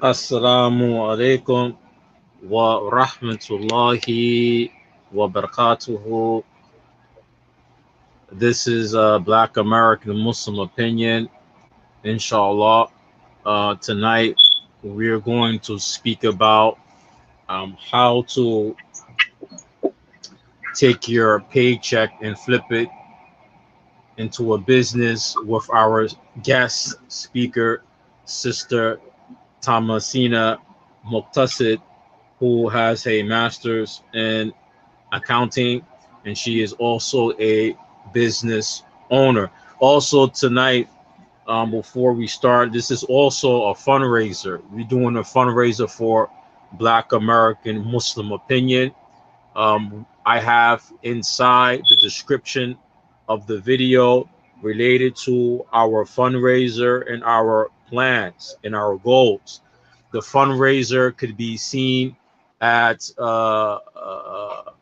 Assalamu alaikum wa rahmatullahi wa barakatuhu. This is Black American Muslim Opinion, inshallah. Tonight we're going to speak about how to take your paycheck and flip it into a business with our guest speaker, Sister Thomasina Muqtasid, who has a master's in accounting, and she is also a business owner. Also tonight, before we start, this is also a fundraiser. We're doing a fundraiser for Black American Muslim Opinion. I have inside the description of the video related to our fundraiser and our plans and our goals. The fundraiser could be seen at on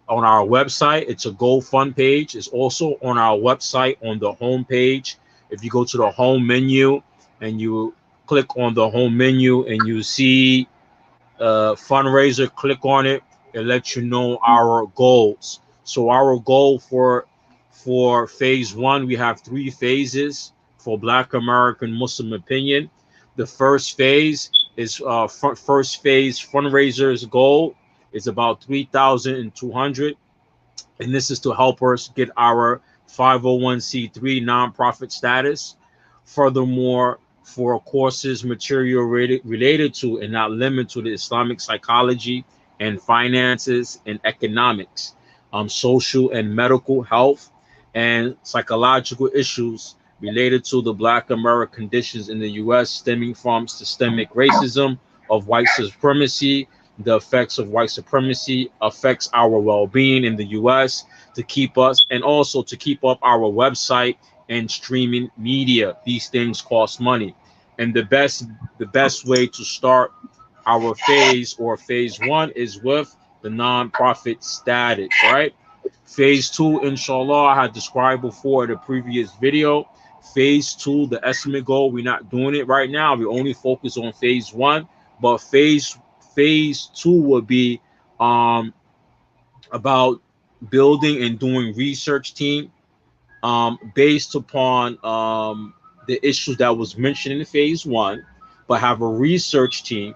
our website. It's a GoFund page. It's also on our website on the home page. If you go to the home menu and you click on the home menu and you see fundraiser, click on it. It lets you know our goals. So our goal for phase one, we have 3 phases for Black American Muslim Opinion. The first phase is first phase fundraiser's goal is about 3,200, and this is to help us get our 501c3 nonprofit status. Furthermore, for courses material related to and not limited to the Islamic psychology and finances and economics, social and medical health, and psychological issues related to the Black American conditions in the U.S. stemming from systemic racism of white supremacy. The effects of white supremacy affects our well-being in the U.S. to keep us, and also to keep up our website and streaming media. These things cost money, and the best way to start our phase one is with the nonprofit status, right? Phase 2, inshallah, I had described before in the previous video. Phase 2, the estimate goal, we're not doing it right now. We only focus on phase 1, but phase 2 will be about building and doing research team based upon the issues that was mentioned in phase 1, but have a research team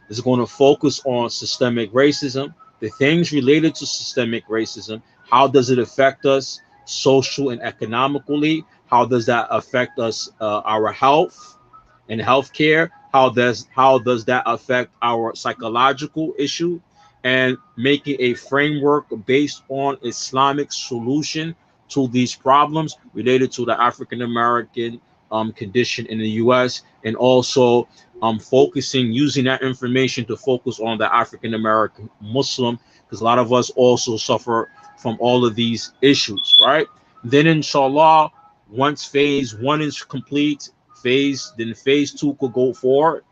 that's going to focus on systemic racism, the things related to systemic racism. How does it affect us? social and economically. How does that affect us, our health and healthcare? How does that affect our psychological issue? And making a framework based on Islamic solution to these problems related to the African American condition in the U.S. and also focusing using that information to focus on the African American Muslim, because a lot of us also suffer from all of these issues, right? Then inshallah, once phase one is complete, phase two could go forward.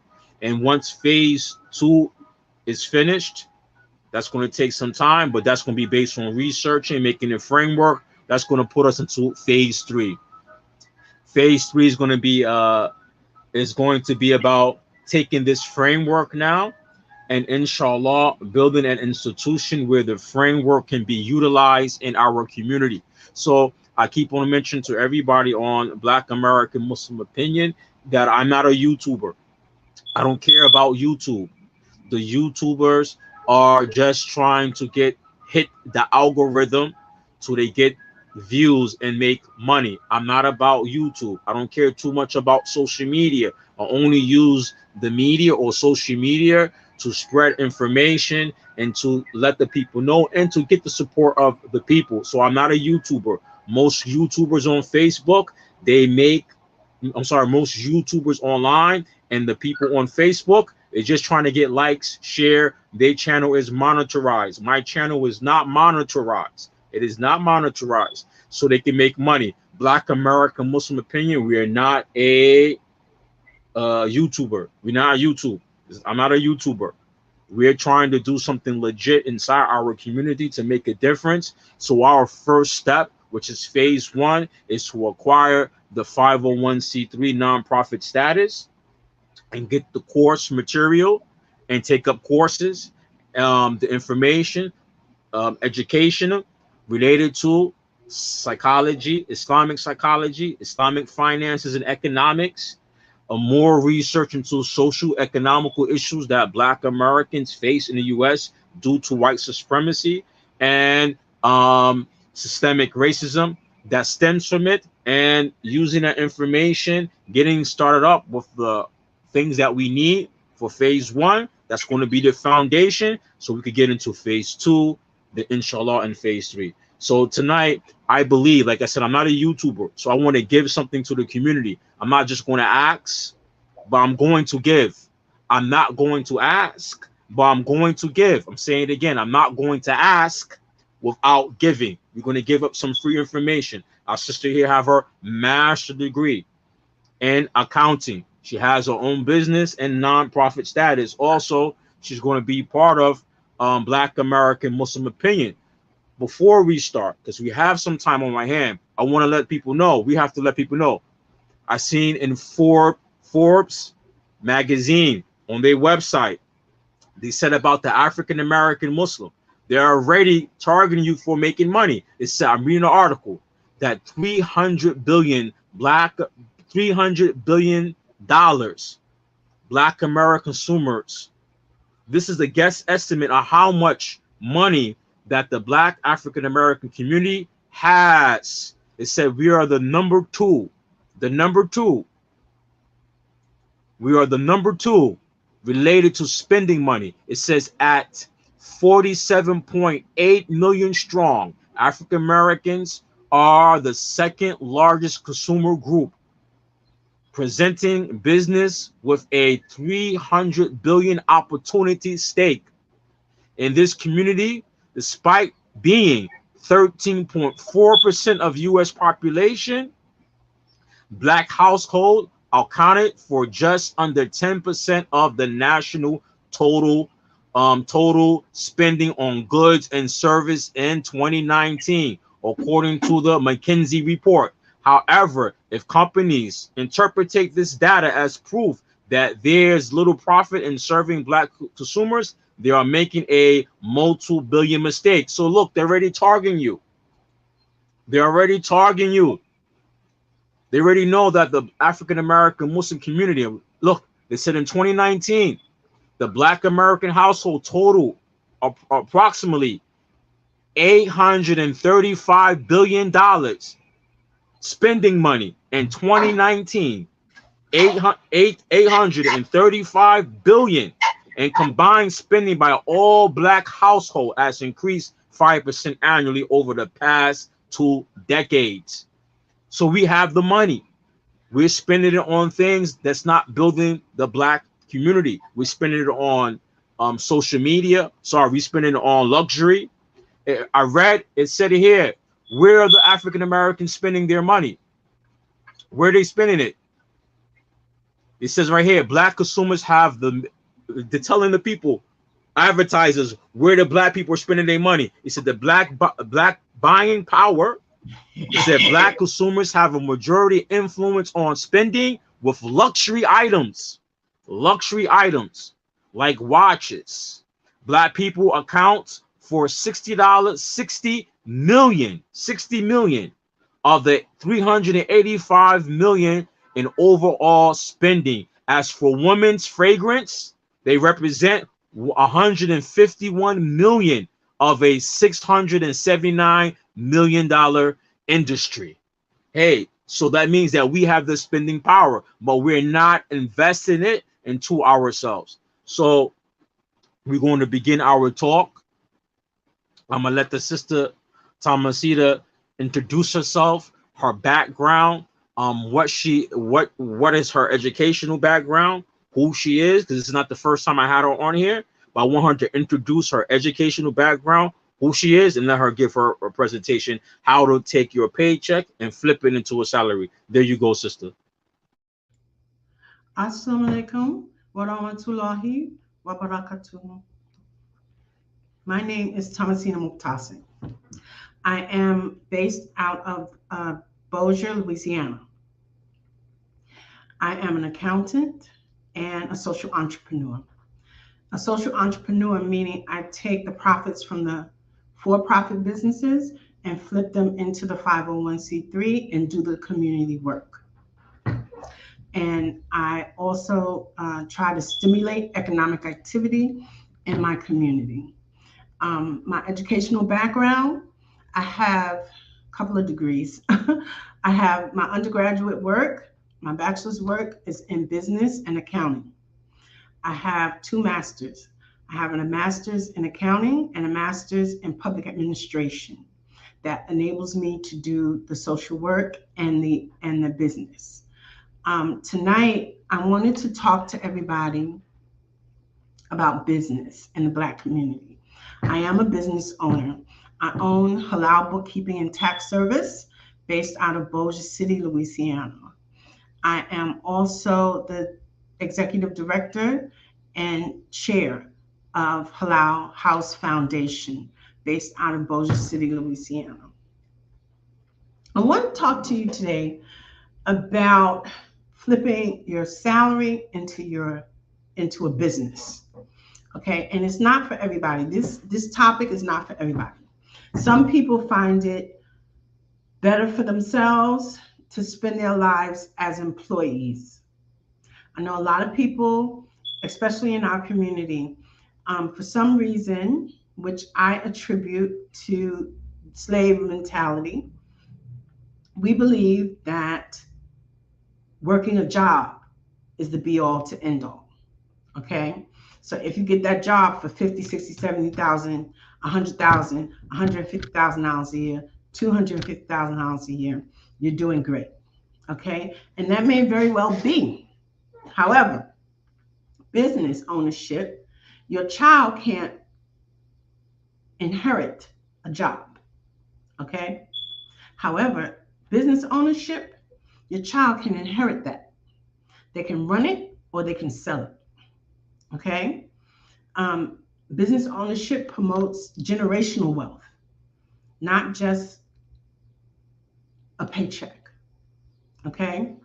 And once phase two is finished, that's going to take some time, but that's going to be based on researching, making a framework. That's going to put us into phase three. Phase three is going to be about taking this framework now and inshallah building an institution where the framework can be utilized in our community. So I keep on mentioning to everybody on Black American Muslim Opinion that I'm not a YouTuber. I don't care about YouTube. The YouTubers are just trying to hit the algorithm so they get views and make money. I'm not about YouTube. I don't care too much about social media. I only use the media or social media to spread information and to let the people know and to get the support of the people. So I'm not a YouTuber. Most YouTubers on Facebook, most YouTubers online and the people on Facebook, they're just trying to get likes, share. Their channel is monetized. My channel is not monetized. It is not monetized, so they can make money. Black American Muslim Opinion, we are not a YouTuber. We're not a YouTube. I'm not a YouTuber. We're trying to do something legit inside our community to make a difference. So our first step, which is phase one, is to acquire the 501c3 nonprofit status and get the course material and take up courses, the information, education related to psychology, Islamic finances and economics, more research into social economical issues that Black Americans face in the U.S. due to white supremacy and systemic racism that stems from it, and using that information, getting started up with the things that we need for phase one. That's going to be the foundation so we could get into phase two, the inshallah, and phase three. So tonight, I believe, like I said, I'm not a YouTuber, so I want to give something to the community. I'm not just going to ask, but I'm going to give. I'm not going to ask, but I'm going to give. I'm saying it again. I'm not going to ask without giving. We're going to give up some free information. Our sister here have her master's degree in accounting. She has her own business and nonprofit status. Also, she's going to be part of Black American Muslim Opinion. Before we start, because we have some time on my hand, I want to let people know. We have to let people know. I seen in Forbes magazine on their website, they said about the African American Muslim. They're already targeting you for making money. It said, I'm reading an article that $300 billion Black American consumers. This is a guess estimate of how much money that the Black African American community has. It said we are the number two. We are the number two related to spending money. It says at 47.8 million strong, African Americans are the second largest consumer group, presenting business with a 300 billion opportunity stake in this community. Despite being 13.4% of U.S. population, Black households accounted for just under 10% of the national total spending on goods and service in 2019, according to the McKinsey report. However, if companies interpret this data as proof that there's little profit in serving Black consumers, they are making a multi-billion mistake. So look, they're already targeting you. They're already targeting you. They already know that the African American Muslim community, look, they said in 2019, the Black American household total approximately $835 billion spending money in 2019. 835 billion, and combined spending by all black household has increased 5% annually over the past 2 decades. So we have the money. We're spending it on things that's not building the black community. We're spending it on social media. Sorry, we're spending it on luxury. I read it said it here. Where are the African Americans spending their money? Where are they spending it? It says right here, black consumers have they're telling the people, advertisers, where the black people are spending their money. It said the black buying power. It said black consumers have a majority influence on spending with luxury items like watches. Black people account for $60 million of the 385 million in overall spending. As for women's fragrance, they represent 151 million of a $679 million industry. Hey, so that means that we have the spending power, but we're not investing it into ourselves. So we're going to begin our talk. I'm gonna let the sister Thomasina introduce herself, her background, what is her educational background, who she is, because it's not the first time I had her on here, but I want her to introduce her educational background, who she is, and let her give her a presentation, how to take your paycheck and flip it into a salary. There you go, sister. Assalamu alaikum wa rahmatullahi wa barakatuh. My name is Thomasina Muqtasid. I am based out of Bossier, Louisiana. I am an accountant and a social entrepreneur. A social entrepreneur meaning I take the profits from the for-profit businesses and flip them into the 501c3 and do the community work. And I also try to stimulate economic activity in my community. My educational background, I have a couple of degrees. I have my undergraduate work, my bachelor's work is in business and accounting. I have 2 masters. I have a master's in accounting and a master's in public administration that enables me to do the social work and the business. Tonight, I wanted to talk to everybody about business in the Black community. I am a business owner. I own Halal Bookkeeping and Tax Service based out of Bossier City, Louisiana. I am also the executive director and chair of Halal House Foundation based out of Bossier City, Louisiana. I want to talk to you today about flipping your salary into a business. Okay, and it's not for everybody. This topic is not for everybody. Some people find it better for themselves to spend their lives as employees. I know a lot of people, especially in our community, for some reason, which I attribute to slave mentality, we believe that working a job is the be all to end all. Okay, so if you get that job for 50, 60, 70,000, 100,000, $150,000 a year, $250,000 a year, you're doing great. Okay, and that may very well be. However, business ownership, your child can't inherit a job. Okay, however, business ownership, your child can inherit that. They can run it or they can sell it. Okay, business ownership promotes generational wealth, not just a paycheck. Okay,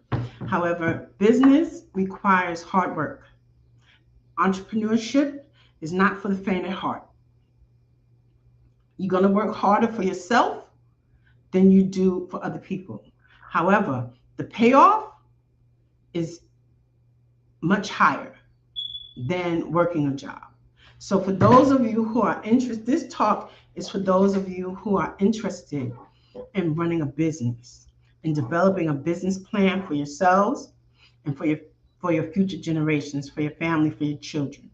however, business requires hard work. Entrepreneurship is not for the faint of heart. You're going to work harder for yourself than you do for other people. However, the payoff is much higher than working a job. So for those of you who are interested, this talk is for those of you who are interested in running a business and developing a business plan for yourselves and for your future generations, for your family, for your children.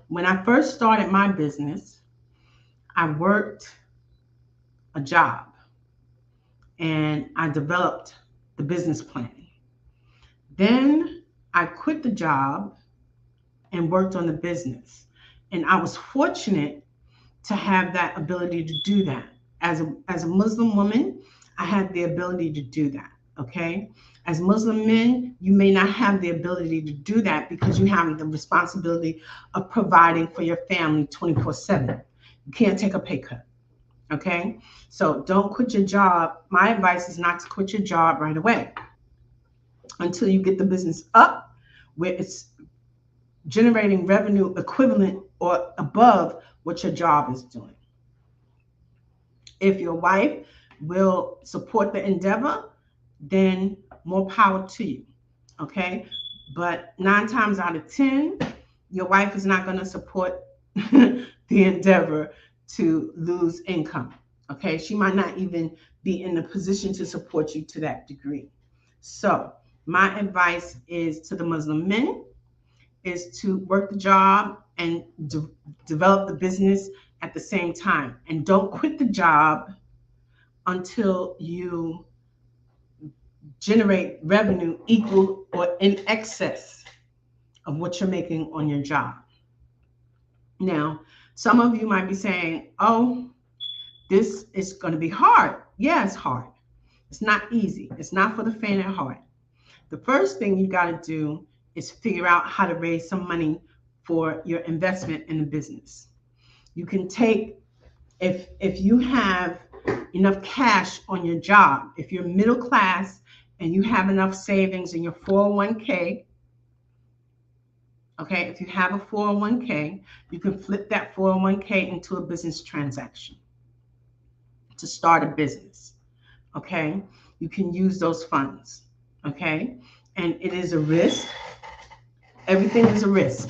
When I first started my business, I worked a job and I developed the business plan. Then I quit the job and worked on the business. And I was fortunate to have that ability to do that. As a Muslim woman, I had the ability to do that, okay? As Muslim men, you may not have the ability to do that because you have the responsibility of providing for your family 24/7. You can't take a pay cut, okay? So don't quit your job. My advice is not to quit your job right away until you get the business up where it's generating revenue equivalent or above what your job is doing. If your wife will support the endeavor, then more power to you, okay? But 9 times out of 10, your wife is not going to support the endeavor to lose income, okay? She might not even be in a position to support you to that degree. So my advice is to the Muslim men is to work the job and develop the business at the same time. And don't quit the job until you generate revenue equal or in excess of what you're making on your job. Now, some of you might be saying, oh, this is going to be hard. Yeah, it's hard. It's not easy. It's not for the faint of heart. The first thing you got to do is figure out how to raise some money for your investment in the business. You can take, if you have enough cash on your job, if you're middle class and you have enough savings in your 401k, okay, if you have a 401k, you can flip that 401k into a business transaction to start a business, okay? You can use those funds, okay? And it is a risk. Everything is a risk.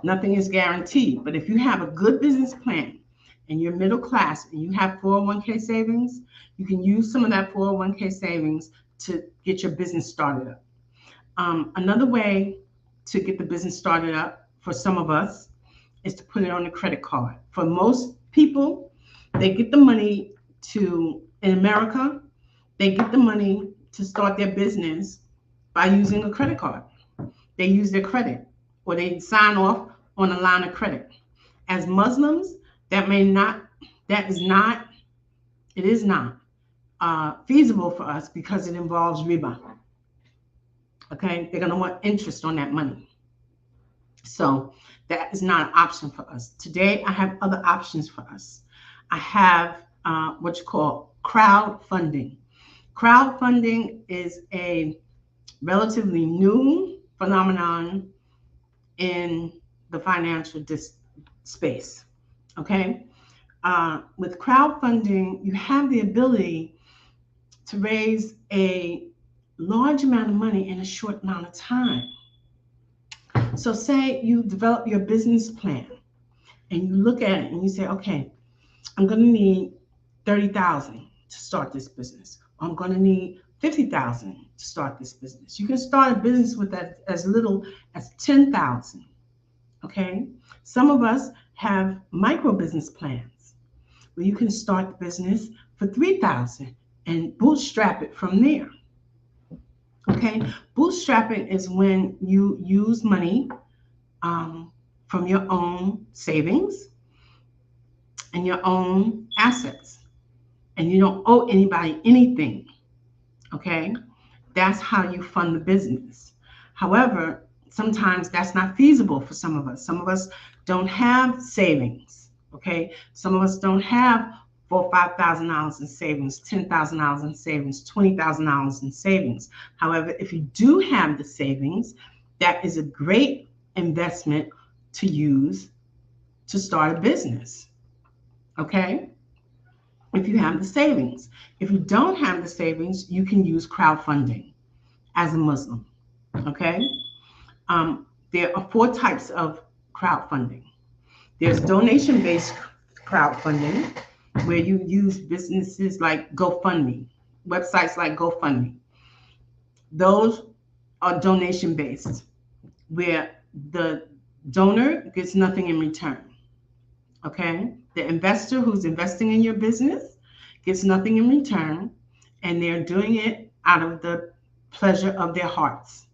Nothing is guaranteed. But if you have a good business plan and you're middle class and you have 401k savings, you can use some of that 401k savings to get your business started up. Another way to get the business started up for some of us is to put it on a credit card. For most people, they get the money in America, they get the money to start their business by using a credit card. They use their credit or they sign off on a line of credit. As Muslims, it is not feasible for us because it involves riba. Okay, they're going to want interest on that money. So that is not an option for us. Today, I have other options for us. I have what you call crowdfunding. Crowdfunding is a relatively new phenomenon in the financial space. Okay, with crowdfunding, you have the ability to raise a large amount of money in a short amount of time. So say you develop your business plan and you look at it and you say, okay, I'm going to need 30,000 to start this business. I'm going to need 50,000 to start this business. You can start a business with that as little as 10,000. Okay. Some of us have micro business plans where you can start the business for 3,000 and bootstrap it from there. Okay. Bootstrapping is when you use money from your own savings and your own assets, and you don't owe anybody anything. Okay, that's how you fund the business. However, sometimes that's not feasible for some of us. Some of us don't have savings. Okay, some of us don't have $4,000 or $5,000 in savings, $10,000 in savings, $20,000 in savings. However, if you do have the savings, that is a great investment to use to start a business. Okay, if you have the savings. If you don't have the savings, you can use crowdfunding as a Muslim. Okay, there are 4 types of crowdfunding. There's donation-based crowdfunding, where you use businesses like GoFundMe, websites like GoFundMe. Those are donation-based, where the donor gets nothing in return. Okay? The investor who's investing in your business gets nothing in return, and they're doing it out of the pleasure of their hearts,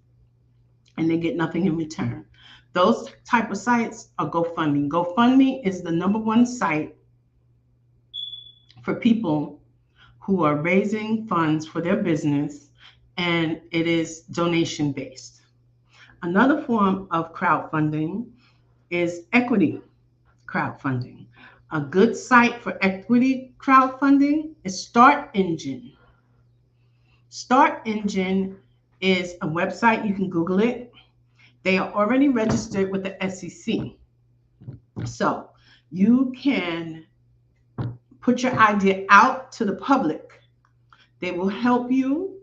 and they get nothing in return. Those type of sites are GoFundMe. GoFundMe is the #1 site for people who are raising funds for their business, and it is donation based. Another form of crowdfunding is equity crowdfunding. A good site for equity crowdfunding is Start Engine. Start Engine is a website, you can Google it. They are already registered with the SEC. So you can put your idea out to the public. They will help you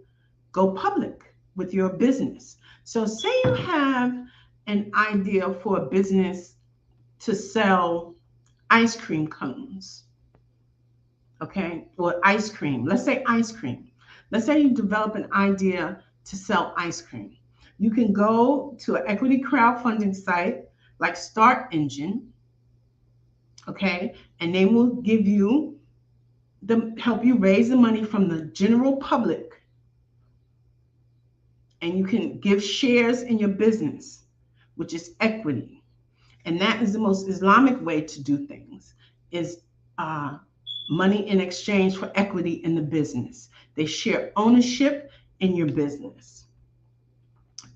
go public with your business. So say you have an idea for a business to sell ice cream cones, okay, or ice cream. Let's say ice cream. Let's say you develop an idea to sell ice cream. You can go to an equity crowdfunding site like Start Engine, okay, and they will give you help you raise the money from the general public, and you can give shares in your business, which is equity. And that is the most Islamic way to do things, is money in exchange for equity in the business. They share ownership in your business.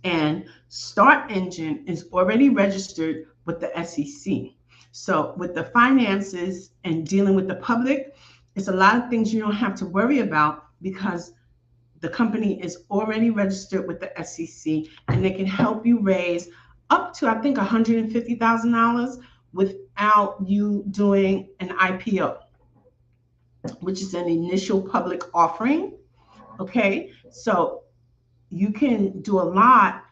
And Start Engine is already registered with the SEC. So with the finances and dealing with the public, it's a lot of things you don't have to worry about, because the company is already registered with the SEC, and they can help you raise up to, I think, $150,000 without you doing an IPO, which is an initial public offering. Okay, so you can do a lot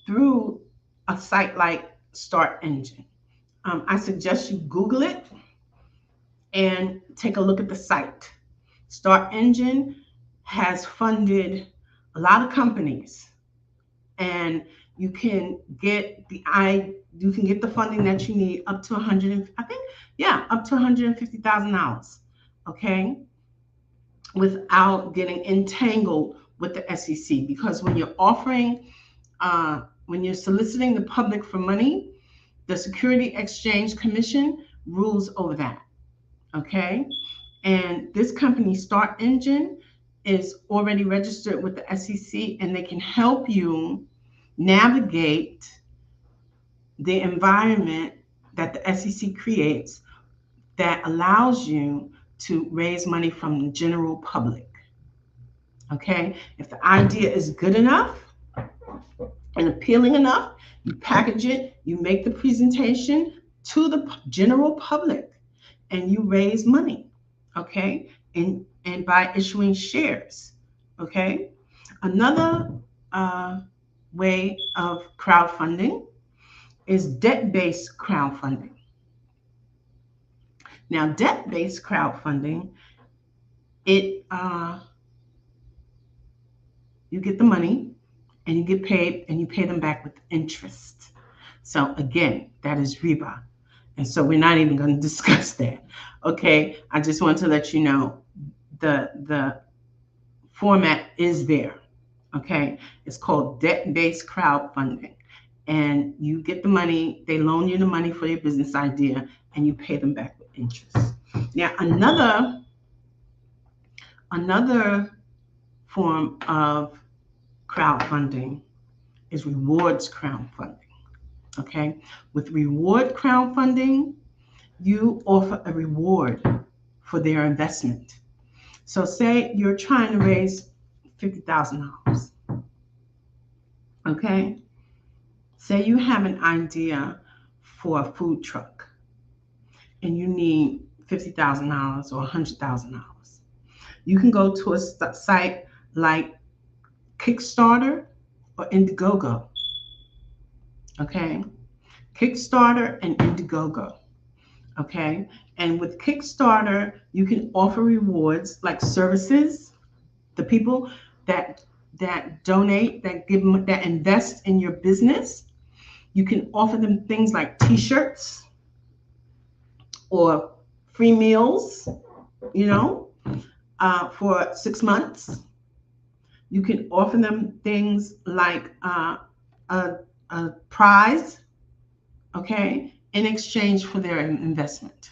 through a site like Start Engine. I suggest you Google it and take a look at the site. Start Engine has funded a lot of companies, and you can get the funding that you need up to up to $150,000. Okay, without getting entangled with the SEC, because when you're when you're soliciting the public for money, the Security Exchange Commission rules over that. Okay, and this company, Start Engine, is already registered with the SEC, and they can help you navigate the environment that the SEC creates that allows you to raise money from the general public. Okay, if the idea is good enough and appealing enough, you package it, you make the presentation to the general public, and you raise money. Okay, and by issuing shares. Okay, another way of crowdfunding is debt-based crowdfunding. Now, debt-based crowdfunding, you get the money and you get paid, and you pay them back with interest. So again, that is riba. And so we're not even going to discuss that. Okay, I just want to let you know the format is there. Okay, it's called debt-based crowdfunding, and you get the money, they loan you the money for your business idea, and you pay them back with interest. Now, another form of crowdfunding is rewards crowdfunding. Okay, with reward crowdfunding, you offer a reward for their investment. So say you're trying to raise $50,000. Okay, say you have an idea for a food truck and you need $50,000 or $100,000. You can go to a site like Kickstarter or Indiegogo. Okay, Kickstarter and Indiegogo. Okay. And with Kickstarter, you can offer rewards like services. The people that donate, that give, that invest in your business, you can offer them things like T-shirts or free meals, you know, for 6 months. You can offer them things like a, a prize, okay, in exchange for their investment.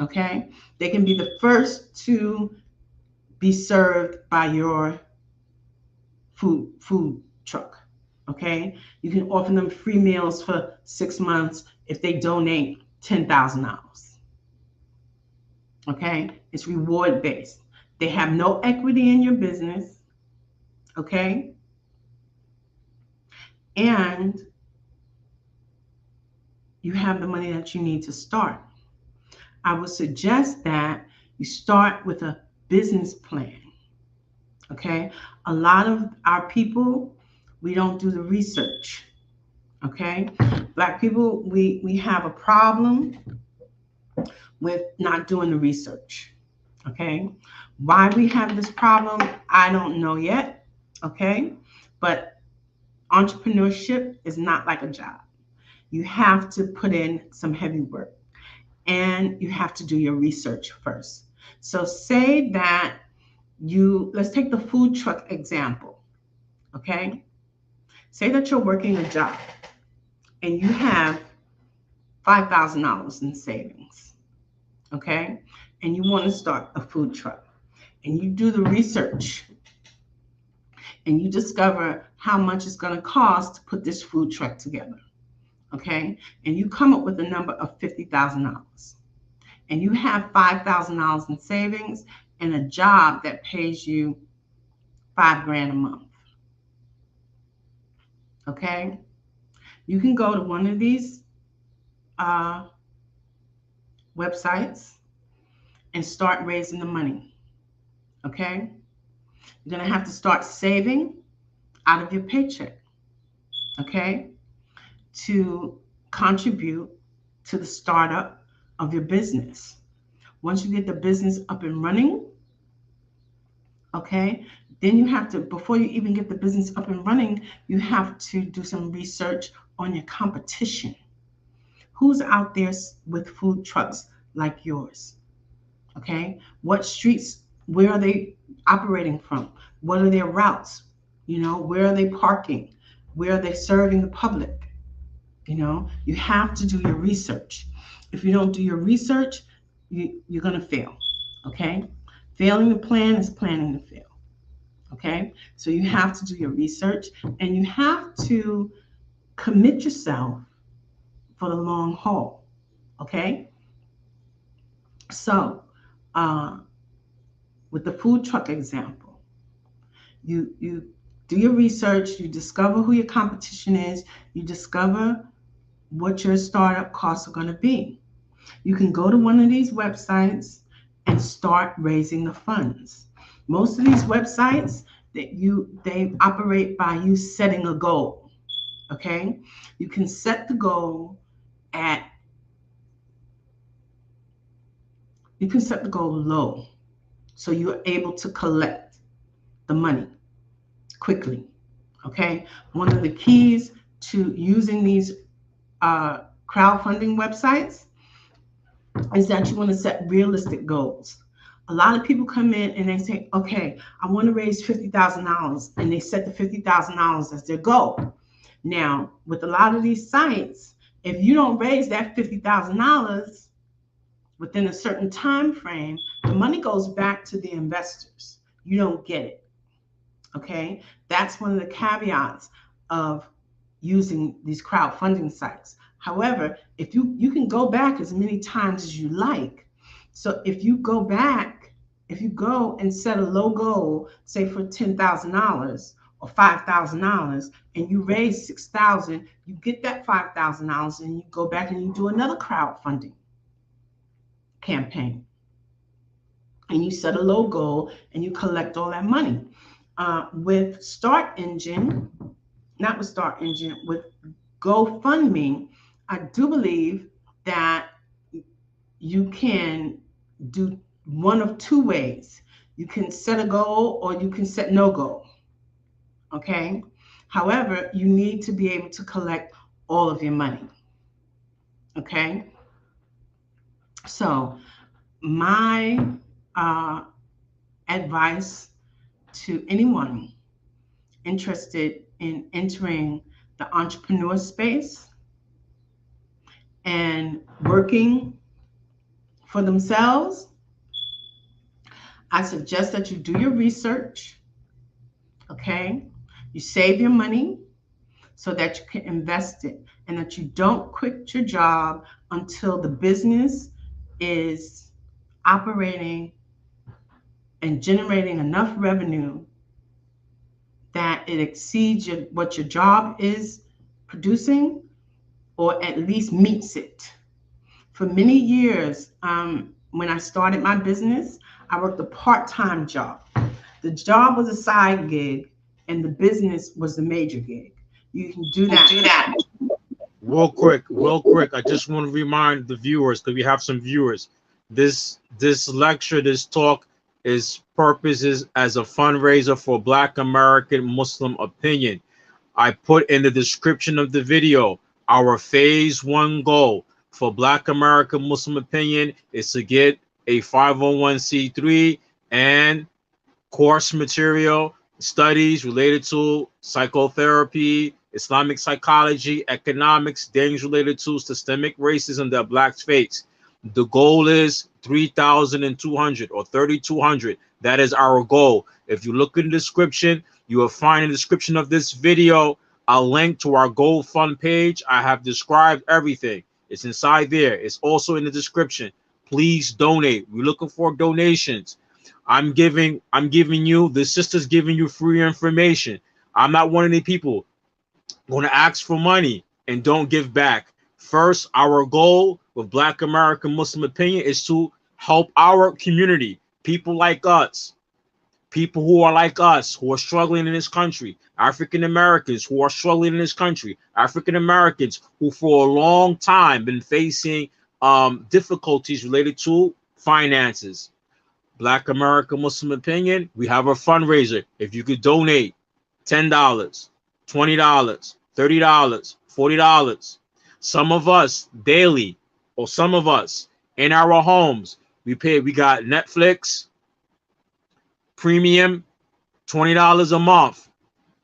Okay, they can be the first to be served by your food truck. Okay, you can offer them free meals for 6 months if they donate $10,000. Okay, it's reward based. They have no equity in your business. Okay, and you have the money that you need to start. I would suggest that you start with a business plan. Okay, a lot of our people, we don't do the research. Okay, Black people, we have a problem with not doing the research. Okay, why we have this problem, I don't know yet. Okay, but entrepreneurship is not like a job. You have to put in some heavy work and you have to do your research first. So say that let's take the food truck example. Okay, say that you're working a job and you have $5,000 in savings. Okay, and you want to start a food truck, and you do the research and you discover how much it's going to cost to put this food truck together. Okay, and you come up with a number of $50,000, and you have $5,000 in savings and a job that pays you $5,000 a month. Okay, you can go to one of these websites and start raising the money. Okay, you're going to have to start saving out of your paycheck. Okay, to contribute to the startup of your business. Once you get the business up and running, okay, then you have to, before you even get the business up and running, you have to do some research on your competition. Who's out there with food trucks like yours? Okay, what streets, where are they operating from? What are their routes? You know, where are they parking? Where are they serving the public? You know, you have to do your research. If you don't do your research, you're going to fail. Okay, failing to plan is planning to fail. Okay, so you have to do your research and you have to commit yourself for the long haul. Okay, so with the food truck example, you do your research, you discover who your competition is, you discover what your startup costs are going to be. You can go to one of these websites and start raising the funds. Most of these websites they operate by you setting a goal. Okay, you can set the goal low, so you're able to collect the money quickly. Okay, one of the keys to using these crowdfunding websites is that you want to set realistic goals. A lot of people come in and they say, okay, I want to raise $50,000, and they set the $50,000 as their goal. Now, with a lot of these sites, if you don't raise that $50,000 within a certain time frame, the money goes back to the investors. You don't get it. Okay, that's one of the caveats of using these crowdfunding sites. However, if you can go back as many times as you like. So if you go and set a low goal, say for $10,000 or $5,000, and you raise $6,000, you get that $5,000, and you go back and you do another crowdfunding campaign, and you set a low goal and you collect all that money. With GoFundMe, I do believe that you can do one of two ways. You can set a goal or you can set no goal. Okay. However, you need to be able to collect all of your money. Okay. So, my uh, advice to anyone interested in entering the entrepreneur space and working for themselves, I suggest that you do your research, okay? You save your money so that you can invest it and that you don't quit your job until the business is operating and generating enough revenue that it exceeds what your job is producing or at least meets it. For many years, when I started my business, I worked a part-time job. The job was a side gig and the business was the major gig. You can do that. Real quick. I just want to remind the viewers, because we have some viewers. This lecture, this talk, is purposes as a fundraiser for Black American Muslim opinion. I put in the description of the video our phase one goal for Black American Muslim opinion is to get a 501c3 and course material, studies related to psychotherapy, Islamic psychology, economics, things related to systemic racism that blacks face. The goal is 3,200 or 3,200. That is our goal. If you look in the description, you will find in the description of this video a link to our GoFund page. I have described everything. It's inside there. It's also in the description. Please donate. We're looking for donations. I'm giving you, the sister's giving you free information. I'm not one of the people going to ask for money and don't give back. First, our goal with Black American Muslim opinion is to help our community, people like us, people who are like us, who are struggling in this country, African Americans who are struggling in this country, African Americans who for a long time been facing difficulties related to finances. Black American Muslim opinion, we have a fundraiser. If you could donate $10, $20, $30, $40, some of us daily, or some of us in our homes, we got Netflix premium, $20 a month.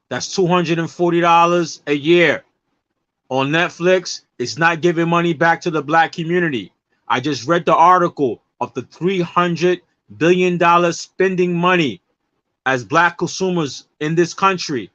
That's $240 a year. On Netflix, it's not giving money back to the black community. I just read the article of the $300 billion spending money as black consumers in this country.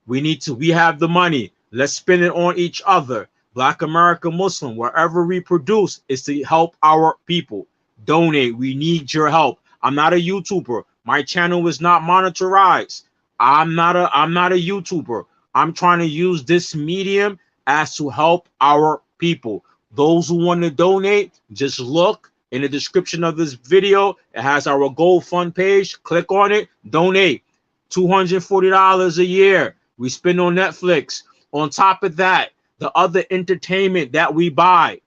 We have the money. Let's spend it on each other. Black American Muslim, wherever we produce, is to help our people. Donate. We need your help. I'm not a YouTuber. My channel is not monetized. I'm not a YouTuber. I'm trying to use this medium as to help our people. Those who want to donate, just look in the description of this video. It has our GoFund page. Click on it. Donate. $240 a year we spend on Netflix. On top of that, the other entertainment that we buy,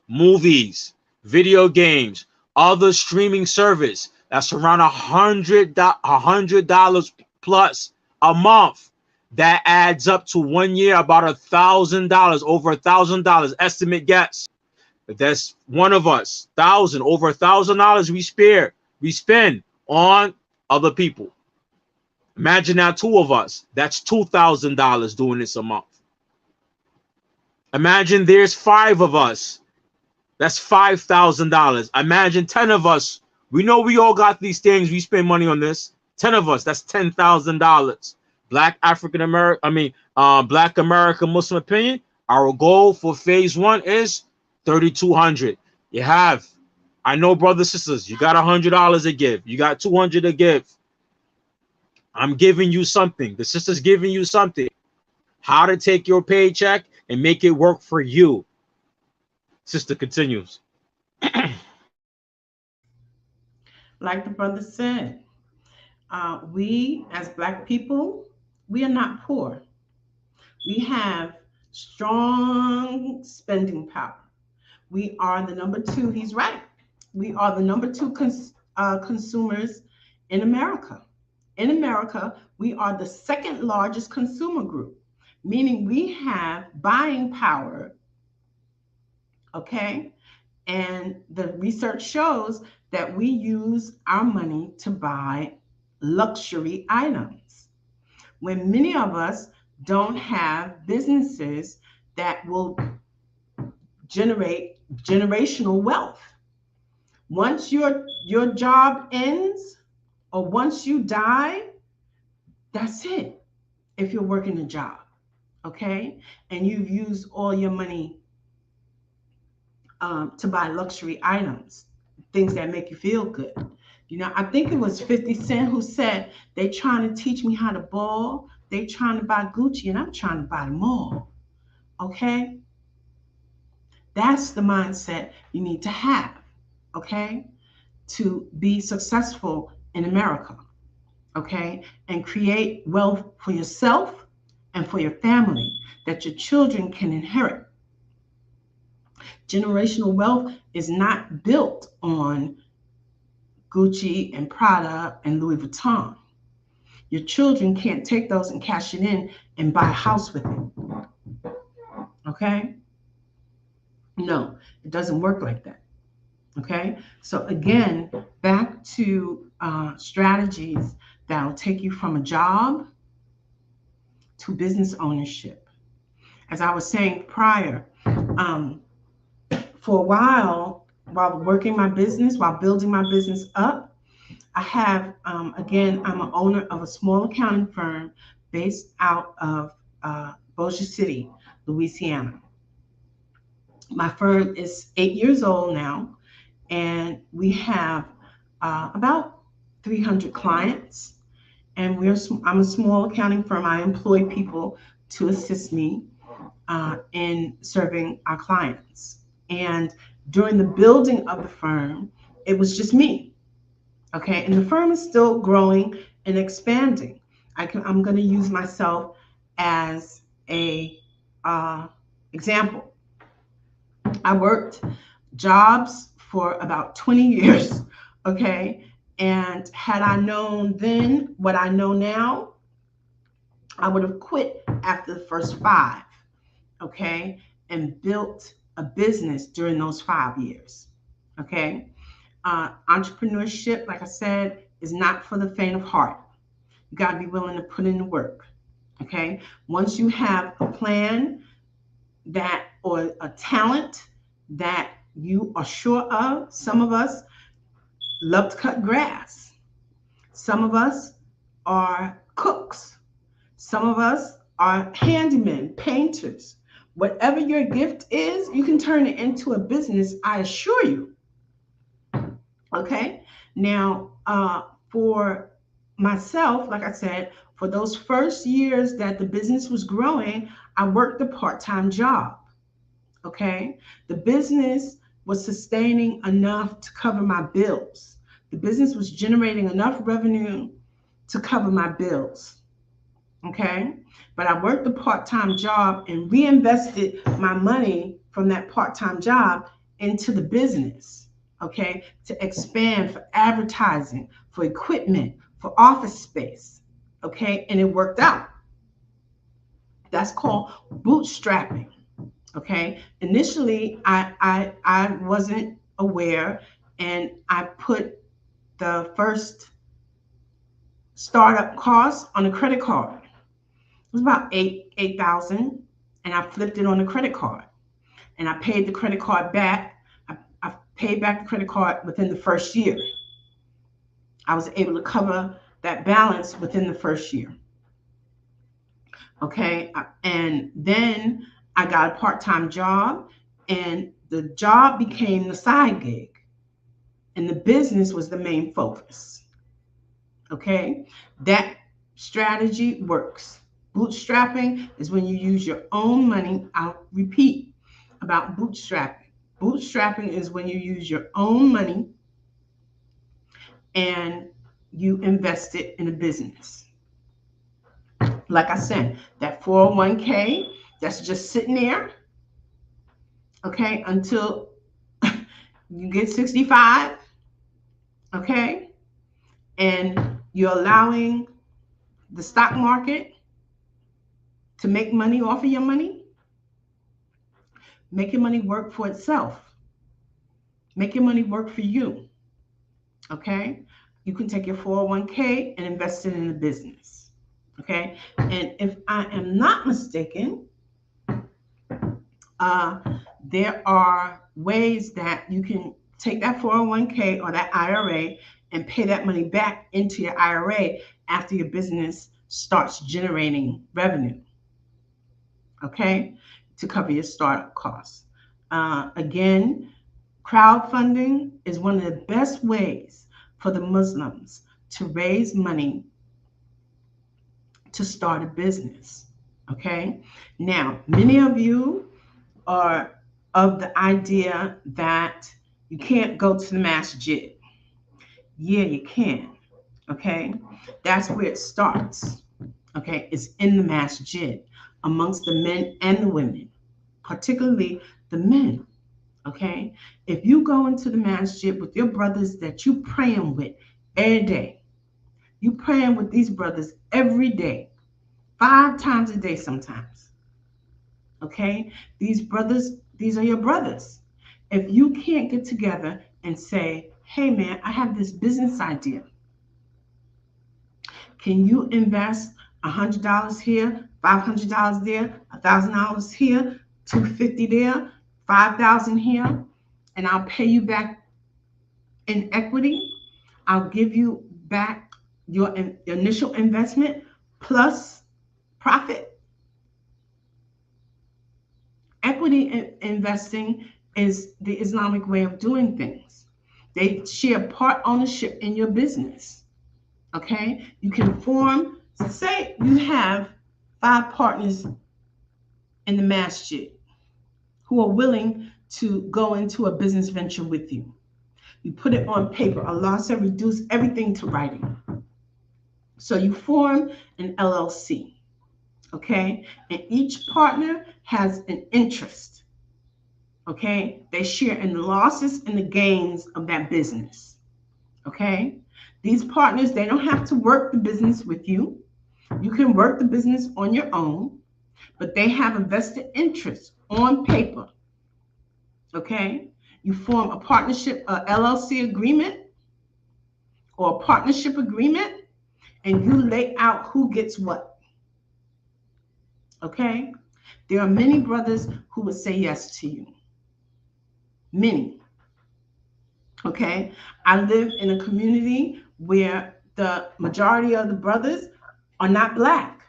movies, video games, other streaming service, that's around $100 plus a month. That adds up to 1 year about $1,000, over $1,000. Estimate guess. If that's one of us, over $1,000 we spend on other people. Imagine now two of us. That's $2,000 doing this a month. Imagine there's 5 of us. That's $5,000. Imagine 10 of us. We know we all got these things. We spend money on this. 10 of us. That's $10,000. Black American Muslim opinion. Our goal for phase 1 is 3,200. You have, I know, brothers, sisters, you got $100 to give. You got $200 to give. I'm giving you something. The sister's giving you something. How to take your paycheck and make it work for you. Sister continues. Like the brother said, we as Black people, we are not poor. We have strong spending power. We are the number two. He's right. We are the number two consumers in America. In America, we are the second largest consumer group, meaning we have buying power, okay? And the research shows that we use our money to buy luxury items when many of us don't have businesses that will generate generational wealth. Once your job ends or once you die, that's it. If you're working a job, okay, and you've used all your money to buy luxury items, things that make you feel good. You know, I think it was 50 Cent who said, they trying to teach me how to ball. They trying to buy Gucci and I'm trying to buy them all. Okay? That's the mindset you need to have, okay, to be successful in America, okay, and create wealth for yourself and for your family that your children can inherit. Generational wealth is not built on Gucci and Prada and Louis Vuitton. Your children can't take those and cash it in and buy a house with it. Okay? No, it doesn't work like that. Okay? So again, back to strategies that'll take you from a job to business ownership. As I was saying prior, for a while working my business, while building my business up, I have, again, I'm an owner of a small accounting firm based out of Bossier City, Louisiana. My firm is 8 years old now, and we have about 300 clients. And I'm a small accounting firm. I employ people to assist me in serving our clients. And during the building of the firm, it was just me. Okay, and the firm is still growing and expanding. I'm going to use myself as a example. I worked jobs for about 20 years, okay? And had I known then what I know now, I would have quit after the first 5, okay? And built a business during those 5 years, okay? Entrepreneurship, like I said, is not for the faint of heart. You got to be willing to put in the work, okay? Once you have a plan that, or a talent that you are sure of, some of us love to cut grass. Some of us are cooks. Some of us are handymen, painters. Whatever your gift is, you can turn it into a business, I assure you. Okay? Now, for myself, like I said, for those first years that the business was growing, I worked a part-time job. Okay? The business was sustaining enough to cover my bills. The business was generating enough revenue to cover my bills. Okay? But I worked a part-time job and reinvested my money from that part-time job into the business, okay, to expand, for advertising, for equipment, for office space, okay, and it worked out. That's called bootstrapping, okay. Initially, I wasn't aware, and I put the first startup cost on a credit card. It was about $8,000, and I flipped it on a credit card, and I paid the credit card back. I paid back the credit card within the first year. I was able to cover that balance within the first year. Okay, and then I got a part-time job, and the job became the side gig, and the business was the main focus. Okay, that strategy works. Bootstrapping is when you use your own money. I'll repeat about bootstrapping. Bootstrapping is when you use your own money and you invest it in a business. Like I said, that 401k that's just sitting there, okay, until You get 65, okay? And you're allowing the stock market to make money off of your money. Make your money work for itself. Make your money work for you, okay? You can take your 401k and invest it in a business, okay? And if I am not mistaken, there are ways that you can take that 401k or that IRA and pay that money back into your IRA after your business starts generating revenue, okay, to cover your startup costs. Again, crowdfunding is one of the best ways for the Muslims to raise money to start a business, okay? Now, many of you are of the idea that you can't go to the masjid. Yeah, you can, okay? That's where it starts, okay? It's in the masjid amongst the men and the women, particularly the men, okay? If you go into the masjid with your brothers that you praying with every day, you praying with these brothers every day, 5 times a day sometimes, okay? These brothers, these are your brothers. If you can't get together and say, hey man, I have this business idea. Can you invest $100 here, $500 there, $1,000 here, $250 there, $5,000 here, and I'll pay you back in equity. I'll give you back your initial investment plus profit. Equity investing is the Islamic way of doing things. They share part ownership in your business. Okay? You can form, say you have 5 partners in the masjid who are willing to go into a business venture with you. You put it on paper. Allah said reduce everything to writing. So you form an LLC. Okay? And each partner has an interest. Okay? They share in the losses and the gains of that business. Okay? These partners, they don't have to work the business with you. You can work the business on your own, but they have a vested interest on paper. Okay? You form a partnership, a LLC agreement or a partnership agreement, and you lay out who gets what. Okay? There are many brothers who would say yes to you. Many. Okay? I live in a community where the majority of the brothers are not Black.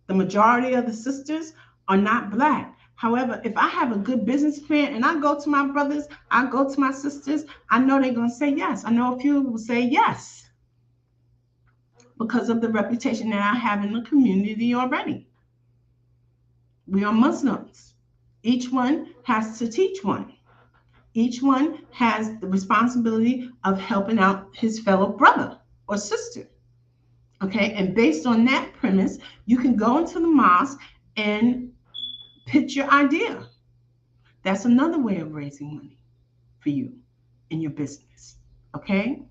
The majority of the sisters are not Black. However, if I have a good business plan and I go to my brothers, I go to my sisters, I know they're going to say yes. I know a few will say yes because of the reputation that I have in the community already. We are Muslims. Each one has to teach one. Each one has the responsibility of helping out his fellow brother or sister. Okay, and based on that premise, you can go into the mosque and pitch your idea. That's another way of raising money for you in your business. Okay,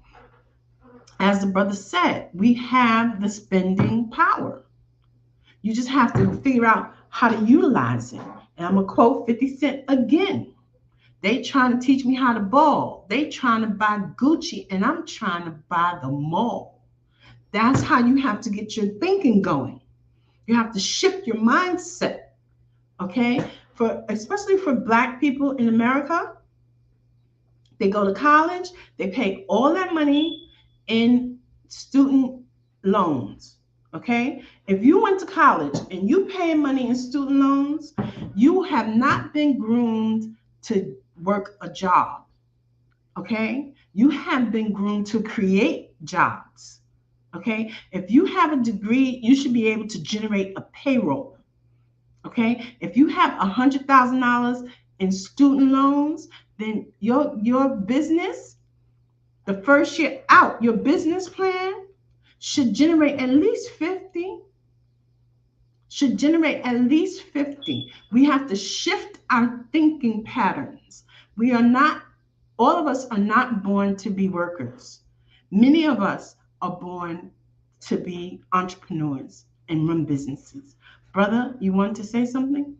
as the brother said, we have the spending power. You just have to figure out how to utilize it. And I'm going to quote 50 Cent again. They trying to teach me how to ball. They trying to buy Gucci, and I'm trying to buy the mall. That's how you have to get your thinking going. You have to shift your mindset, okay? Especially for Black people in America, they go to college, they pay all that money in student loans, okay? If you went to college and you pay money in student loans, you have not been groomed to work a job, okay? You have been groomed to create jobs, okay? If you have a degree, you should be able to generate a payroll, okay? If you have $100,000 in student loans, then your business, the first year out, your business plan should generate at least 50. Should generate at least 50. We have to shift our thinking patterns. We are not All of us are not born to be workers. Many of us are born to be entrepreneurs and run businesses. Brother, you want to say something?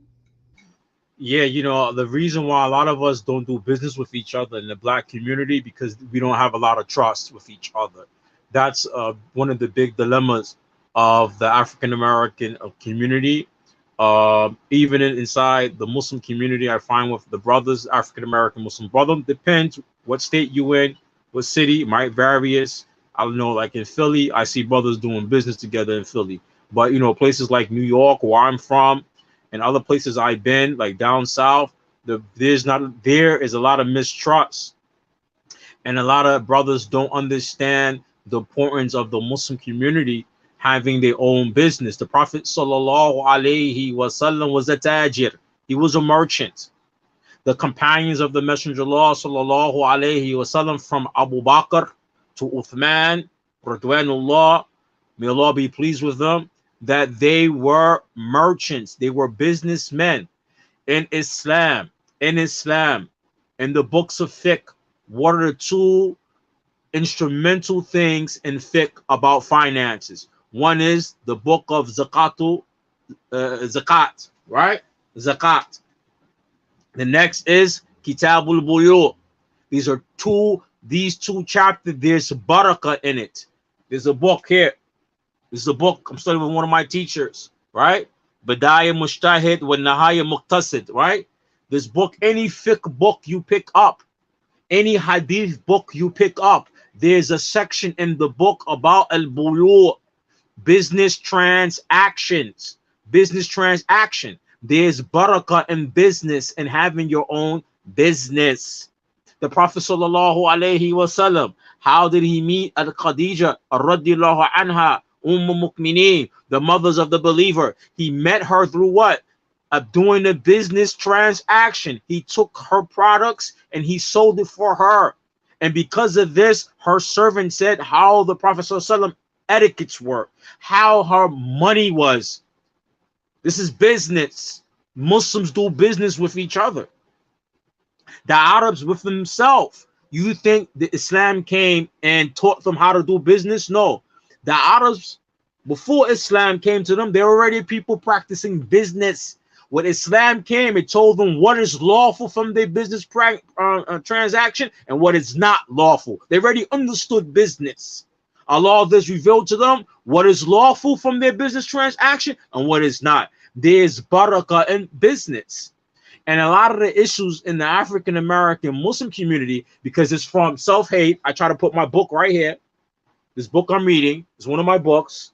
Yeah, the reason why a lot of us don't do business with each other in the black community because we don't have a lot of trust with each other. That's one of the big dilemmas of the African American community. Even inside the Muslim community, I find with the brothers, African American Muslim brother, depends what state you in, what city, might various. I don't know, like in Philly, I see brothers doing business together in Philly. But places like New York, where I'm from, and other places I've been, like down south, there is a lot of mistrust, and a lot of brothers don't understand the importance of the Muslim community having their own business. The Prophet sallallahu alaihi wasallam was a tajir. He was a merchant. The companions of the Messenger of Allah sallallahu alaihi wasallam, from Abu Bakr to Uthman, Radwanullah, may Allah be pleased with them, that they were merchants, they were businessmen. In Islam, in the books of fiqh, what are the two instrumental things in fiqh about finances? One is the book of zakat, right? Zakat. The next is Kitabul Buyu. These two chapters, there's barakah in it. There's a book here. This is a book I'm studying with one of my teachers, right? Bidaya Mujtahid wa Nihaya Muqtasid, right? This book, any fiqh book you pick up, any hadith book you pick up, there's a section in the book about al-buyu, business transactions. Business transaction. There's barakah in business and having your own business. The Prophet sallallahu alaihi wasallam, how did he meet Al-Khadija radiyallahu anha, Mu'mineen, the mothers of the believer? He met her through what? Doing a business transaction. He took her products and he sold it for her. And because of this, her servant said how the Prophet ﷺ etiquettes were, how her money was. This is business. Muslims do business with each other. The Arabs with themselves. You think the Islam came and taught them how to do business? No. The Arabs, before Islam came to them, there were already people practicing business. When Islam came, it told them what is lawful from their business transaction and what is not lawful. They already understood business. Allah has revealed to them what is lawful from their business transaction and what is not. There's barakah in business. And a lot of the issues in the African American Muslim community, because it's from self-hate. I try to put my book right here. This book I'm reading is one of my books.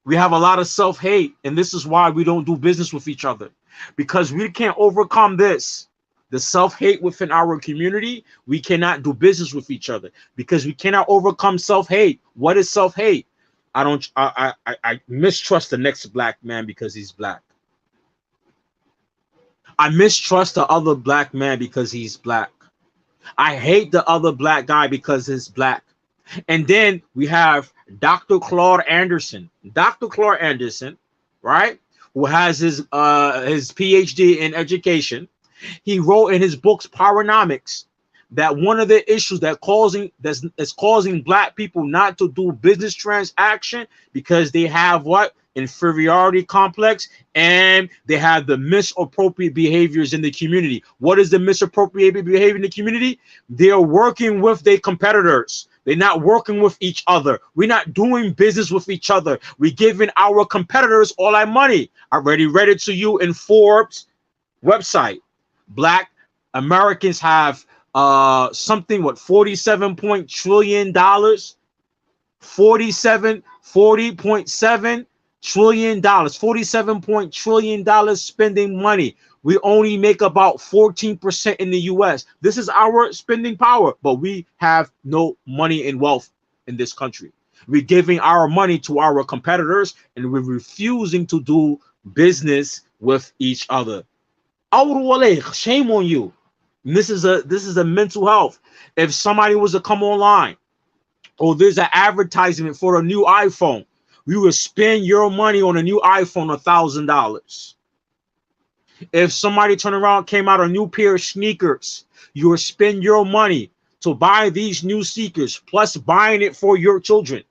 We have a lot of self-hate, and this is why we don't do business with each other, because we can't overcome this. The self-hate within our community, we cannot do business with each other because we cannot overcome self-hate. What is self-hate? I mistrust the next black man because he's black. I mistrust the other black man because he's black. I hate the other black guy because he's black. And then we have Dr. Claude Anderson. Dr. Claude Anderson, right, who has his PhD in education. He wrote in his books Powernomics that one of the issues that's causing black people not to do business transaction because they have what? Inferiority complex, and they have the misappropriate behaviors in the community. What is the misappropriate behavior in the community? They are working with their competitors. They're not working with each other. We're not doing business with each other. We're giving our competitors all our money. I already read it to you in Forbes website. Black Americans have something, what, $47 trillion, $40.7 trillion, $47 trillion spending money. We only make about 14% in the US. This is our spending power, but we have no money and wealth in this country. We're giving our money to our competitors and we're refusing to do business with each other. Shame on you. And this is a mental health. If somebody was to come online, or there's an advertisement for a new iPhone, we would spend your money on a new iPhone $1,000. If somebody turned around, came out a new pair of sneakers, you will spend your money to buy these new sneakers, plus buying it for your children.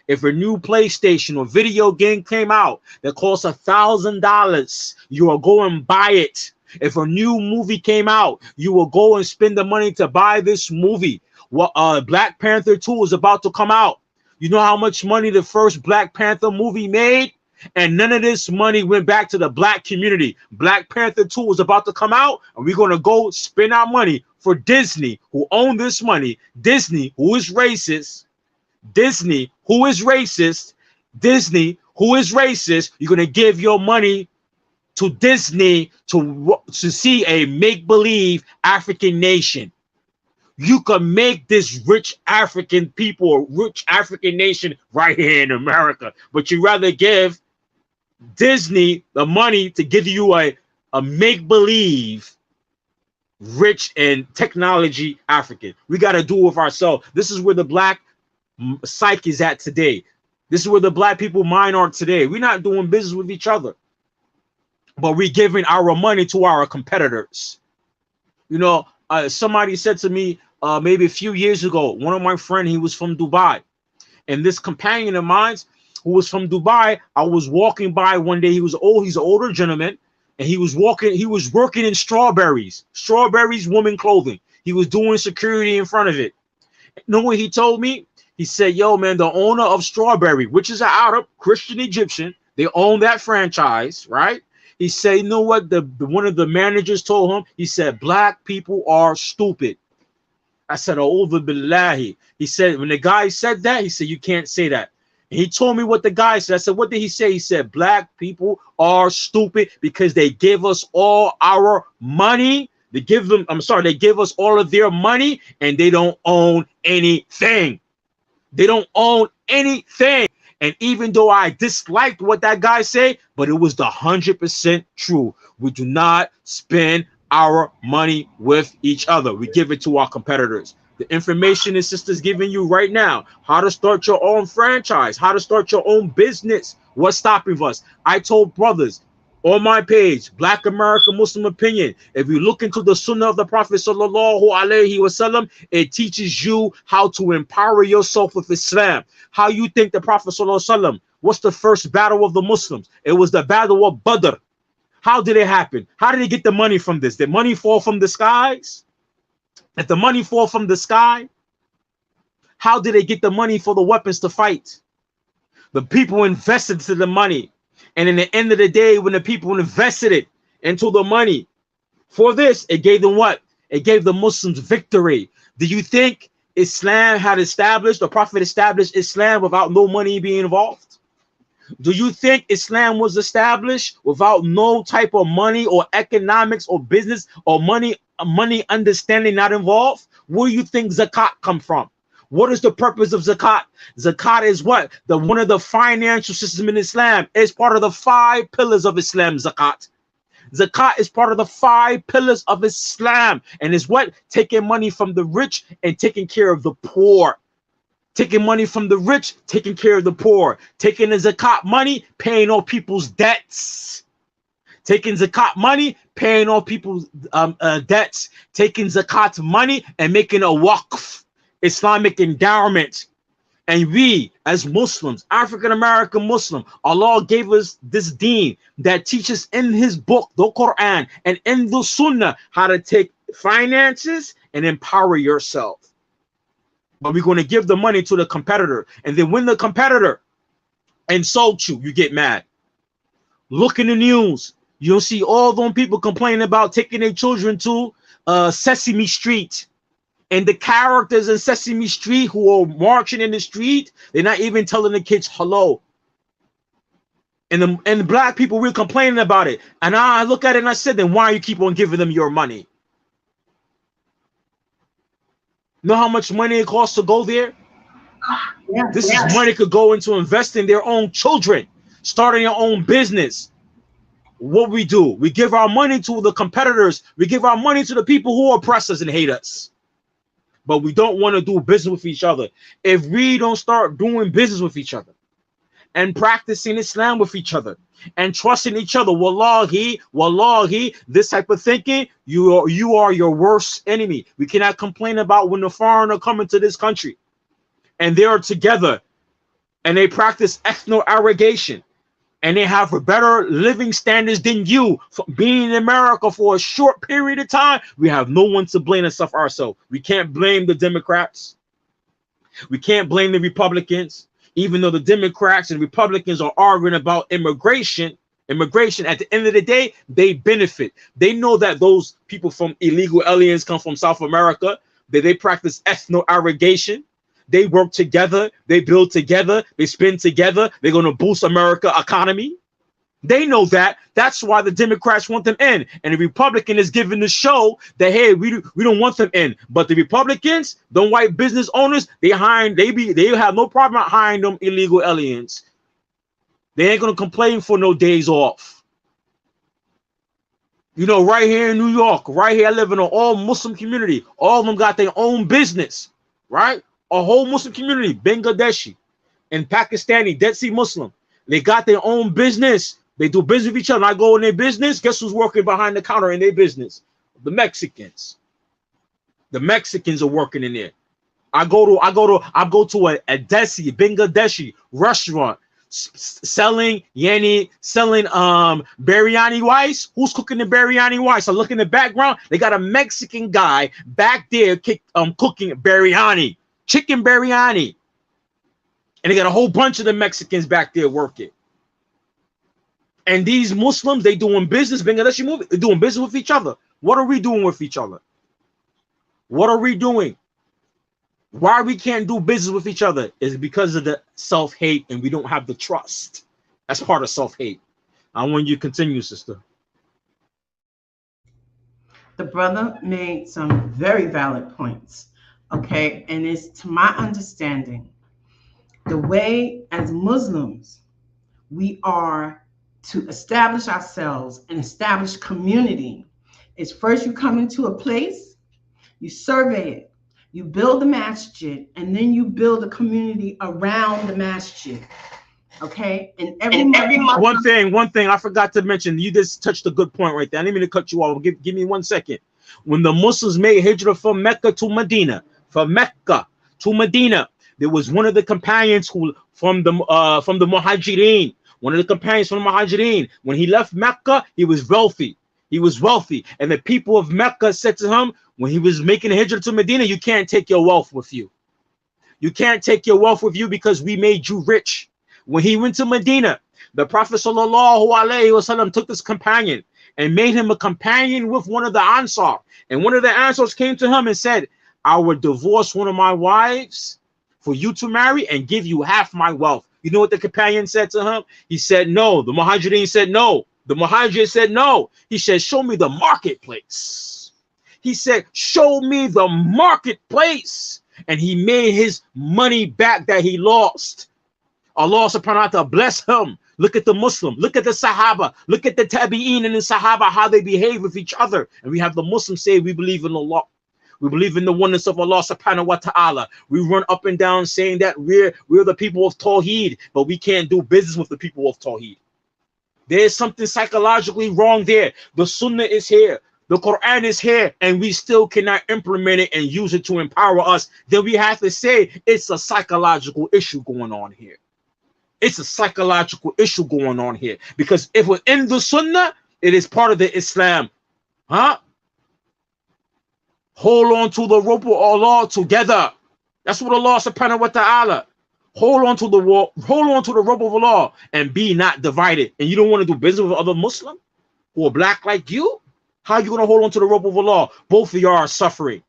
If a new PlayStation or video game came out that costs $1,000, you will go and buy it. If a new movie came out, you will go and spend the money to buy this movie. What Black Panther 2 is about to come out. You know how much money the first Black Panther movie made? And none of this money went back to the black community. Black Panther 2 is about to come out, and we're going to go spend our money for Disney, who own this money. Disney, who is racist. Disney, who is racist. Disney, who is racist. You're going to give your money to Disney to see a make-believe African nation. You can make this rich African people, a rich African nation right here in America, but you rather give Disney the money to give you a make-believe rich and technology African. We got to do it with ourselves. This is where the black psyche is at today. This is where the black people mind are today. We're not doing business with each other, but we're giving our money to our competitors. You know, somebody said to me maybe a few years ago, one of my friends, he was from Dubai, and this companion of mine who was from Dubai, I was walking by one day. He was old. He's an older gentleman, and he was working in strawberries woman clothing. He was doing security in front of it. You know what he told me? He said, yo, man, the owner of Strawberry, which is an Arab Christian Egyptian, they own that franchise, right? He said, you know what? One of the managers told him, he said, black people are stupid. I said, A'udhu billahi. He said, when the guy said that, he said, you can't say that. And he told me what the guy said. I said, what did he say? He said, black people are stupid because they give us all our money. They give us all of their money, and they don't own anything. They don't own anything. And even though I disliked what that guy said, but it was the 100% true. We do not spend our money with each other. We give it to our competitors. The information is sisters giving you right now, how to start your own franchise, how to start your own business. What's stopping us? I told brothers on my page, Black American Muslim Opinion, if you look into the Sunnah of the Prophet sallallahu alaihi wasallam, it teaches you how to empower yourself with Islam. How you think the Prophet sallallahu alaihi wasallam, what's the first battle of the Muslims? It was the battle of Badr. How did it happen? How did they get the money from this? Did money fall from the skies? If the money fall from the sky, how did they get the money for the weapons to fight? The people invested to the money. And in the end of the day, when the people invested it into the money for this, it gave them what? It gave the Muslims victory. Do you think Islam had established, the Prophet established Islam without no money being involved? Do you think Islam was established without no type of money or economics or business or money understanding not involved? Where do you think zakat come from? What is the purpose of zakat? Zakat is what? One of the financial systems in Islam. It's part of the 5 pillars of Islam, zakat. Zakat is part of the 5 pillars of Islam. And is what? Taking money from the rich and taking care of the poor. Taking money from the rich, taking care of the poor. Taking the zakat money, paying all people's debts. Taking zakat money, paying all people's debts. Taking zakat money and making a waqf, Islamic endowment. And we, as Muslims, African-American Muslim, Allah gave us this deen that teaches in his book, the Quran, and in the Sunnah, how to take finances and empower yourself. But we're going to give the money to the competitor. And then when the competitor insults you, you get mad. Look in the news. You'll see all them people complaining about taking their children to Sesame Street. And the characters in Sesame Street who are marching in the street, they're not even telling the kids hello. And the black people, we're complaining about it. And I look at it and I said, then why you keep on giving them your money? Know how much money it costs to go there? Yes, this is money could go into investing their own children, starting your own business. What we do, we give our money to the competitors. We give our money to the people who oppress us and hate us. But we don't want to do business with each other. If we don't start doing business with each other and practicing Islam with each other and trusting each other. Wallahi, wallahi, this type of thinking, you are your worst enemy. We cannot complain about when the foreigner come into this country and they are together and they practice ethno-arrogation and they have better living standards than you for being in America for a short period of time. We have no one to blame except ourselves. We can't blame the Democrats. We can't blame the Republicans, even though the Democrats and Republicans are arguing about immigration. Immigration, at the end of the day, they benefit. They know that those people from illegal aliens come from South America, that they practice ethno-arrogation. They work together, they build together, they spend together. They're going to boost America economy. They know that. That's why the Democrats want them in, and the Republican is giving the show that, hey, we don't want them in. But the Republicans, the white business owners, they have no problem hiring them illegal aliens. They ain't gonna complain for no days off. You know, right here in New York, right here, I live in an all Muslim community. All of them got their own business, right? A whole Muslim community, Bangladeshi and Pakistani, Dead Sea Muslim. They got their own business. They do business with each other. I go in their business. Guess who's working behind the counter in their business? The Mexicans. The Mexicans are working in there. I go to a Desi, Bangladeshi restaurant selling biryani rice. Who's cooking the biryani rice? I look in the background. They got a Mexican guy back there cooking biryani, chicken biryani. And they got a whole bunch of the Mexicans back there working. And these Muslims, they doing business, Bangladeshi movie, they're doing business with each other. What are we doing with each other? What are we doing? Why we can't do business with each other is because of the self-hate, and we don't have the trust. That's part of self-hate. I want you to continue, sister. The brother made some very valid points, okay? And it's, to my understanding, the way as Muslims we are to establish ourselves and establish community is first you come into a place, you survey it, you build the masjid, and then you build a community around the masjid. Okay, and every month. One thing I forgot to mention. You just touched a good point right there. I didn't mean to cut you off. Give me 1 second. When the Muslims made hijrah from Mecca to Medina, there was one of the companions who from the Muhajirin. One of the companions from the Muhajirin. When he left Mecca, he was wealthy. He was wealthy, and the people of Mecca said to him, when he was making a hijrah to Medina, you can't take your wealth with you. You can't take your wealth with you because we made you rich. When he went to Medina, the Prophet ﷺ took this companion and made him a companion with one of the Ansar. And one of the Ansars came to him and said, I would divorce one of my wives for you to marry and give you half my wealth. You know what the companion said to him? He said no. The Muhajirin said no. The Muhajir said no. He said, show me the marketplace. He said, show me the marketplace. And he made his money back that he lost. Allah subhanahu wa ta'ala bless him. Look at the Muslim. Look at the Sahaba. Look at the Tabi'een and the Sahaba, how they behave with each other. And we have the Muslims say we believe in Allah. We believe in the oneness of Allah subhanahu wa ta'ala. We run up and down saying that we're the people of Tawheed, but we can't do business with the people of Tawheed. There's something psychologically wrong there. The Sunnah is here. The Quran is here, and we still cannot implement it and use it to empower us. Then we have to say it's a psychological issue going on here. It's a psychological issue going on here. Because if we're in the Sunnah, it is part of the Islam. Huh? Hold on to the rope of Allah together. That's what Allah subhanahu wa ta'ala. Hold on to the rope of Allah and be not divided. And you don't want to do business with other Muslims who are black like you? How are you going to hold on to the rope of Allah? Both of y'all are suffering.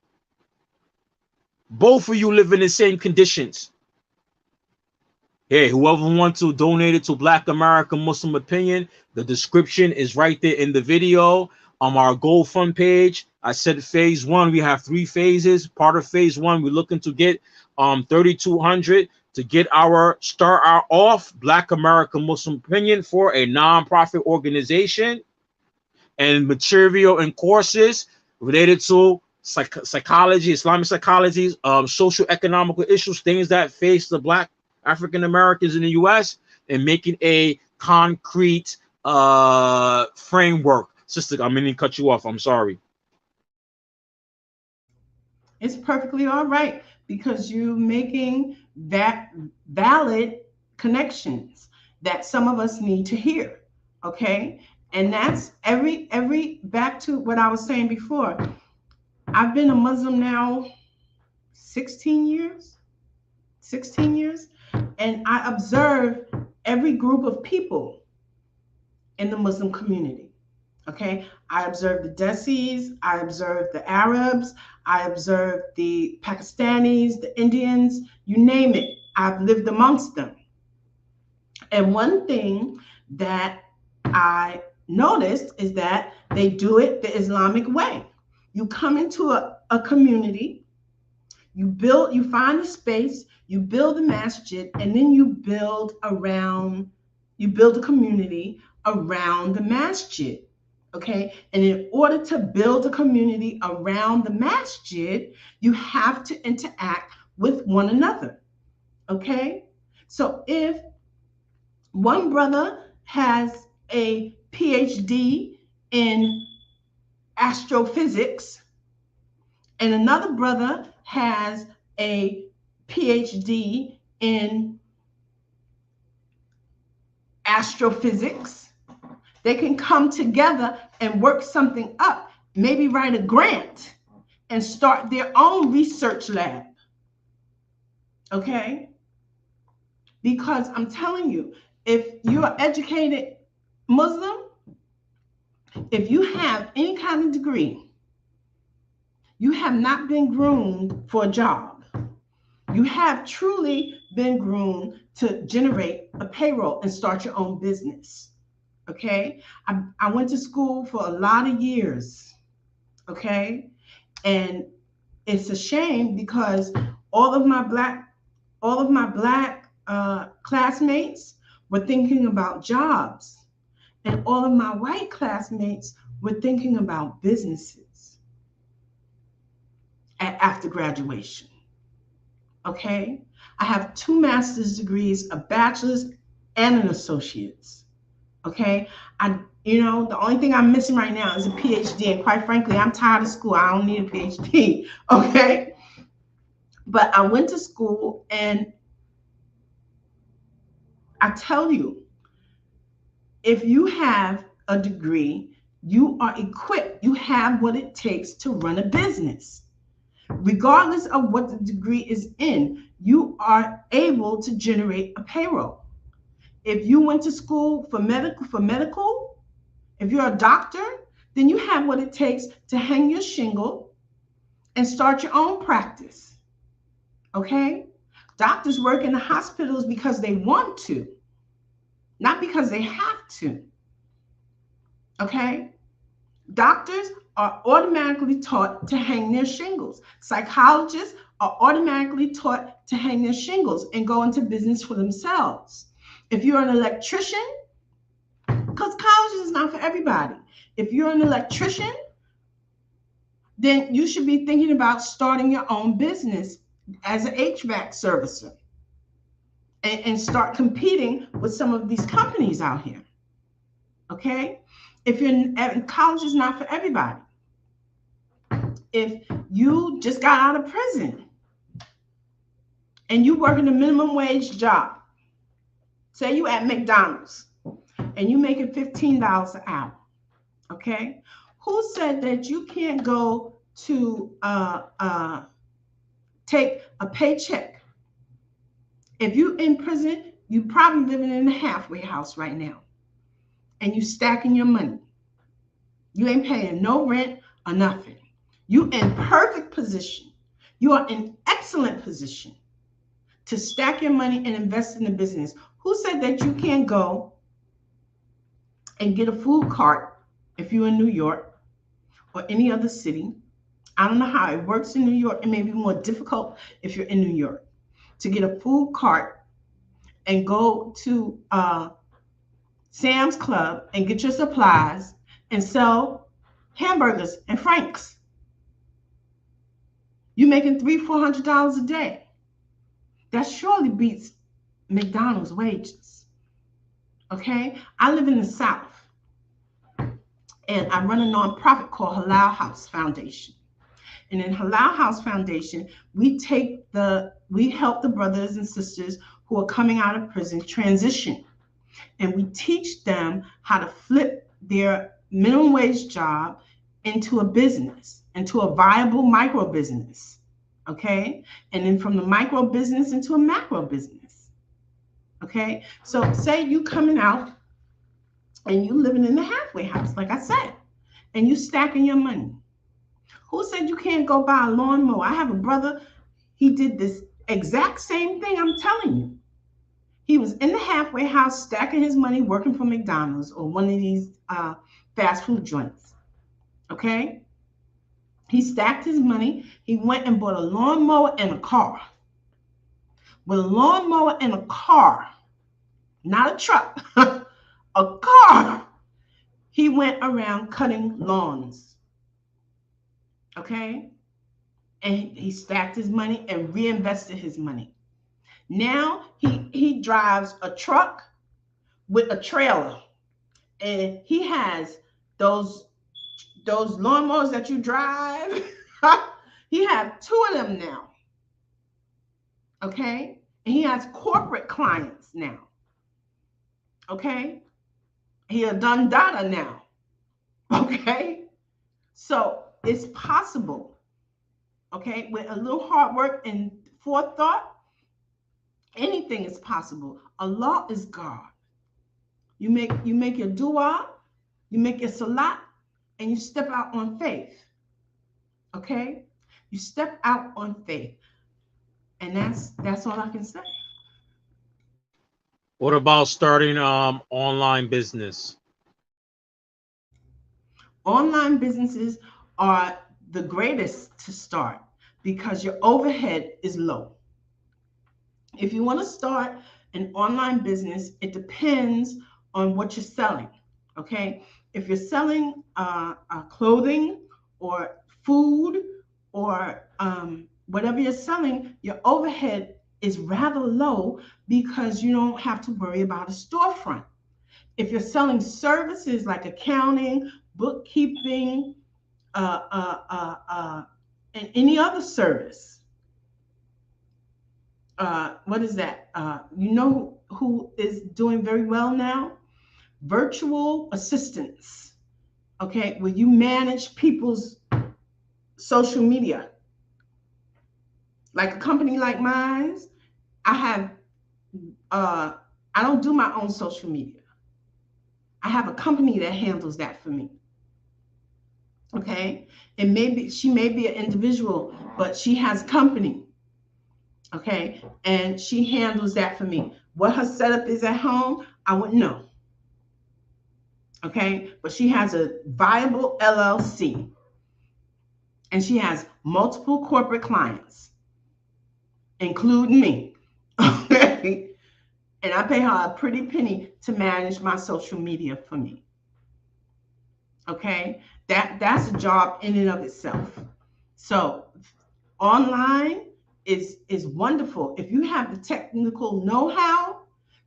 Both of you live in the same conditions. Hey, whoever wants to donate it to Black American Muslim Opinion, the description is right there in the video. On our GoFund page, I said phase 1, we have 3 phases. Part of phase 1, we're looking to get $3,200 to get start our off Black American Muslim Opinion for a non-profit organization, and material and courses related to psychology, Islamic psychology, social-economical issues, things that face the Black African Americans in the U.S., and making a concrete framework. Sister, I'm going to cut you off. I'm sorry. It's perfectly all right because you're making that valid connections that some of us need to hear. Okay. And that's every back to what I was saying before. I've been a Muslim now 16 years, 16 years, and I observe every group of people in the Muslim community. Okay, I observed the Desis, I observed the Arabs, I observed the Pakistanis, the Indians, you name it. I've lived amongst them. And one thing that I noticed is that they do it the Islamic way. You come into a community, you find a space, you build a masjid, and then you build a community around the masjid. Okay, and in order to build a community around the masjid, you have to interact with one another. Okay, so if one brother has a PhD in astrophysics and another brother has a PhD in astrophysics, they can come together and work something up, maybe write a grant and start their own research lab. Okay? Because I'm telling you, if you're an educated Muslim, if you have any kind of degree, you have not been groomed for a job. You have truly been groomed to generate a payroll and start your own business. Okay, I went to school for a lot of years. Okay, and it's a shame because all of my black classmates were thinking about jobs, and all of my white classmates were thinking about businesses after graduation. Okay, I have 2 master's degrees, a bachelor's and an associate's. Okay, the only thing I'm missing right now is a PhD, and quite frankly, I'm tired of school. I don't need a PhD. Okay, but I went to school, and I tell you, if you have a degree, you are equipped. You have what it takes to run a business. Regardless of what the degree is in, you are able to generate a payroll. If you went to school for medical, if you're a doctor, then you have what it takes to hang your shingle and start your own practice. Okay? Doctors work in the hospitals because they want to, not because they have to. Okay? Doctors are automatically taught to hang their shingles. Psychologists are automatically taught to hang their shingles and go into business for themselves. If you're an electrician, because college is not for everybody. If you're an electrician, then you should be thinking about starting your own business as an HVAC servicer and start competing with some of these companies out here. Okay? If college is not for everybody. If you just got out of prison and you work in a minimum wage job, say you at McDonald's and you making $15 an hour, okay? Who said that you can't go to take a paycheck? If you in prison, you probably living in a halfway house right now, and you stacking your money. You ain't paying no rent or nothing. You in perfect position. You are in excellent position to stack your money and invest in the business. Who said that you can't go and get a food cart if you're in New York or any other city? I don't know how it works in New York. It may be more difficult if you're in New York to get a food cart and go to Sam's Club and get your supplies and sell hamburgers and franks. You're making $300-400 a day. That surely beats McDonald's wages. Okay? I live in the South. And I run a nonprofit called Halal House Foundation. And in Halal House Foundation, we help the brothers and sisters who are coming out of prison transition. And we teach them how to flip their minimum wage job into a business, into a viable micro business. Okay. And then from the micro business into a macro business. Okay. So say you coming out and you living in the halfway house, like I said, and you stacking your money. Who said you can't go buy a lawnmower? I have a brother, he did this exact same thing I'm telling you. He was in the halfway house stacking his money, working for McDonald's or one of these fast food joints. Okay? He stacked his money. He went and bought a lawnmower and a car. With a lawnmower and a car, not a truck, a car, he went around cutting lawns. Okay? And he stacked his money and reinvested his money. Now he drives a truck with a trailer, and he has those lawnmowers that you drive. He has 2 of them now. Okay? And he has corporate clients now. Okay? He a done data now. Okay? So it's possible. Okay? With a little hard work and forethought, anything is possible. Allah is God. You make your dua, you make your salat, and you step out on faith. Okay? You step out on faith. And that's all I can say. What about starting online business? Online businesses are the greatest to start because your overhead is low. If you want to start an online business, it depends on what you're selling. Okay? If you're selling clothing or food or whatever you're selling, your overhead is rather low because you don't have to worry about a storefront. If you're selling services like accounting, bookkeeping, and any other service, what is that? You know who is doing very well now? Virtual assistants. Okay, where you manage people's social media. Like a company like mine, I don't do my own social media. I have a company that handles that for me. Okay, and maybe she may be an individual, but she has company. Okay, and she handles that for me. What her setup is at home, I wouldn't know. Okay, but she has a viable LLC, and she has multiple corporate clients, including me. Okay, and I pay her a pretty penny to manage my social media for me. Okay, that's a job in and of itself. So online is wonderful if you have the technical know-how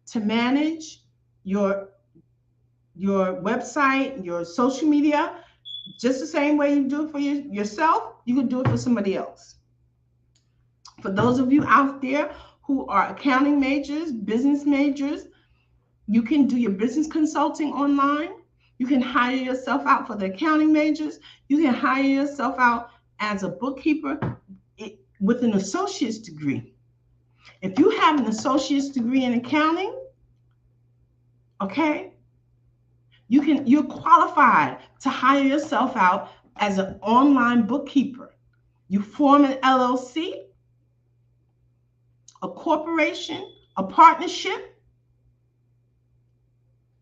to manage your website, your social media, just the same way you do it for yourself, you can do it for somebody else. For those of you out there who are accounting majors, business majors, you can do your business consulting online. You can hire yourself out for the accounting majors. You can hire yourself out as a bookkeeper with an associate's degree. If you have an associate's degree in accounting, okay, you're qualified to hire yourself out as an online bookkeeper. You form an LLC, a corporation, a partnership,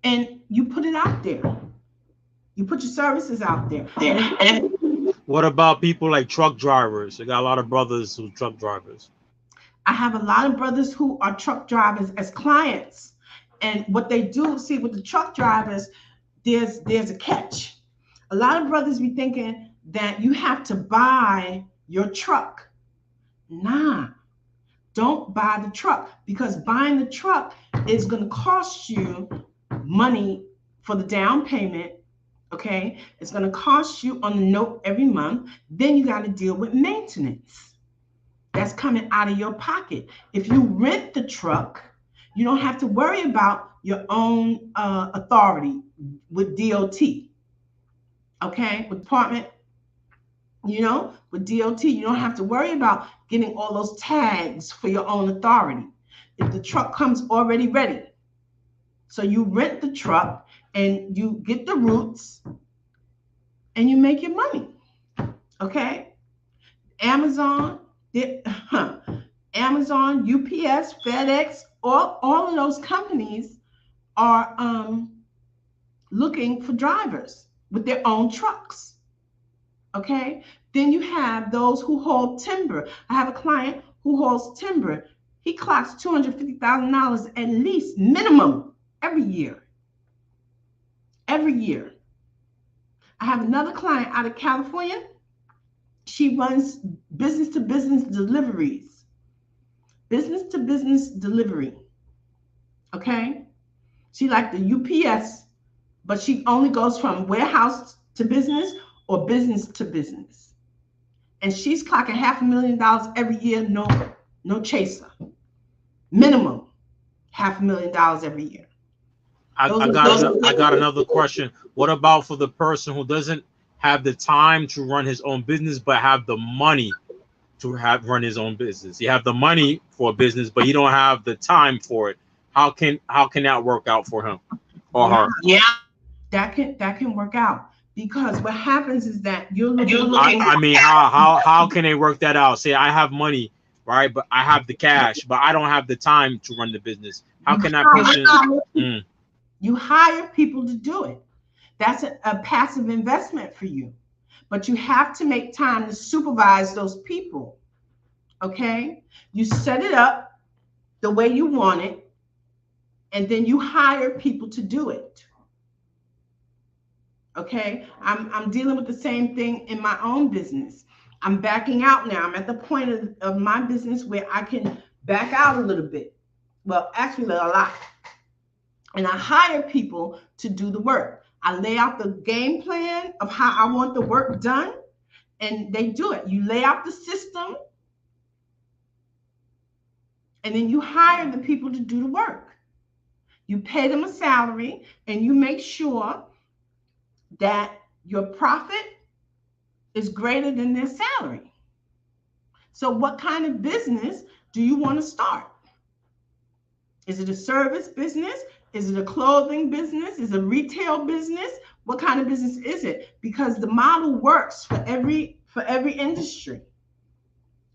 and you put it out there. You put your services out there. What about people like truck drivers? I got a lot of brothers who are truck drivers. I have a lot of brothers who are truck drivers as clients. And what they do, see, with the truck drivers, there's a catch. A lot of brothers be thinking that you have to buy your truck. Nah, don't buy the truck, because buying the truck is going to cost you money for the down payment, Okay, it's going to cost you on the note every month. Then you got to deal with maintenance. That's coming out of your pocket. If you rent the truck, you don't have to worry about your own authority with DOT. Okay, with department, with DOT, you don't have to worry about getting all those tags for your own authority. If the truck comes already ready. So you rent the truck and you get the routes and you make your money. Okay? Amazon, UPS, FedEx, all of those companies are looking for drivers with their own trucks. Okay? Then you have those who haul timber. I have a client who hauls timber. He clocks $250,000 at least minimum every year. Every year. I have another client out of California. She runs business-to-business deliveries. Business-to-business delivery. Okay? She like the UPS, but she only goes from warehouse to business or business to business. And she's clocking $500,000 every year, no chaser. Minimum $500,000 every year. I got another question. What about for the person who doesn't have the time to run his own business, but have the money to run his own business? You have the money for a business, but you don't have the time for it. How can that work out for him or her? Yeah, that can work out, because what happens is that you're looking. I mean, how can they work that out? Say I have money, right, but I have the cash, but I don't have the time to run the business. How can that person? You hire people to do it. That's a passive investment for you. But you have to make time to supervise those people. Okay? You set it up the way you want it, and then you hire people to do it. Okay? I'm dealing with the same thing in my own business. I'm backing out now. I'm at the point of my business where I can back out a little bit. Well, actually, a lot. And I hire people to do the work. I lay out the game plan of how I want the work done, and they do it. You lay out the system, and then you hire the people to do the work. You pay them a salary, and you make sure that your profit is greater than their salary. So what kind of business do you want to start? Is it a service business? Is it a clothing business? Is it a retail business? What kind of business is it? Because the model works for every industry.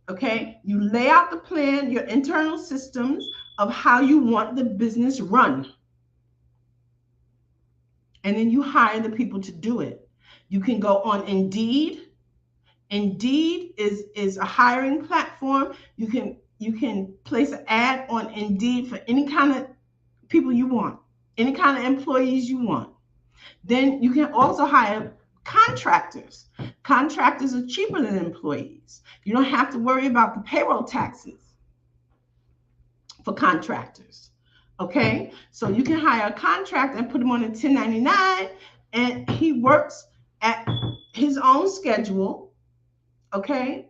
Okay? You lay out the plan, your internal systems of how you want the business run. And then you hire the people to do it. You can go on Indeed. Indeed is a hiring platform. You can place an ad on Indeed for any kind of people you want, any kind of employees you want. Then you can also hire contractors. Contractors are cheaper than employees. You don't have to worry about the payroll taxes for contractors. Okay? So you can hire a contractor and put him on a 1099, and he works at his own schedule. Okay?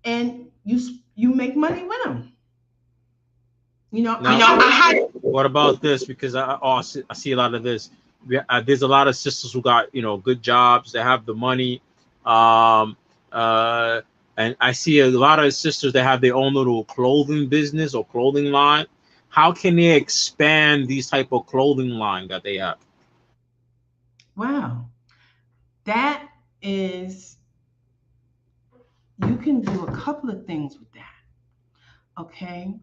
And you make money with him. What about this? Because I see a lot of this. There's a lot of sisters who got good jobs. They have the money, and I see a lot of sisters that have their own little clothing business or clothing line. How can they expand these type of clothing line that they have? Wow, that is, you can do a couple of things with that. Okay.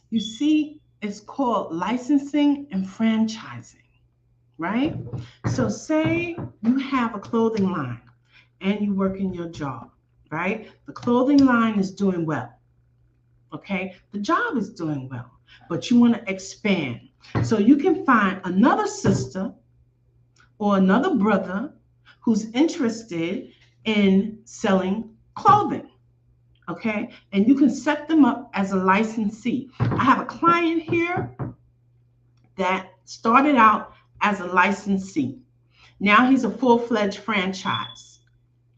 You see, it's called licensing and franchising, right? So say you have a clothing line and you work in your job, right? The clothing line is doing well, okay? The job is doing well, but you want to expand. So you can find another sister or another brother who's interested in selling clothing. Okay, and you can set them up as a licensee. I have a client here that started out as a licensee. Now he's a full-fledged franchise.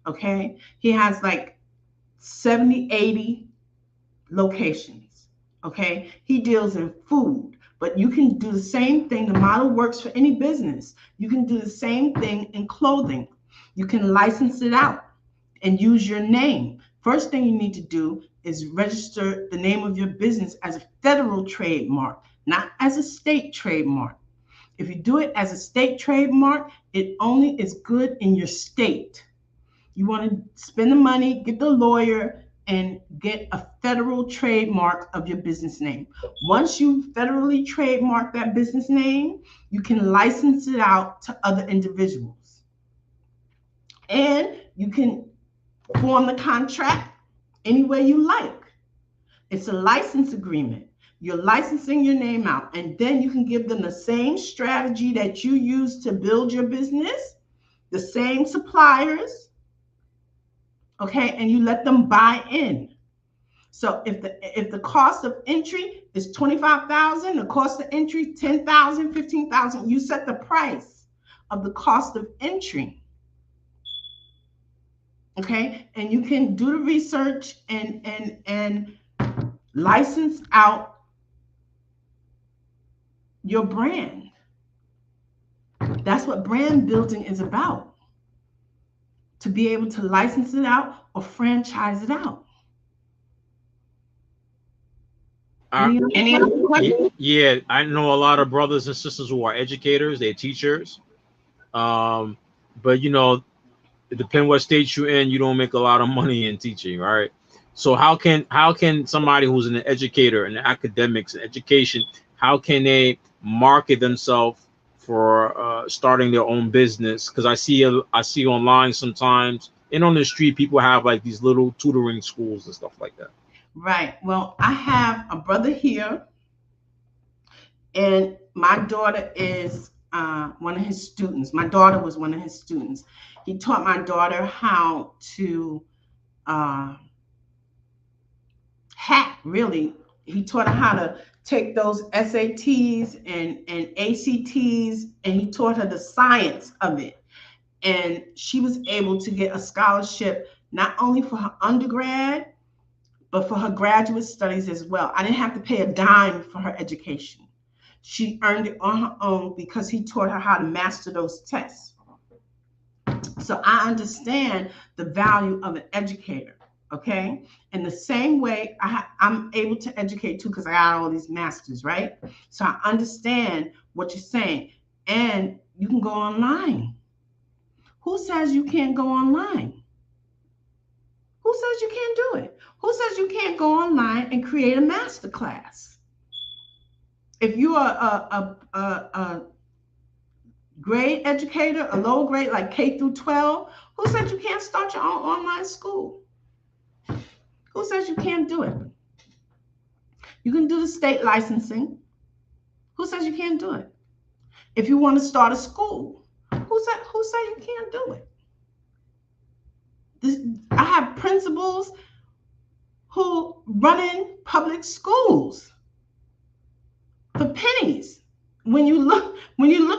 Okay. He has like 70, 80 locations. Okay. He deals in food, but you can do the same thing. The model works for any business. You can do the same thing in clothing. You can license it out and use your name. First thing you need to do is register the name of your business as a federal trademark, not as a state trademark. If you do it as a state trademark, it only is good in your state. You want to spend the money, get the lawyer, and get a federal trademark of your business name. Once you federally trademark that business name, you can license it out to other individuals. And you can form the contract any way you like. It's a license agreement. You're licensing your name out, and then you can give them the same strategy that you use to build your business, the same suppliers, okay, and you let them buy in. So if the cost of entry is $25,000, the cost of entry $10,000, $15,000, you set the price of the cost of entry. Okay, and you can do the research and license out your brand. That's what brand building is about. To be able to license it out or franchise it out. Any other questions? Yeah, I know a lot of brothers and sisters who are educators, they're teachers. But you know, it depends what state you're in, you don't make a lot of money in teaching, right? So how can somebody who's an educator in academics and education, how can they market themselves for starting their own business? Because I see online sometimes and on the street people have like these little tutoring schools and stuff like that. Right. Well, I have a brother here, and my daughter is one of his students. My daughter was one of his students. He taught my daughter how to hack, really. He taught her how to take those SATs and ACTs, and he taught her the science of it. And she was able to get a scholarship not only for her undergrad, but for her graduate studies as well. I didn't have to pay a dime for her education. She earned it on her own because he taught her how to master those tests. So I understand the value of an educator, okay? In the same way, I'm able to educate too because I got all these masters, right? So I understand what you're saying. And you can go online. Who says you can't go online? Who says you can't do it? Who says you can't go online and create a master class? If you are a grade educator, a lower grade like K through 12, who said you can't start your own online school? Who says you can't do it? You can do the state licensing. Who says you can't do it? If you want to start a school, who said you can't do it? I have principals who run in public schools for pennies. When you look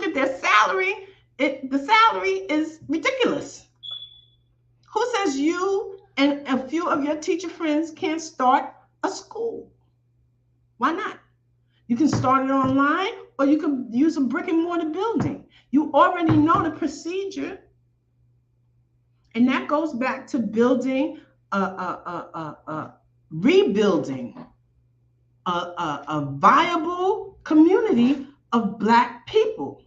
at their salary, the salary is ridiculous. Who says you and a few of your teacher friends can't start a school? Why not? You can start it online, or you can use a brick and mortar building. You already know the procedure. And that goes back to building, rebuilding a viable community of Black people.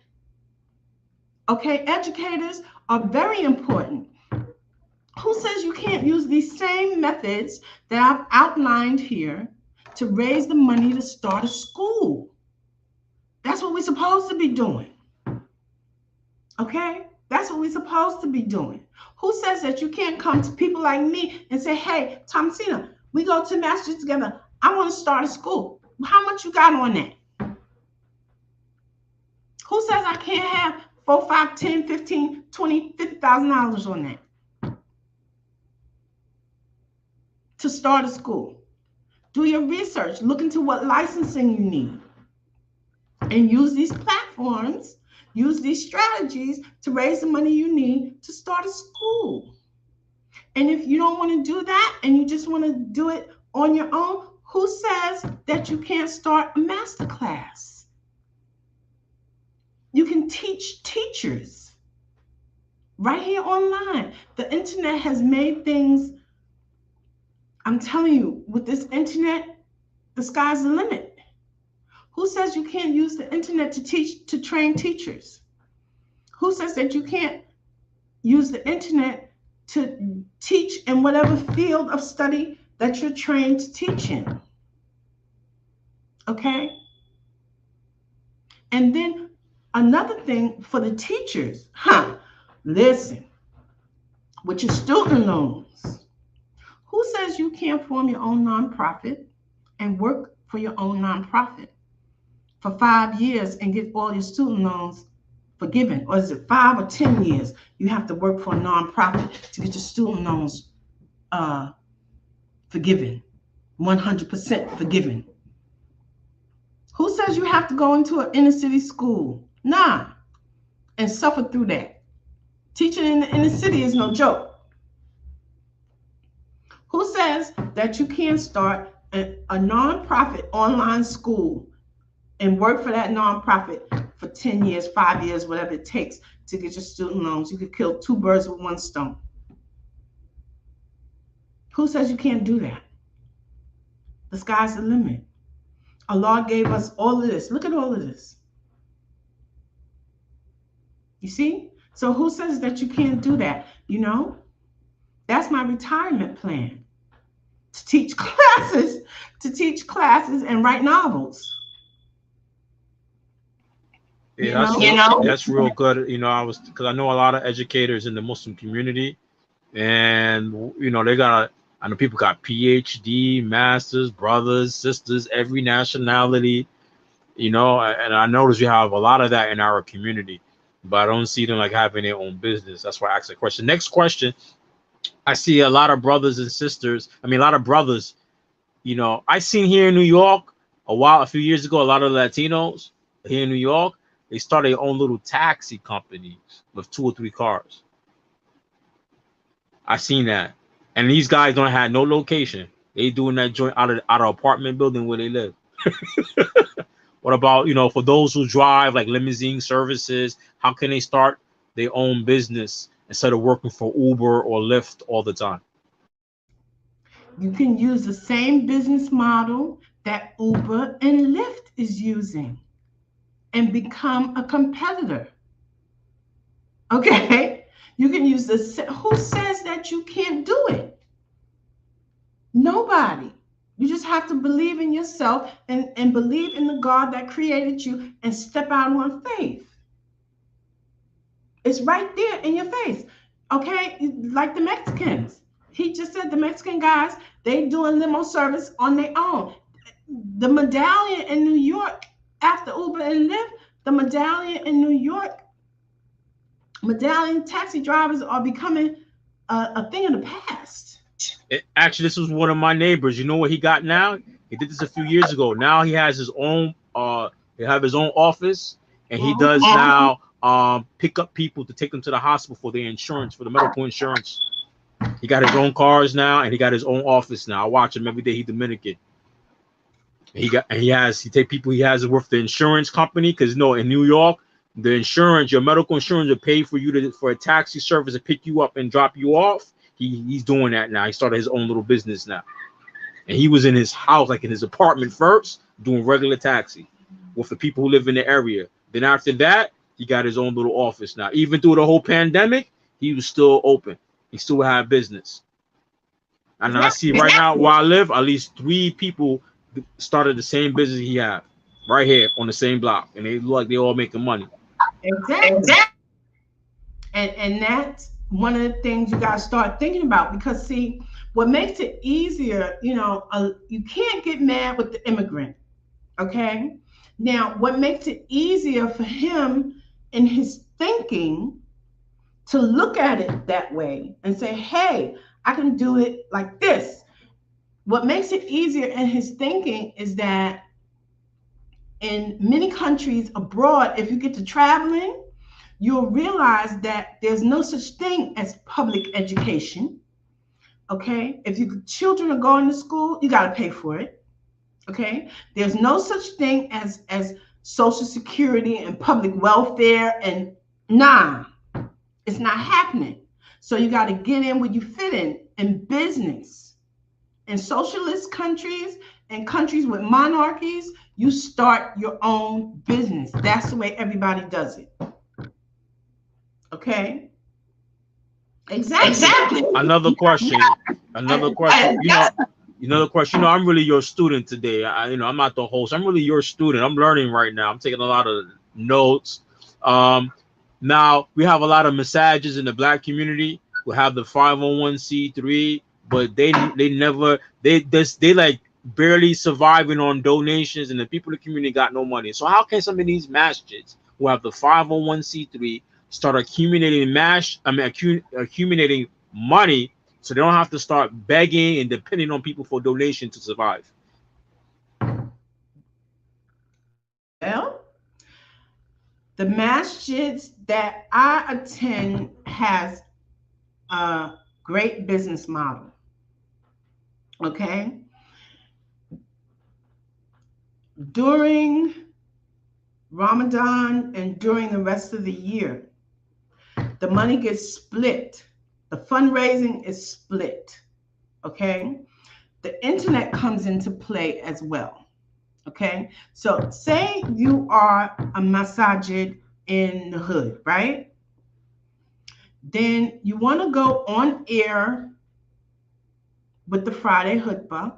Okay, educators are very important. Who says you can't use these same methods that I've outlined here to raise the money to start a school? That's what we're supposed to be doing. Okay? That's what we're supposed to be doing. Who says that you can't come to people like me and say, hey, Thomasina, we go to Masters together. I want to start a school. How much you got on that? Who says I can't have $4, $5, $10, $15, $20, $50,000 on that to start a school? Do your research. Look into what licensing you need. And use these platforms use these strategies to raise the money you need to start a school. And if you don't want to do that and you just want to do it on your own, who says that you can't start a master class? You can teach teachers right here online. The internet has made things, I'm telling you, with this internet, the sky's the limit. Who says you can't use the internet to train teachers? Who says that you can't use the internet to teach in whatever field of study that you're trained to teach in? Okay? And then another thing for the teachers, listen, with your student loans, who says you can't form your own nonprofit and work for your own nonprofit for 5 years and get all your student loans forgiven? Or is it 5 or 10 years you have to work for a nonprofit to get your student loans forgiven, 100% forgiven? Who says you have to go into an inner city school? Nah, and suffer through that. Teaching in the inner city is no joke. Who says that you can't start a nonprofit online school and work for that nonprofit for 10 years, 5 years, whatever it takes to get your student loans? You could kill 2 birds with 1 stone. Who says you can't do that? The sky's the limit. Allah gave us all of this. Look at all of this. You see? So who says that you can't do that? You know, that's my retirement plan. To teach classes and write novels. Yeah, that's real good. Because I know a lot of educators in the Muslim community, and I know people got PhD, masters, brothers, sisters, every nationality, and I notice we have a lot of that in our community, but I don't see them like having their own business. That's why I asked the question. Next question. I see a lot of brothers and sisters. I mean, a lot of brothers, I seen here in New York a few years ago, a lot of Latinos here in New York, they started their own little taxi companies with 2 or 3 cars. I seen that. And these guys don't have no location. They doing that joint out of apartment building where they live. What about, for those who drive like limousine services, how can they start their own business instead of working for Uber or Lyft all the time? You can use the same business model that Uber and Lyft is using and become a competitor. Okay? You can use who says that you can't do it? Nobody. You just have to believe in yourself and believe in the God that created you and step out on faith. It's right there in your face. Okay? Like the Mexicans. He just said the Mexican guys, they doing limo service on their own. The medallion in New York, after Uber and Lyft, the medallion in New York, medallion taxi drivers are becoming a thing of the past. Actually, this was one of my neighbors. You know what he got now? He did this a few years ago. Now he has his own he have his own office, and he does now pick up people to take them to the hospital for their insurance, for the medical insurance. He got his own cars now, and he got his own office now. I watch him every day. He Dominican. He take people he has with the insurance company, because in New York, the insurance, your medical insurance will pay for you for a taxi service to pick you up and drop you off. He's doing that now. He started his own little business now. And he was in his house, like in his apartment first, doing regular taxi with the people who live in the area. Then after that, he got his own little office now. Even through the whole pandemic, he was still open. He still had business. And I see right now where I live, at least 3 people started the same business he had right here on the same block. And they look like they're all making money. Exactly. And that's one of the things you got to start thinking about, because see, what makes it easier, you can't get mad with the immigrant. Okay. Now, what makes it easier for him in his thinking to look at it that way and say, hey, I can do it like this. What makes it easier in his thinking is that in many countries abroad, if you get to traveling, you'll realize that there's no such thing as public education. Okay, if your children are going to school, you got to pay for it. Okay, there's no such thing as Social Security and public welfare, and nah, it's not happening. So you got to get in where you fit in business. In socialist countries and countries with monarchies, you start your own business. That's the way everybody does it. Okay? Exactly. Another question. Another question. Another question. I'm really your student today. I'm not the host. I'm really your student. I'm learning right now. I'm taking a lot of notes. Now we have a lot of massages in the Black community. We have the 501c3, but they like barely surviving on donations, and the people in the community got no money. So how can some of these masjids who have the 501c3 start accumulating accumulating money, so they don't have to start begging and depending on people for donation to survive? Well, the masjids that I attend has a great business model. Okay? During Ramadan and during the rest of the year, the money gets split. The fundraising is split. Okay? The internet comes into play as well. Okay? So say you are a masajid in the hood, right? Then you want to go on air with the Friday khutbah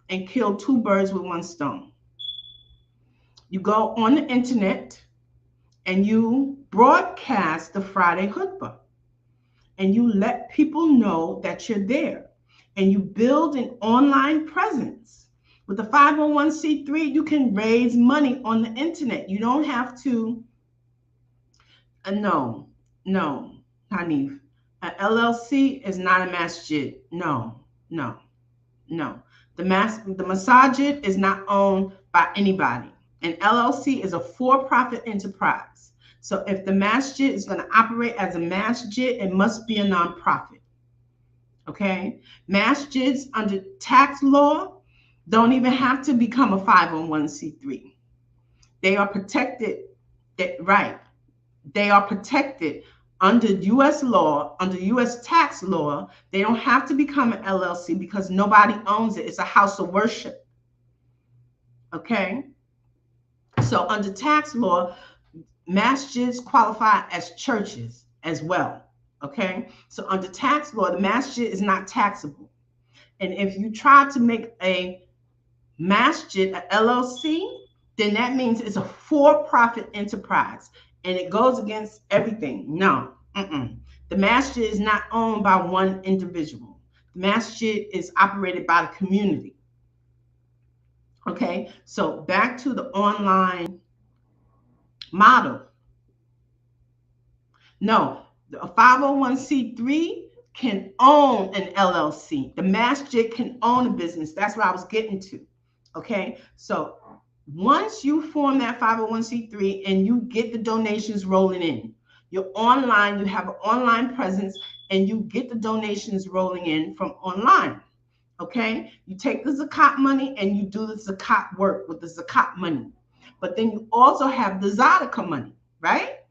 and kill two birds with one stone. You go on the internet and you broadcast the Friday khutbah and you let people know that you're there, and you build an online presence. With the 501c3, you can raise money on the internet. You don't have to, no, Hanif. An LLC is not a masjid. No. The masajid is not owned by anybody. An LLC is a for-profit enterprise. So if the masjid is going to operate as a masjid, it must be a nonprofit. Okay? Masjids under tax law don't even have to become a 501c3. They are protected, right? They are protected under U.S. law, under U.S. tax law. They don't have to become an LLC because nobody owns it. It's a house of worship. Okay? So under tax law, masjids qualify as churches as well. Okay? So under tax law, the masjid is not taxable. And if you try to make a masjid an LLC, then that means it's a for-profit enterprise. And it goes against everything. No. The masjid is not owned by one individual. The masjid is operated by the community. Okay? So back to the online model. No, a 501c3 can own an LLC. The masjid can own a business. That's what I was getting to. Okay? So once you form that 501c3 and you get the donations rolling in, you're online, you have an online presence, and you get the donations rolling in from online. Okay? You take the zakat money and you do the zakat work with the zakat money. But then you also have the zadaqah money, right?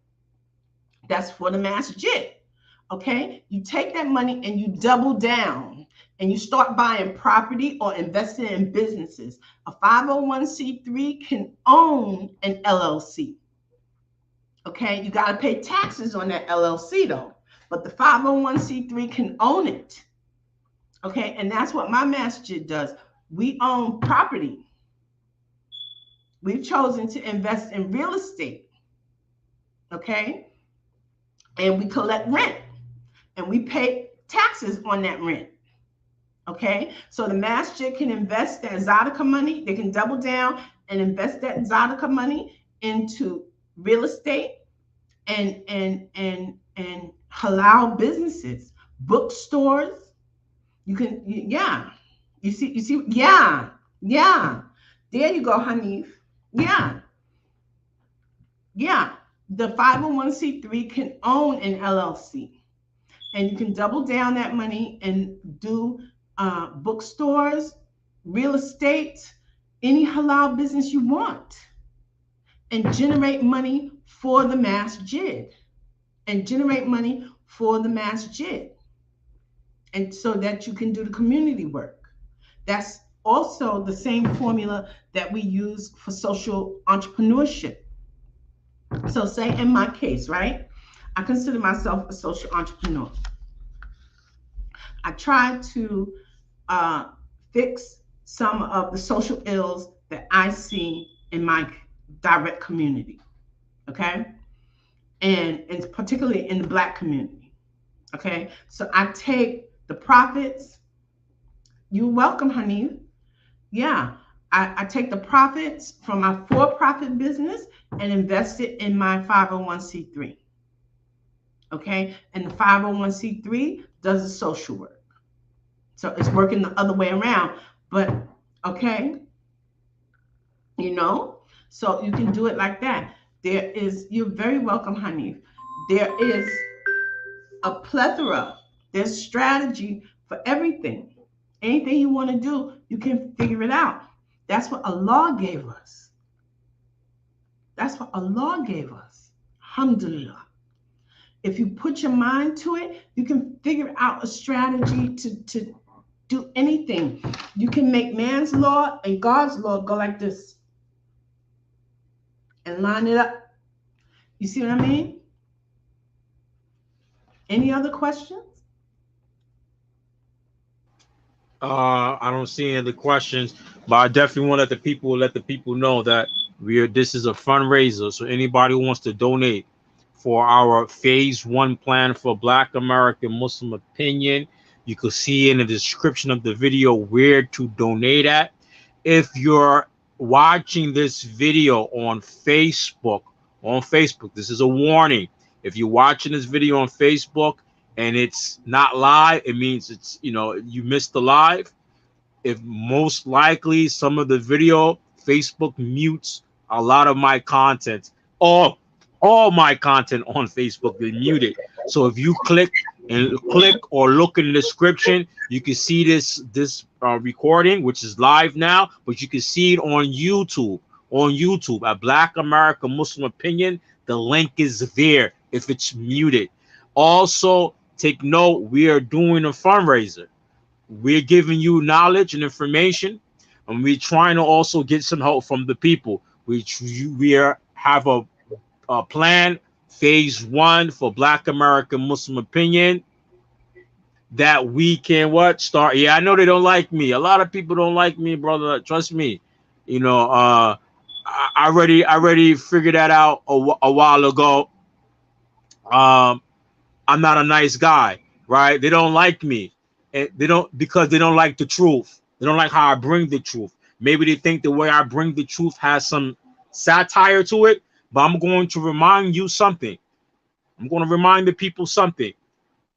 That's for the masjid. Okay? You take that money and you double down and you start buying property or investing in businesses. A 501c3 can own an LLC. Okay? You got to pay taxes on that LLC though. But the 501c3 can own it. Okay? And that's what my masjid does. We own property. We've chosen to invest in real estate. Okay? And we collect rent. And we pay taxes on that rent. Okay? So the masjid can invest that zadaqah money. They can double down and invest that zadaqah money into real estate and halal businesses, bookstores. You can, yeah. You see, yeah. There you go, Hanif. Yeah. Yeah. The 501c3 can own an LLC, and you can double down that money and do bookstores, real estate, any halal business you want, and generate money for the masjid, and generate money for the masjid, and so that you can do the community work. That's also the same formula that we use for social entrepreneurship. So say in my case, right? I consider myself a social entrepreneur. I try to uh, fix some of the social ills that I see in my direct community, okay? And particularly in the Black community, okay? So I take the profits. You're welcome, honey. Yeah, I take the profits from my for-profit business and invest it in my 501c3, okay? And the 501c3 does the social work. So it's working the other way around, but okay, you know, so you can do it like that. You're very welcome, honey. There is a plethora, there's strategy for everything. Anything you want to do, you can figure it out. That's what Allah gave us. That's what Allah gave us. Alhamdulillah. If you put your mind to it, you can figure out a strategy to do anything. You can make man's law and God's law go like this and line it up. You see what I mean? Any other questions? I don't see any other questions, but I definitely want to let the people know that this is a fundraiser. So anybody who wants to donate for our phase 1 plan for Black American Muslim opinion, you can see in the description of the video where to donate at. If you're watching this video on Facebook, this is a warning. If you're watching this video on Facebook and it's not live, it means it's, you missed the live. If most likely some of the video, Facebook mutes a lot of my content. All my content on Facebook, they mute it. So if you click or look in the description, you can see this recording, which is live now, but you can see it on YouTube. On YouTube at Black American Muslim Opinion, the link is there if it's muted. Also, take note, we are doing a fundraiser. We're giving you knowledge and information, and we're trying to also get some help from the people. We have a plan, phase 1 for Black American Muslim opinion, that we can start. Yeah, I know they don't like me. A lot of people don't like me, brother. Trust me. I already figured that out a while ago. I'm not a nice guy, right? They don't like me, and because they don't like the truth. They don't like how I bring the truth. Maybe they think the way I bring the truth has some satire to it, but I'm going to remind you something. I'm going to remind the people something.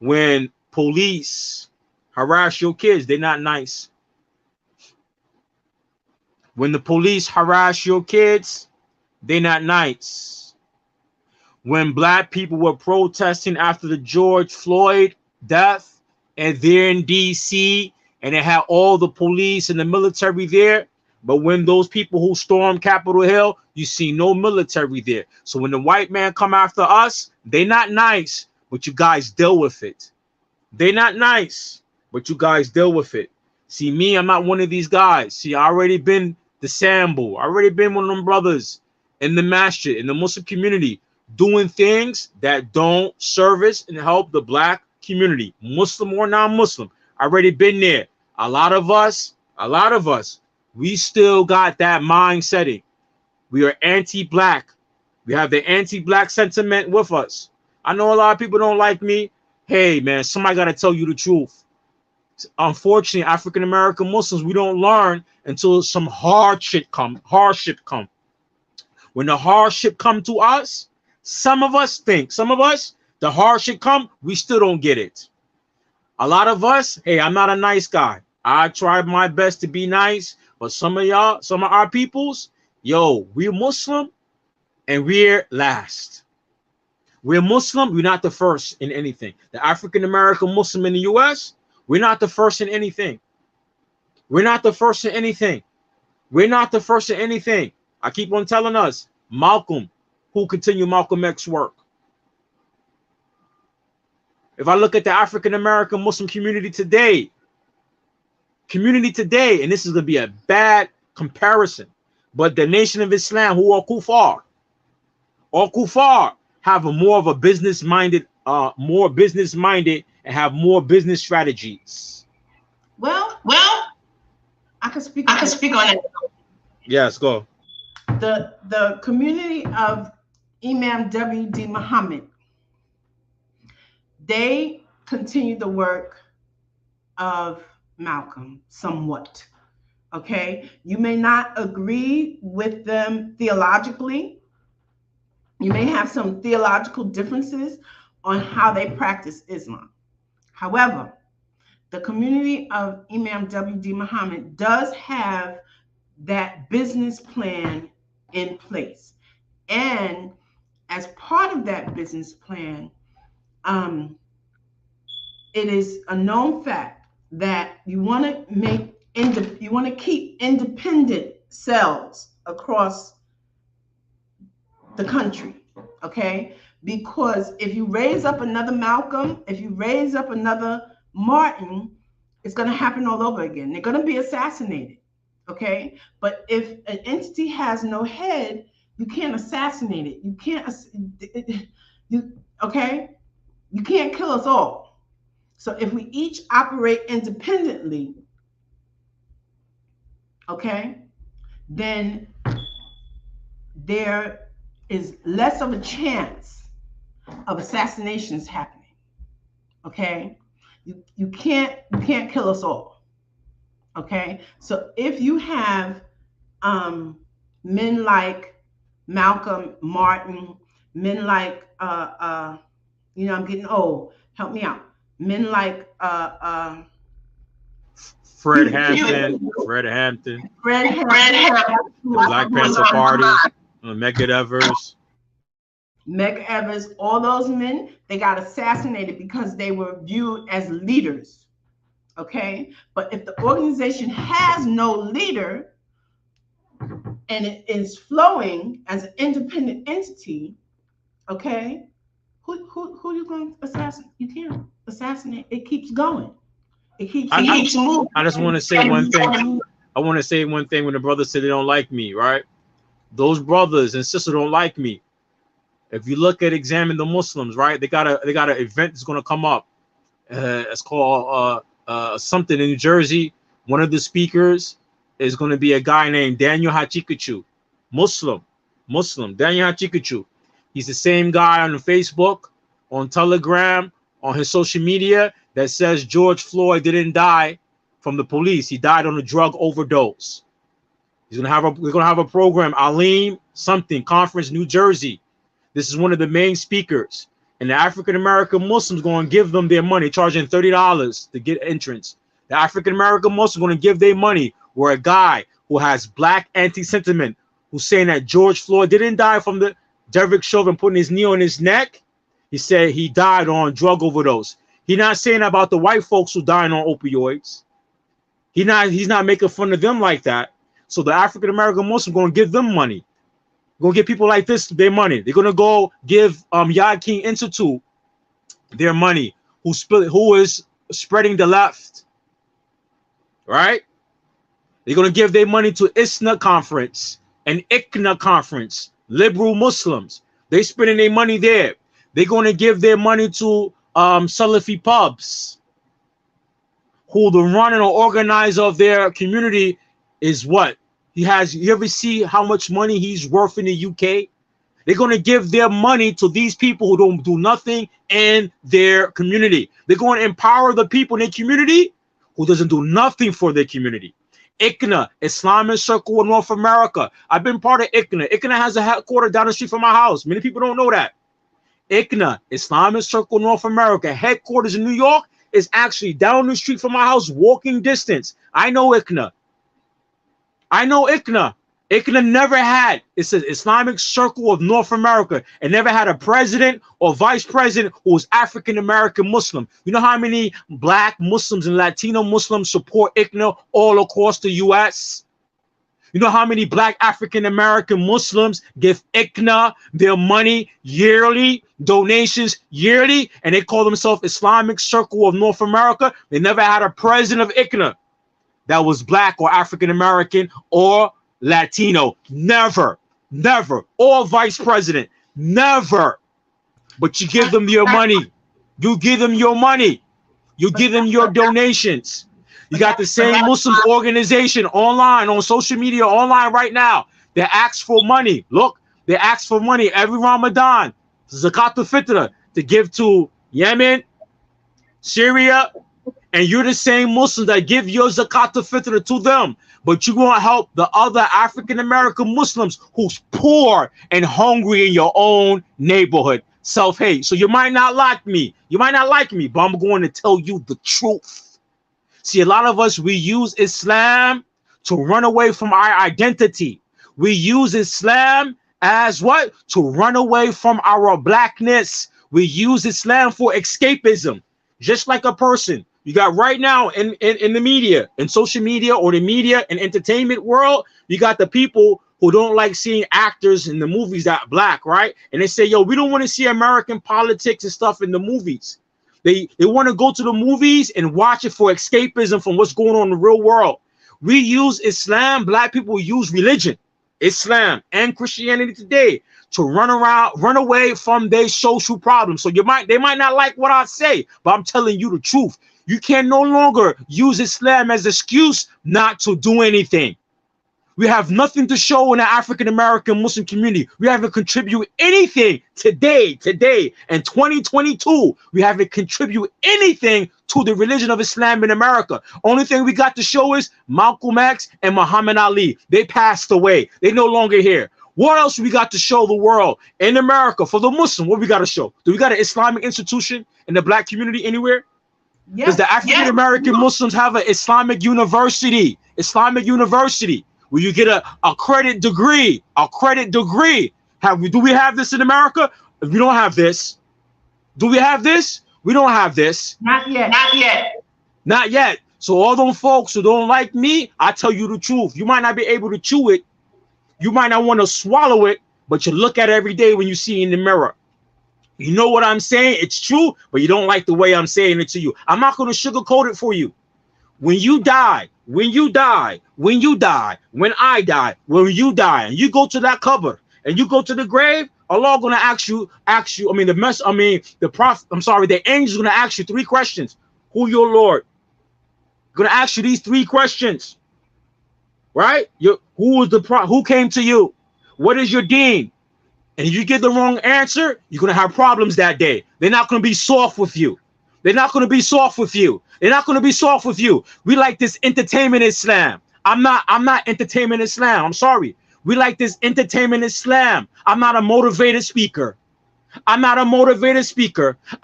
When police harass your kids, they're not nice. When the police harass your kids, they're not nice. When Black people were protesting after the George Floyd death, and they're in DC, and they had all the police and the military there, but when those people who stormed Capitol Hill, you see no military there. So when the white man come after us, they not nice, but you guys deal with it. They not nice, but you guys deal with it. See, me, I'm not one of these guys. See, I already been the Sambo. I already been one of them brothers in the masjid, in the Muslim community, doing things that don't service and help the Black community, Muslim or non-Muslim. I already been there. A lot of us, we still got that mind setting. We are anti-Black. We have the anti-Black sentiment with us. I know a lot of people don't like me. Hey, man, somebody got to tell you the truth. Unfortunately, African American Muslims, we don't learn until some hardship come. When the hardship come to us, some of us, the hardship come, we still don't get it. A lot of us, hey, I'm not a nice guy. I try my best to be nice, but some of our peoples, yo, we're Muslim and we're last. We're Muslim, we're not the first in anything. The African American Muslim in the US, we're not the first in anything. We're not the first in anything. We're not the first in anything. I keep on telling us, Malcolm, who continued Malcolm X's work. If I look at the African American Muslim community today, and this is going to be a bad comparison, but the Nation of Islam, who are kuffar, have a more of a business-minded, and have more business strategies. Well, I can speak on it. Yes, go. The community of Imam W.D. Muhammad, they continue the work of Malcolm somewhat. Okay, you may not agree with them theologically. You may have some theological differences on how they practice Islam. However, the community of Imam W.D. Muhammad does have that business plan in place. And as part of that business plan, it is a known fact that you want to keep independent cells across the country, okay? Because if you raise up another Malcolm, if you raise up another Martin, it's going to happen all over again. They're going to be assassinated, okay? But if an entity has no head, you can't assassinate it. You can't, okay? You can't kill us all. So if we each operate independently, okay, then there is less of a chance of assassinations happening. Okay, you can't kill us all. Okay, so if you have men like Malcolm, Martin, men like I'm getting old. Help me out. Men like Fred Hampton, Black Panther Party, Medgar Evers, all those men, they got assassinated because they were viewed as leaders. Okay, but if the organization has no leader and it is flowing as an independent entity, okay, who you going to assassinate? You can't assassinate. It keeps going. It keeps moving. I just want to say one thing. I want to say one thing when the brothers say they don't like me, right? Those brothers and sisters don't like me. If you look at Examine the Muslims, right? They got an event that's going to come up. It's called something in New Jersey. One of the speakers is going to be a guy named Daniel Hachikachu, Muslim, Daniel Hachikachu. He's the same guy on Facebook, on Telegram, on his social media that says George Floyd didn't die from the police. He died on a drug overdose. We're gonna have a program, Aleem something conference, New Jersey. This is one of the main speakers, and the African American Muslims going to give them their money, charging $30 to get entrance. The African American Muslims going to give their money. Where a guy who has black anti-sentiment, who's saying that George Floyd didn't die from the Derek Chauvin putting his knee on his neck. He said he died on drug overdose. He's not saying about the white folks who died on opioids. He's not making fun of them like that. So the African American Muslim going to give them money. Going to give people like this their money. They're going to go give Yad King Institute their money, who is spreading the left. Right? They're going to give their money to ISNA conference and ICNA conference, liberal Muslims. They're spending their money there. They're going to give their money to Salafi pubs, who the runner or organizer of their community is what? You ever see how much money he's worth in the UK? They're going to give their money to these people who don't do nothing in their community. They're going to empower the people in their community who doesn't do nothing for their community. ICNA, Islamic Circle of North America. I've been part of ICNA. ICNA has a headquarters down the street from my house. Many people don't know that. ICNA, Islamic Circle of North America, headquarters in New York, is actually down the street from my house, walking distance. I know ICNA. ICNA never had, it says Islamic Circle of North America. It never had a president or vice president who was African-American Muslim. You know how many Black Muslims and Latino Muslims support ICNA all across the U.S.? You know how many Black African-American Muslims give ICNA their money yearly, donations yearly, and they call themselves Islamic Circle of North America? They never had a president of ICNA that was Black or African-American or Latino. Never, never. Or vice president. Never. But you give them your money. You give them your money. You give them your donations. You got the same Muslim organization online, on social media, online right now. They ask for money. Look, they ask for money every Ramadan, Zakat al-Fitr, to give to Yemen, Syria, and you're the same Muslims that give your Zakat al-Fitr to them. But you won't help the other African-American Muslims who's poor and hungry in your own neighborhood. Self-hate. So you might not like me. You might not like me, but I'm going to tell you the truth. See, a lot of us, we use Islam to run away from our identity. We use Islam as what? To run away from our Blackness. We use Islam for escapism. Just like a person. You got right now in the media, in social media or the media and entertainment world, you got the people who don't like seeing actors in the movies that are Black, right? And they say, yo, we don't want to see American politics and stuff in the movies. They want to go to the movies and watch it for escapism from what's going on in the real world. We use Islam, Black people use religion, Islam and Christianity today to run away from their social problems. So they might not like what I say, but I'm telling you the truth. You can no longer use Islam as an excuse not to do anything. We have nothing to show in the African-American Muslim community. We haven't contributed anything today, in 2022. We haven't contributed anything to the religion of Islam in America. Only thing we got to show is Malcolm X and Muhammad Ali. They passed away. They no longer here. What else we got to show the world in America for the Muslim? What we got to show? Do we got an Islamic institution in the Black community anywhere? Yes. Does the African-American Muslims have an Islamic university? Islamic university. Where you get a credit degree, Do we have this in America? If we don't have this, do we have this? We don't have this. Not yet. Not yet. Not yet. So all them folks who don't like me, I tell you the truth. You might not be able to chew it. You might not want to swallow it, but you look at it every day when you see it in the mirror. You know what I'm saying? It's true, but you don't like the way I'm saying it to you. I'm not going to sugarcoat it for you. When you die, when I die, and you go to that cupboard and you go to the grave, Allah gonna ask you, the angel's gonna ask you 3 questions. Who your Lord? Gonna ask you these 3 questions. Right? Who came to you? What is your deen? And if you get the wrong answer, you're gonna have problems that day. They're not gonna be soft with you. They're not going to be soft with you. They're not going to be soft with you. We like this entertainment Islam. I'm not entertainment Islam. I'm sorry. We like this entertainment Islam. I'm not a motivated speaker. I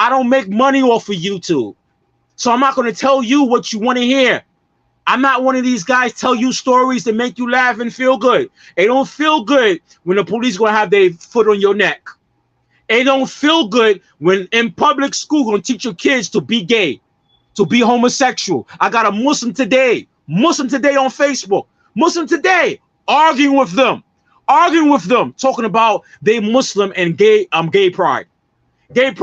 don't make money off of YouTube. So I'm not going to tell you what you want to hear. I'm not one of these guys tell you stories that make you laugh and feel good. It don't feel good when the police going to have their foot on your neck. It don't feel good when in public school gonna teach your kids to be gay, to be homosexual. I got a Muslim today on Facebook, arguing with them, talking about they Muslim and gay pride. They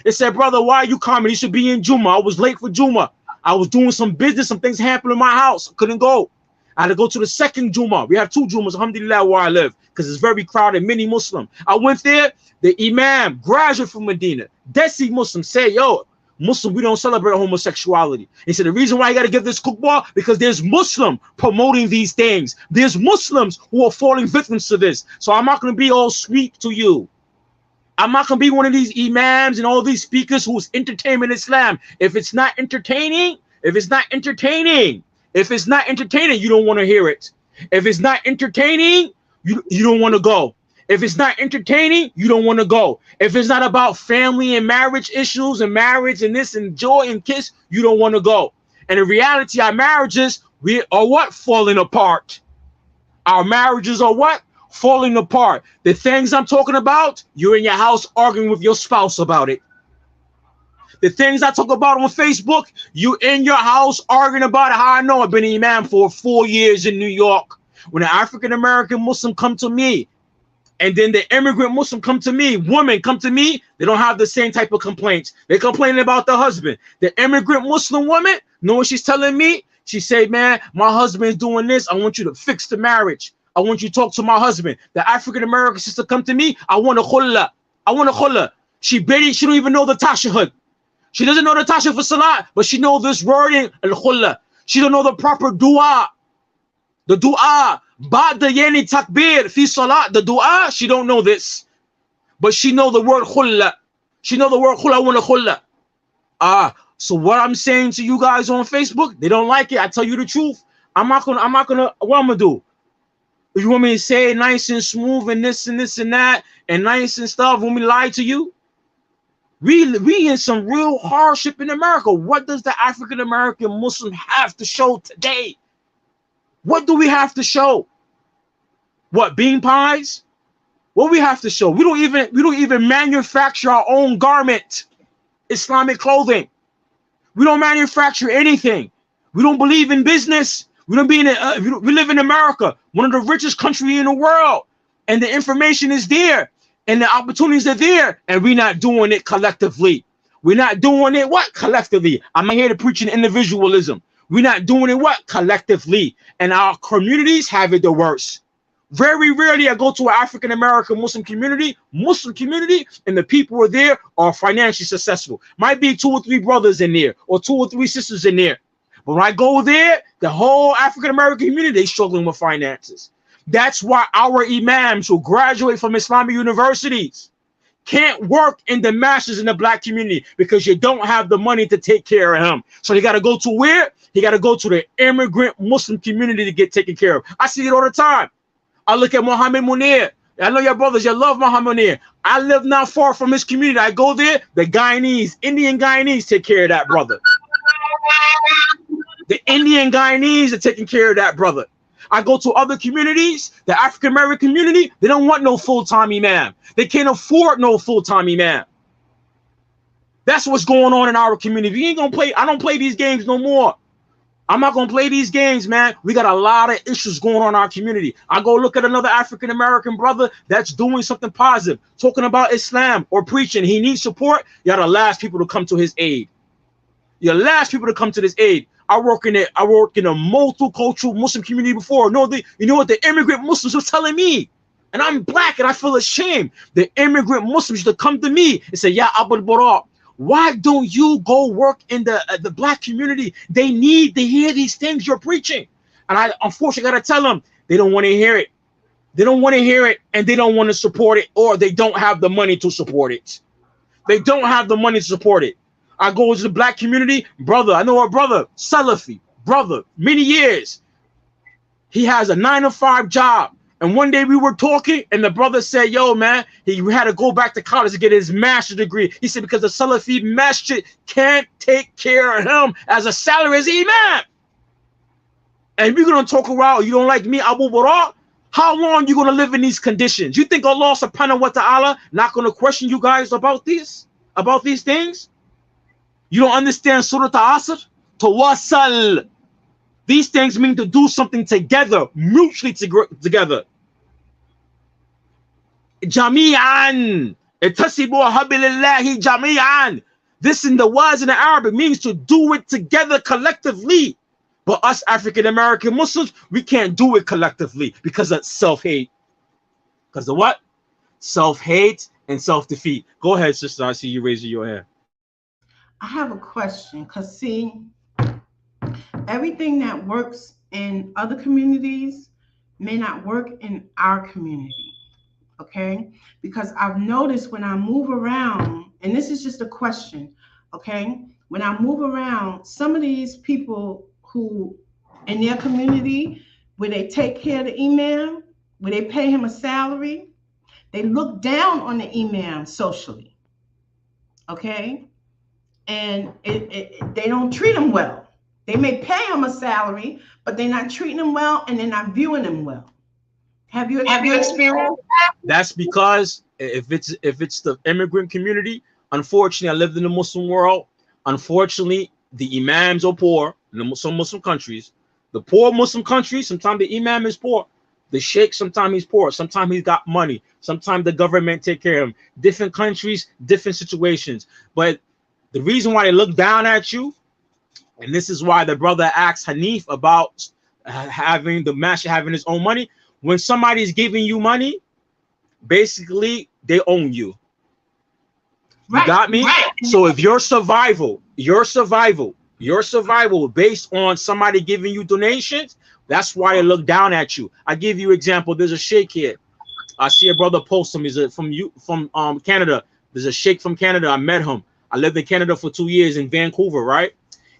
said, brother, why are you coming? You should be in Juma. I was late for Juma. I was doing some business, some things happened in my house. Couldn't go. I had to go to the second Juma. We have 2 Jumas, alhamdulillah, where I live, because it's very crowded, many Muslim. I went there, the Imam, graduate from Medina, Desi Muslim, say, yo, Muslim, we don't celebrate homosexuality. He said, the reason why you got to give this kutbah, because there's Muslim promoting these things. There's Muslims who are falling victims to this. So I'm not going to be all sweet to you. I'm not going to be one of these Imams and all these speakers who's entertainment Islam. If it's not entertaining, you don't want to hear it. If it's not entertaining, you don't want to go. If it's not entertaining, you don't want to go. If it's not about family and marriage issues and marriage and this and joy and kiss, you don't want to go. And in reality, our marriages, we are what? Falling apart. Our marriages are what? Falling apart. The things I'm talking about, you're in your house arguing with your spouse about it. The things I talk about on Facebook, you in your house arguing about it. How I know I've been an imam for 4 years in New York. When an African American Muslim come to me, and then the immigrant Muslim come to me, women come to me, they don't have the same type of complaints. They complaining about the husband. The immigrant Muslim woman, know what she's telling me? She say, man, my husband is doing this. I want you to fix the marriage. I want you to talk to my husband. The African American sister come to me, I want a khulla. I want a khulla. She don't even know the tashahhud. She doesn't know the tashahhud for salat, but she know this wording, al-khulla. She don't know the proper dua. The dua, ba'da yani takbir fi salat, the dua, she don't know this. But she know the word khulla. She know the word khulla, I want a khulla. So what I'm saying to you guys on Facebook, they don't like it. I tell you the truth. I'm not gonna, what I'm gonna do? If you want me to say it nice and smooth and this and this and that and nice and stuff, want me to lie to you? We in some real hardship in America. What does the African American Muslim have to show today? What do we have to show? What, bean pies? What we have to show? We don't even manufacture our own garment, Islamic clothing. We don't manufacture anything. We don't believe in business. We live in America, one of the richest countries in the world, and the information is there, and the opportunities are there, and we're not doing it collectively. We're not doing it what? Collectively. I'm not here to preach an individualism. We're not doing it what? Collectively. And our communities have it the worst. Very rarely I go to an African American Muslim community, and the people who are there are financially successful. Might be 2 or 3 brothers in there, or 2 or 3 sisters in there. But when I go there, the whole African American community, they struggling with finances. That's why our imams who graduate from Islamic universities can't work in the masters in the black community, because you don't have the money to take care of him. So he got to go to where? He got to go to the immigrant Muslim community to get taken care of. I see it all the time. I look at Muhammad Munir. I know your brothers, you love Muhammad Munir. I live not far from his community. I go there, the Guyanese, Indian Guyanese take care of that brother. The Indian Guyanese are taking care of that brother. I go to other communities, the African American community, they don't want no full-time imam. They can't afford no full-time imam. That's what's going on in our community. You ain't gonna play, I don't play these games no more. I'm not gonna play these games, man. We got a lot of issues going on in our community. I go look at another African American brother that's doing something positive, talking about Islam or preaching. He needs support. You're the last people to come to his aid. You're the last people to come to this aid. I work in a multicultural Muslim community before. No, you know what the immigrant Muslims were telling me? And I'm black and I feel ashamed. The immigrant Muslims used to come to me and say, "Ya Abul Bara, why don't you go work in the black community? They need to hear these things you're preaching." And I unfortunately gotta tell them, they don't want to hear it. They don't want to hear it, and they don't want to support it, or they don't have the money to support it. They don't have the money to support it. I go to the black community, brother. I know a brother, Salafi, brother, many years. He has a 9-to-5 job. And one day we were talking, and the brother said, yo, man, he had to go back to college to get his master's degree. He said, because the Salafi masjid can't take care of him as a salary as imam. And if you're going to talk around, you don't like me, Abu Bara, how long you going to live in these conditions? You think Allah subhanahu wa ta'ala not going to question you guys about these things? You don't understand Surah Al-Asr? Tawassal. These things mean to do something together, mutually together. Jami'an. Ittasibu hablillahi jami'an. This in the words in the Arabic means to do it together collectively. But us African American Muslims, we can't do it collectively because of self-hate. Because of what? Self-hate and self-defeat. Go ahead, sister. I see you raising your hand. I have a question, because see, everything that works in other communities may not work in our community, okay? Because I've noticed when I move around, and this is just a question, okay? When I move around, some of these people who in their community, where they take care of the imam, where they pay him a salary, they look down on the imam socially, okay? And they don't treat him well. They may pay him a salary, but they're not treating him well, and they're not viewing him well. Have you experienced? That's because if it's the immigrant community, unfortunately, I lived in the Muslim world. Unfortunately, the imams are poor in some Muslim countries. The poor Muslim countries, sometimes the imam is poor. The sheikh, sometimes he's poor. Sometimes he's got money. Sometimes the government take care of him. Different countries, different situations. But the reason why they look down at you, and this is why the brother asked Hanif about having the master having his own money. When somebody's giving you money, basically they own you. You got me? Right. So if your survival based on somebody giving you donations, that's why they look down at you. I give you example. There's a sheikh here. I see a brother post him. He's from Canada. There's a sheikh from Canada. I met him. I lived in Canada for 2 years in Vancouver, right?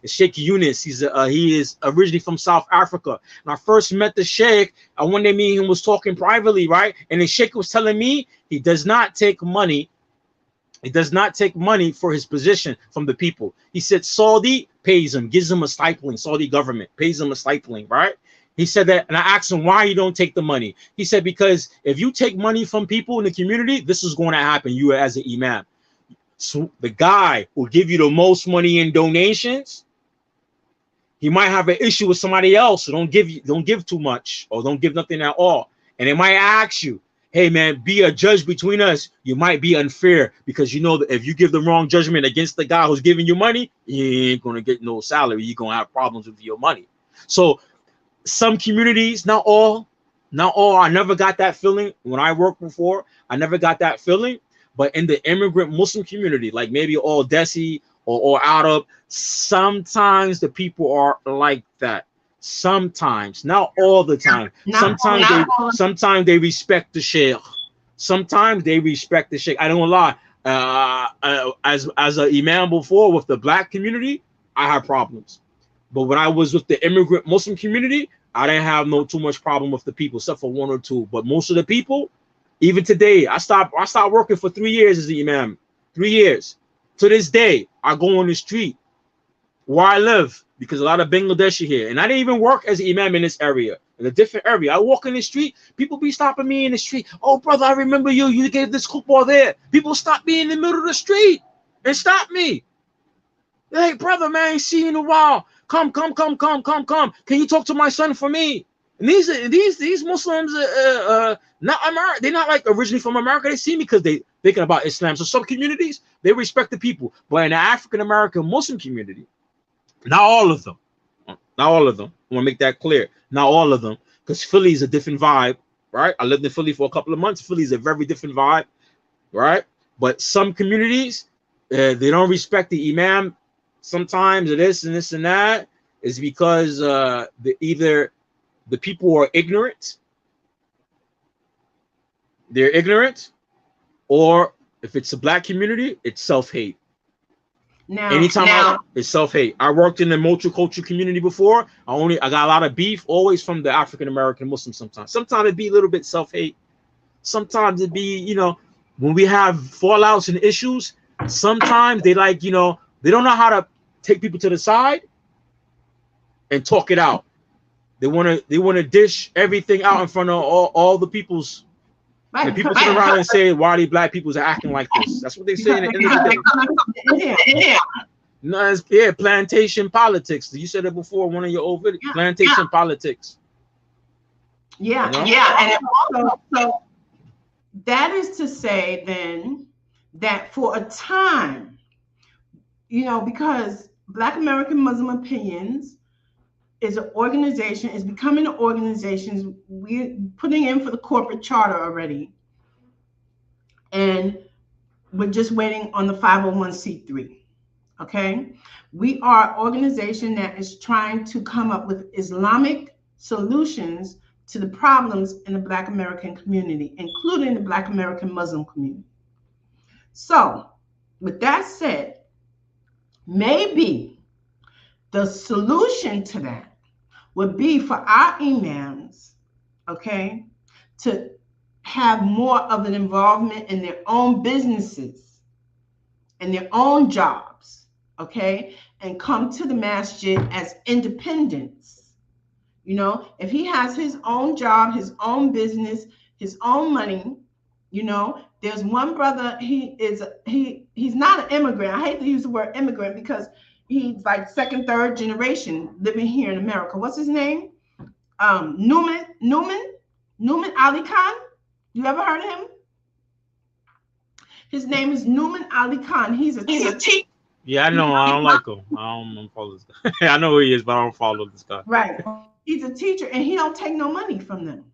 It's Sheikh Yunus. He is originally from South Africa. And I first met the sheikh. And one day me and him was talking privately, right? And the sheikh was telling me he does not take money. He does not take money for his position from the people. He said Saudi pays him, gives him a stipend. Saudi government pays him a stipend, right? He said that, and I asked him why you don't take the money. He said because if you take money from people in the community, this is going to happen. You as an imam. So the guy who give you the most money in donations, he might have an issue with somebody else who don't give too much or don't give nothing at all. And they might ask you, hey man, be a judge between us. You might be unfair because you know that if you give the wrong judgment against the guy who's giving you money, you ain't gonna get no salary. You're gonna have problems with your money. So some communities, not all, I never got that feeling when I worked before. I never got that feeling. But in the immigrant Muslim community, like maybe all Desi or Arab, sometimes the people are like that. Sometimes, not all the time. Sometimes they respect the sheikh. Sometimes they respect the sheikh. I don't lie. As an imam before with the black community, I had problems. But when I was with the immigrant Muslim community, I didn't have too much problem with the people, except for one or two. But most of the people, even today, I stopped working for 3 years as an imam. 3 years. To this day, I go on the street where I live because a lot of Bangladeshi here. And I didn't even work as an imam in this area, in a different area. I walk in the street, people be stopping me in the street. Oh, brother, I remember you. You gave this football there. People stop me in the middle of the street and stop me. They're like, brother, man, I ain't seen you in a while. Come. Can you talk to my son for me? And these Muslims, not America. They're not like originally from America. They see me because they thinking about Islam. So some communities, they respect the people. But in the African American Muslim community, not all of them. I want to make that clear. Not all of them, because Philly is a different vibe, right? I lived in Philly for a couple of months. Philly is a very different vibe, right? But some communities, they don't respect the imam. Sometimes this and that is because either the people are ignorant, they're ignorant, or if it's a black community, it's self-hate. It's self-hate. I worked in the multicultural community before. I got a lot of beef always from the African American Muslims. Sometimes it'd be a little bit self-hate. Sometimes it'd be, when we have fallouts and issues, sometimes they they don't know how to take people to the side and talk it out. They want to dish everything out in front of all the people's. Right. And people turn around and say, why are these black people are acting like this? That's what they say in the end of the day. No, plantation politics. You said it before, one of your old videos. Plantation politics. Yeah. And so that is to say then that for a time, because Black American Muslim Opinions is an organization, is becoming an organization. We're putting in for the corporate charter already. And we're just waiting on the 501c3. Okay? We are an organization that is trying to come up with Islamic solutions to the problems in the Black American community, including the Black American Muslim community. So, with that said, maybe the solution to that would be for our imams, okay, to have more of an involvement in their own businesses and their own jobs, okay, and come to the masjid as independents, You know, if he has his own job, his own business, his own money, you know, there's one brother, he's not an immigrant. I hate to use the word immigrant because he's like second, third generation living here in America. What's his name? Newman Ali Khan. You ever heard of him? His name is Newman Ali Khan. He's a teacher. Yeah, I know. I don't like him. I don't follow this guy. I know who he is, but I don't follow this guy. Right. He's a teacher, and he don't take no money from them.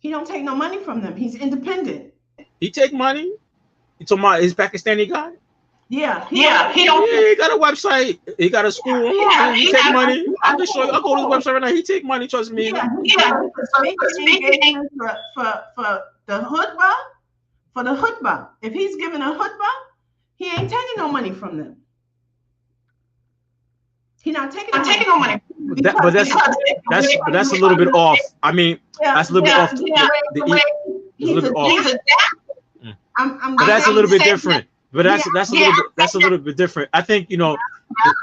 He don't take no money from them. He's independent. He take money? You talking about his Pakistani guy? Yeah. He got a website. He got a school. He take money. I can show you. I'll go to his website right now. He take money. Trust me. For the khutbah, for the khutbah. If he's giving a khutbah, he ain't taking no money from them. He's not taking no money. But that's a little bit off. I mean, that's a little bit off. But that's a little bit different. But that's a little bit different. I think, you know,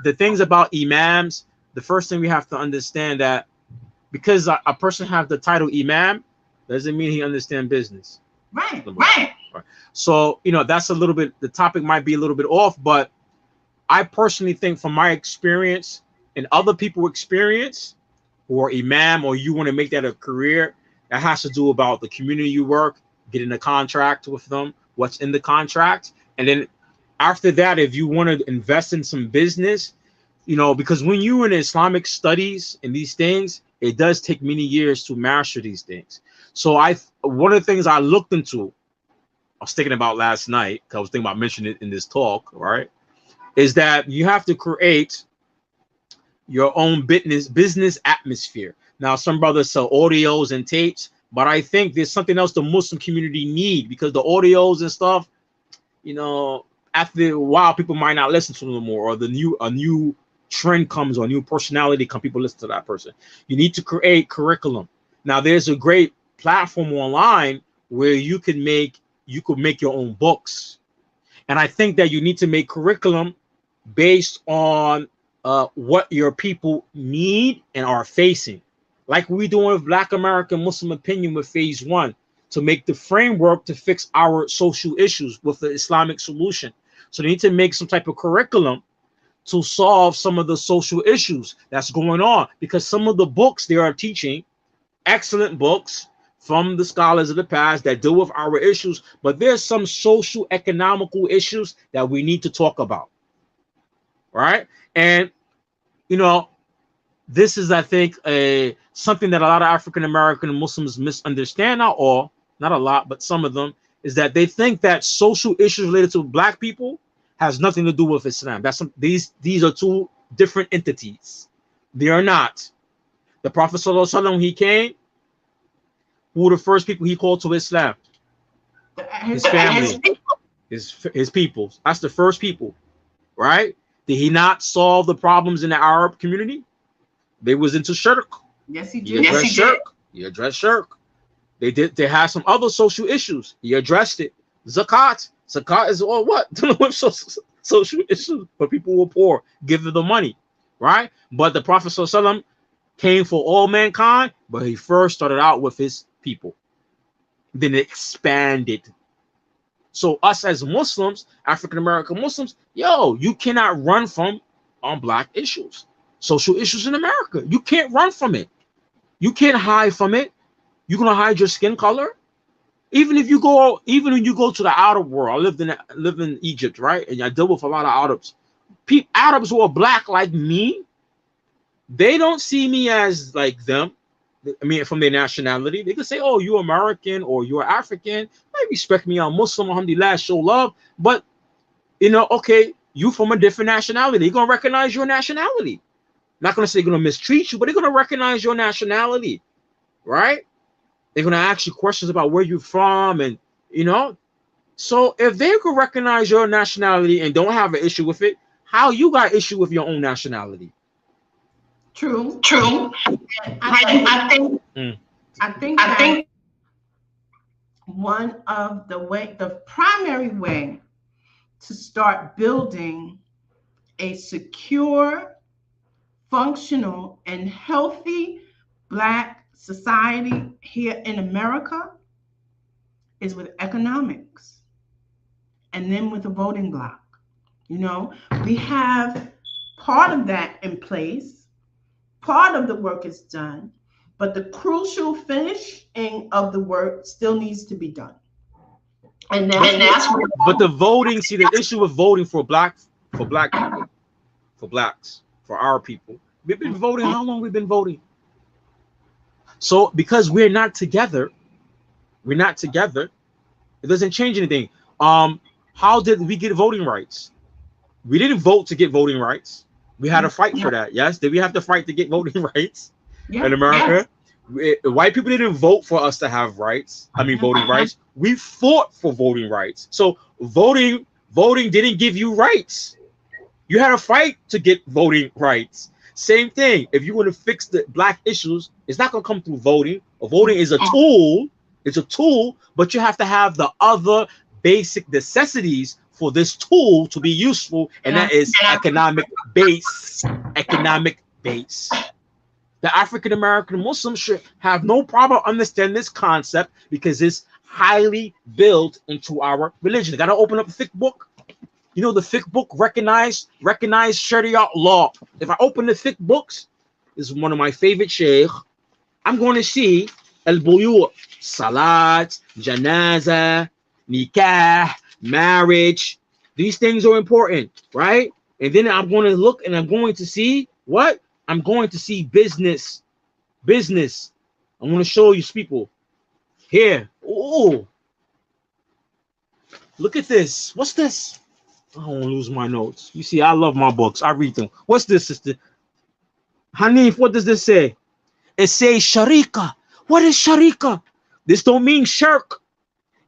the things about imams, the first thing we have to understand that because a person have the title imam doesn't mean he understand business. Right. So, you know, that's a little bit, the topic might be a little bit off, but I personally think from my experience and other people's experience who are imam, or you want to make that a career, that has to do about the community you work, getting a contract with them, what's in the contract. And then after that, if you want to invest in some business, you know, because when you're in Islamic studies and these things, it does take many years to master these things. So one of the things I looked into, I was thinking about last night, because I was thinking about mentioning it in this talk, right, is that you have to create your own business atmosphere. Now, some brothers sell audios and tapes, but I think there's something else the Muslim community need, because the audios and stuff, you know, after a while, people might not listen to them more, or a new trend comes, or a new personality comes, people listen to that person. You need to create curriculum. Now, there's a great platform online where you could make your own books. And I think that you need to make curriculum based on what your people need and are facing. Like we're doing with Black American Muslim Opinion with phase 1, to make the framework to fix our social issues with the Islamic solution. So they need to make some type of curriculum to solve some of the social issues that's going on, because some of the books they are teaching, excellent books from the scholars of the past that deal with our issues, but there's some social economical issues that we need to talk about, right? And you know, this is, I think, something that a lot of African American Muslims misunderstand. Not all, not a lot, but some of them, is that they think that social issues related to Black people has nothing to do with Islam. These are two different entities. They are not. The Prophet ﷺ, he came, who were the first people he called to Islam? His family, his people. That's the first people, right? Did he not solve the problems in the Arab community? They was into shirk. Yes, he did. He addressed shirk. They had some other social issues. He addressed it. Zakat is all what? Dealing with social issues, but people were poor, give them the money, right? But the Prophet ﷺ came for all mankind, but he first started out with his people. Then it expanded. So us as Muslims, African American Muslims, you cannot run from Black issues, social issues in America. You can't run from it. You can't hide from it. You're gonna hide your skin color. Even when you go to the Arab world, I lived in Egypt, right? And I deal with a lot of Arabs. Arabs who are Black like me, they don't see me as like them. I mean, from their nationality, they could say, "Oh, you're American or you're African." They respect me. I'm Muslim, alhamdulillah, show love. But okay, you from a different nationality. They're gonna recognize your nationality. Not gonna say they're gonna mistreat you, but they're gonna recognize your nationality, right? They're gonna ask you questions about where you're from, and So if they could recognize your nationality and don't have an issue with it, how you got issue with your own nationality? True. I think one of the primary way to start building a secure functional, and healthy Black society here in America is with economics and then with the voting block. You know, we have part of that in place, part of the work is done, but the crucial finishing of the work still needs to be done. And that's but the voting, see, the issue with voting for black people, for blacks, for our people, we've been voting. How long we've been voting? So because we're not together, it doesn't change anything. How did we get voting rights? We didn't vote to get voting rights. We had to fight for that. Yes, did we have to fight to get voting rights in America? White people didn't vote for us to have rights. I mean, voting rights. We fought for voting rights. So voting didn't give you rights. You had to fight to get voting rights. Same thing. If you want to fix the black issues, it's not going to come through voting. Voting is a tool. It's a tool, but you have to have the other basic necessities for this tool to be useful, and that is economic base. Economic base. The African American Muslims should have no problem understanding this concept because it's highly built into our religion. I got to open up the fiqh book. You know, the fiqh book recognized Sharia law. If I open the fiqh books, this is one of my favorite sheikh. I'm going to see al-buyu', salat, janaza, nikah, marriage. These things are important, right? And then I'm going to look and I'm going to see what? I'm going to see business. I'm going to show you people here. Oh, look at this. What's this? I don't want to lose my notes. You see, I love my books. I read them. What's this, sister? Hanif, what does this say? It says sharika. What is sharika? This don't mean shirk.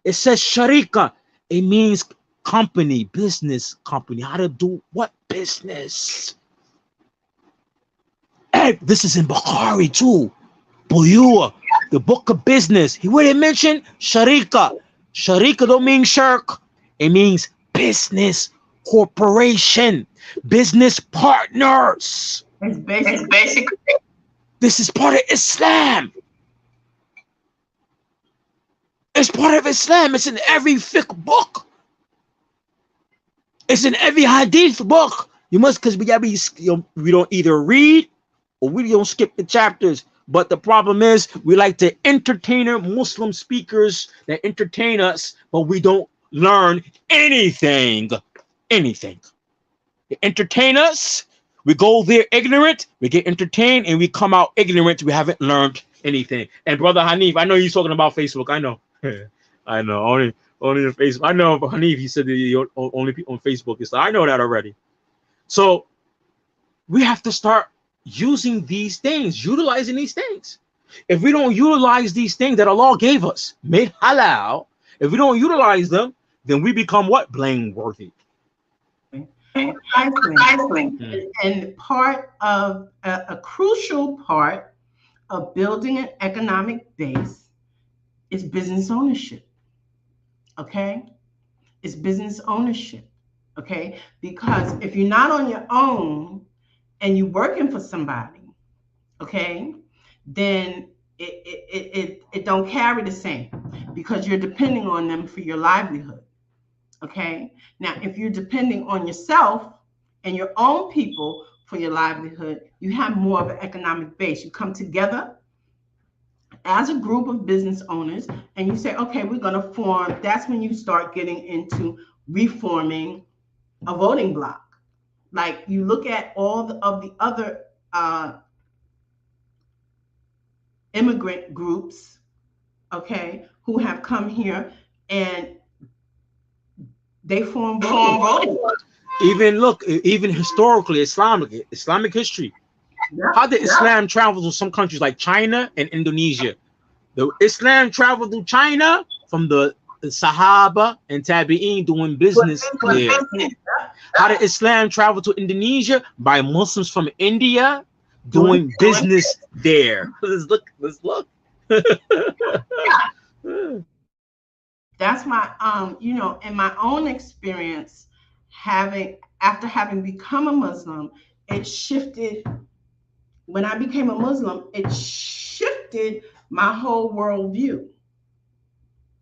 It says sharika. It means company, business company. How to do what business? Hey, this is in Bukhari too. Buyua, the book of business. What did it mention? Sharika. Sharika don't mean shirk. It means business corporation, business partners. It's basically. This is part of Islam. It's part of Islam. It's in every fiqh book. It's in every hadith book. You must, because we don't either read or we don't skip the chapters. But the problem is we like to entertain Muslim speakers that entertain us, but we don't learn anything. Anything. They entertain us. We go there ignorant. We get entertained and we come out ignorant. We haven't learned anything. And Brother Hanif, I know you're talking about Facebook. I know. I know. Only on Facebook. I know, but Hanif, he said the only people on Facebook is. I know that already. So we have to start using these things, utilizing these things. If we don't utilize these things that Allah gave us, made halal, if we don't utilize them, then we become what? Blameworthy. And part of a crucial part of building an economic base is business ownership. Okay? It's business ownership. Okay? Because if you're not on your own and you're working for somebody, okay, then it don't carry the same because you're depending on them for your livelihood. Okay. Now, if you're depending on yourself and your own people for your livelihood, you have more of an economic base. You come together as a group of business owners and you say, okay, we're going to form. That's when you start getting into reforming a voting block. Like you look at all of the other immigrant groups, okay, who have come here and they form voting. Even historically, Islamic history. Yeah. How did Islam travel to some countries like China and Indonesia? The Islam traveled to China from the Sahaba and Tabi'in doing business there. How did Islam travel to Indonesia? By Muslims from India doing business there. Let's look. That's my, in my own experience, after having become a Muslim, it shifted when I became a Muslim, it shifted my whole worldview.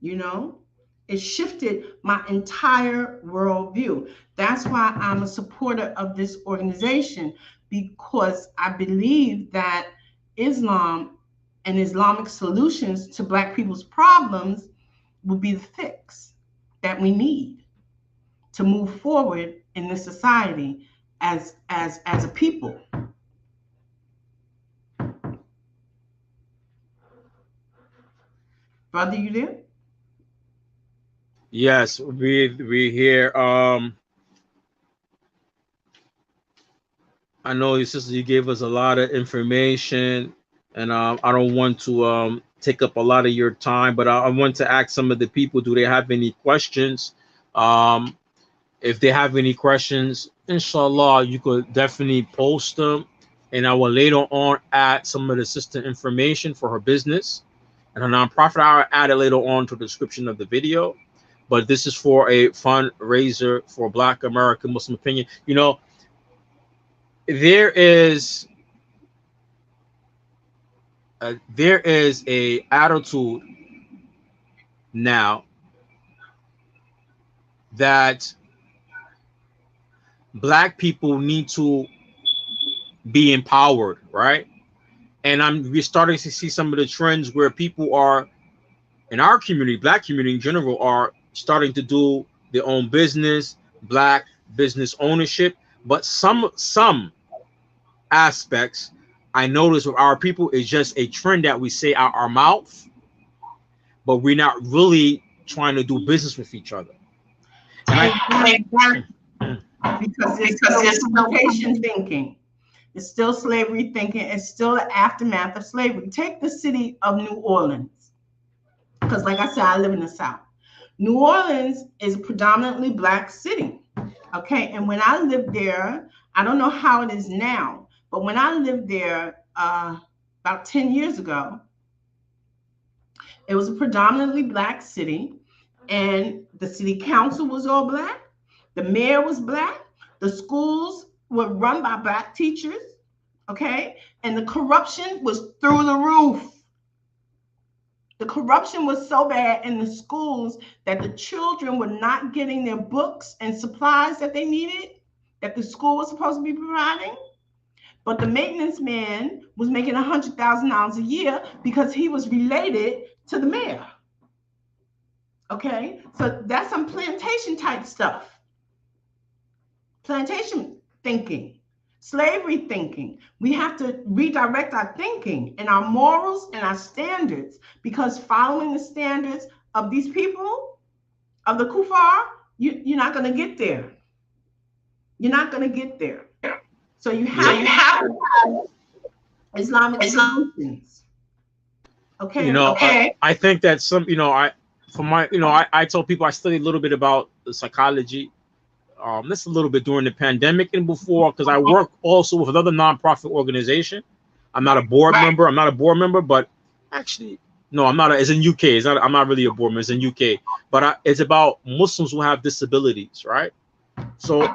You know, it shifted my entire worldview. That's why I'm a supporter of this organization, because I believe that Islam and Islamic solutions to Black people's problems will be the fix that we need to move forward in this society as a people. Brother, you there? Yes, we hear. I know your sister, you gave us a lot of information, and I don't want to take up a lot of your time, but I want to ask some of the people, do they have any questions? If they have any questions, inshallah, you could definitely post them, and I will later on add some of the sister information for her business and her nonprofit. I'll add it later on to the description of the video. But this is for a fundraiser for Black American Muslim Opinion. You know, there is a attitude now that Black people need to be empowered, right? And we're starting to see some of the trends where people are in our community, Black community in general, are starting to do their own business, Black business ownership. But some aspects I notice with our people is just a trend that we say out our mouth, but we're not really trying to do business with each other. Because it's location thinking. It's still slavery thinking. It's still the aftermath of slavery. Take the city of New Orleans, because like I said, I live in the South. New Orleans is a predominantly Black city, okay? And when I lived there, I don't know how it is now, but when I lived there about 10 years ago, it was a predominantly Black city, and the city council was all Black. The mayor was Black. The schools were run by Black teachers, okay? And the corruption was through the roof. The corruption was so bad in the schools that the children were not getting their books and supplies that they needed, that the school was supposed to be providing. But the maintenance man was making $100,000 a year because he was related to the mayor. Okay, so that's some plantation type stuff. Plantation thinking, slavery thinking. We have to redirect our thinking and our morals and our standards, because following the standards of these people, of the kuffar, you're not going to get there. You're not going to get there. So you have Islamic solutions. Okay. You know, I think that some, you know, I tell people I study a little bit about the psychology. This a little bit during the pandemic and before, because I work also with another nonprofit organization. I'm not a board member, but actually, no, I'm not. It's in UK. It's not. I'm not really a board member. It's in UK, but it's about Muslims who have disabilities, right? So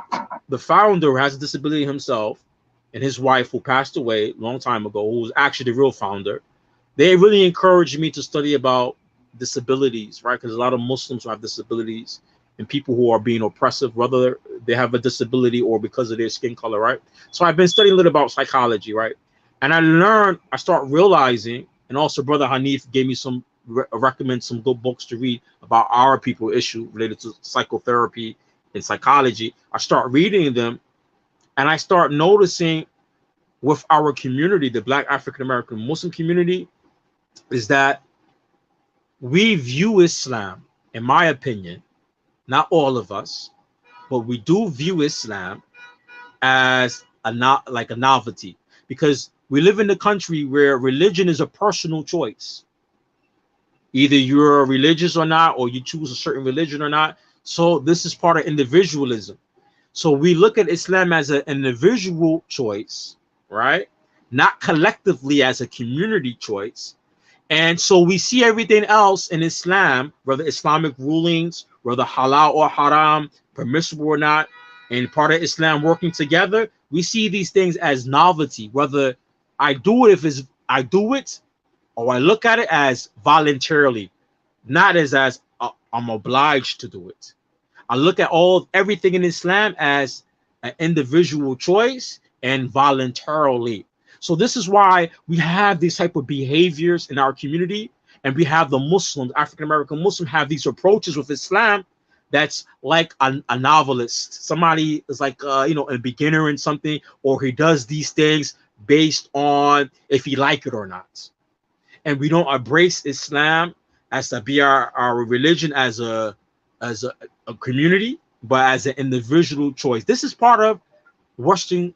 the founder has a disability himself, and his wife, who passed away a long time ago, who was actually the real founder. They really encouraged me to study about disabilities, right? Because a lot of Muslims who have disabilities and people who are being oppressive, whether they have a disability or because of their skin color, right? So I've been studying a little about psychology, right? And I start realizing, and also Brother Hanif gave me recommend some good books to read about our people issue related to psychotherapy and psychology. I start reading them, and I start noticing with our community, the Black African American Muslim community, is that we view Islam, in my opinion, not all of us, but we do view Islam as a novelty, because we live in a country where religion is a personal choice. Either you're religious or not, or you choose a certain religion or not. So this is part of individualism. So we look at Islam as an individual choice, right? Not collectively as a community choice. And so we see everything else in Islam, whether Islamic rulings, whether halal or haram, permissible or not, and part of Islam working together, we see these things as novelty, whether I do it I do it, or I look at it as voluntarily, not as I'm obliged to do it. I look at everything in Islam as an individual choice and voluntarily. So this is why we have these type of behaviors in our community, and we have the Muslims, African American Muslims, have these approaches with Islam that's like a novelist. Somebody is like a beginner in something, or he does these things based on if he like it or not. And we don't embrace Islam as to be our religion as a community, but as an individual choice. This is part of Western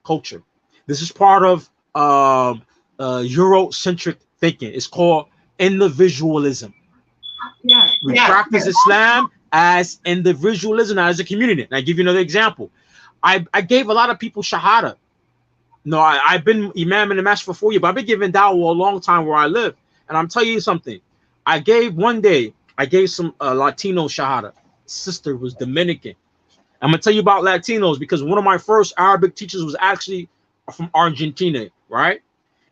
culture. This is part of Eurocentric thinking. It's called individualism. Yeah. We practice Islam as individualism, as a community. And I give you another example. I gave a lot of people shahada. No, I've been imam in the mosque for 4 years, but I've been giving dawah a long time where I live. And I'm telling you something. I gave some Latino shahada. Sister was Dominican. I'm gonna tell you about Latinos because one of my first Arabic teachers was actually from Argentina, right?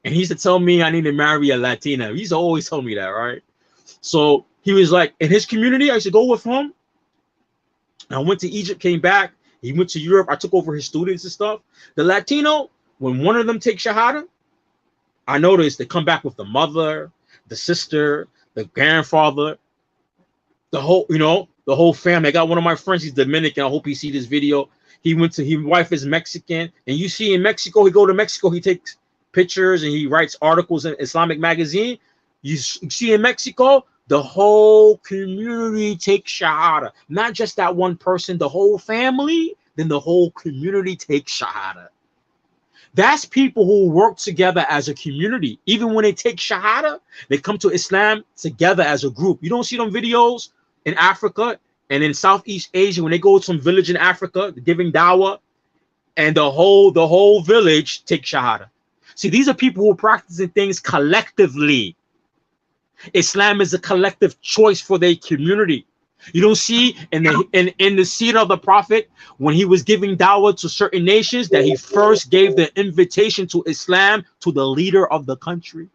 And he used to tell me I need to marry a Latina. He used to always tell me that, right? So he was like, in his community, I used to go with him. I went to Egypt, came back. He went to Europe. I took over his students and stuff. The Latino, when one of them takes shahada, I noticed they come back with the mother, the sister, the grandfather, the whole family. I got one of my friends, he's Dominican. I hope he see this video. His wife is Mexican. And you see in Mexico, he go to Mexico, he takes pictures and he writes articles in Islamic magazine. You see in Mexico, the whole community takes shahada. Not just that one person, the whole family, then the whole community takes shahada. That's people who work together as a community. Even when they take shahada, they come to Islam together as a group. You don't see them videos in Africa and in Southeast Asia when they go to some village in Africa giving dawah, and the whole village take shahada. See, these are people who are practicing things collectively. Islam is a collective choice for their community. You don't see in the seerah of the Prophet when he was giving dawah to certain nations that he first gave the invitation to Islam to the leader of the country.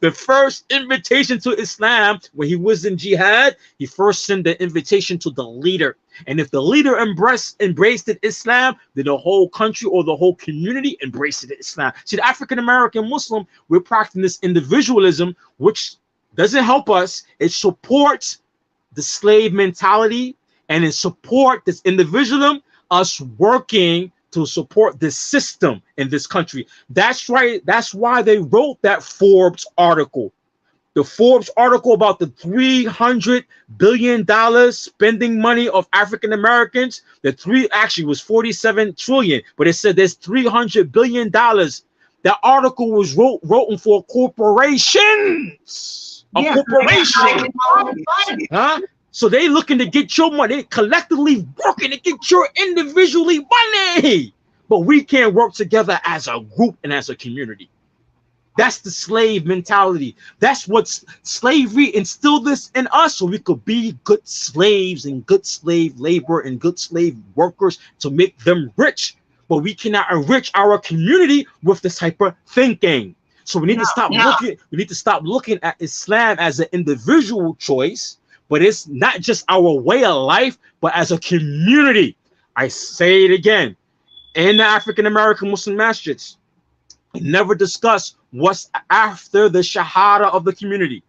The first invitation to Islam when he was in jihad, he first sent the invitation to the leader. And if the leader embraced Islam, then the whole country or the whole community embraced Islam. See, the African American Muslim, we're practicing this individualism, which doesn't help us. It supports the slave mentality, and it supports this individualism, us working to support this system in this country. That's right. That's why they wrote that Forbes article. The Forbes article about the $300 billion spending money of African Americans. Actually was 47 trillion, but it said there's $300 billion. That article was written for corporations. Corporation. Huh? So they looking to get your money. They collectively working to get your individually money. But we can't work together as a group and as a community. That's the slave mentality. That's what slavery instilled this in us, so we could be good slaves and good slave labor and good slave workers to make them rich. But we cannot enrich our community with this type of thinking. So we need to stop looking. We need to stop looking at Islam as an individual choice, but it's not just our way of life, but as a community. I say it again. In the African American Muslim masjids, we never discuss what's after the shahada of the community.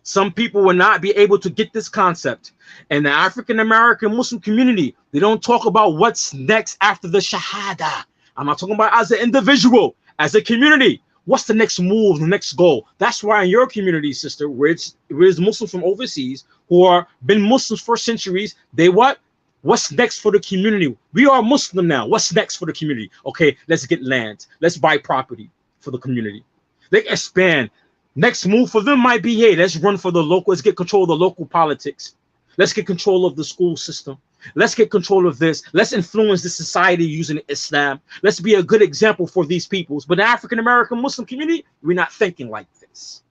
Some people will not be able to get this concept. In the African American Muslim community, they don't talk about what's next after the shahada. I'm not talking about as an individual, as a community. What's the next move, the next goal? That's why in your community, sister, where it's Muslims from overseas who are been Muslims for centuries, they what? What's next for the community? We are Muslim now. What's next for the community? Okay, let's get land. Let's buy property for the community. They expand. Next move for them might be, hey, let's run for the local. Let's get control of the local politics. Let's get control of the school system. Let's get control of this. Let's influence the society using Islam. Let's be a good example for these peoples. But the African American Muslim community, we're not thinking like this.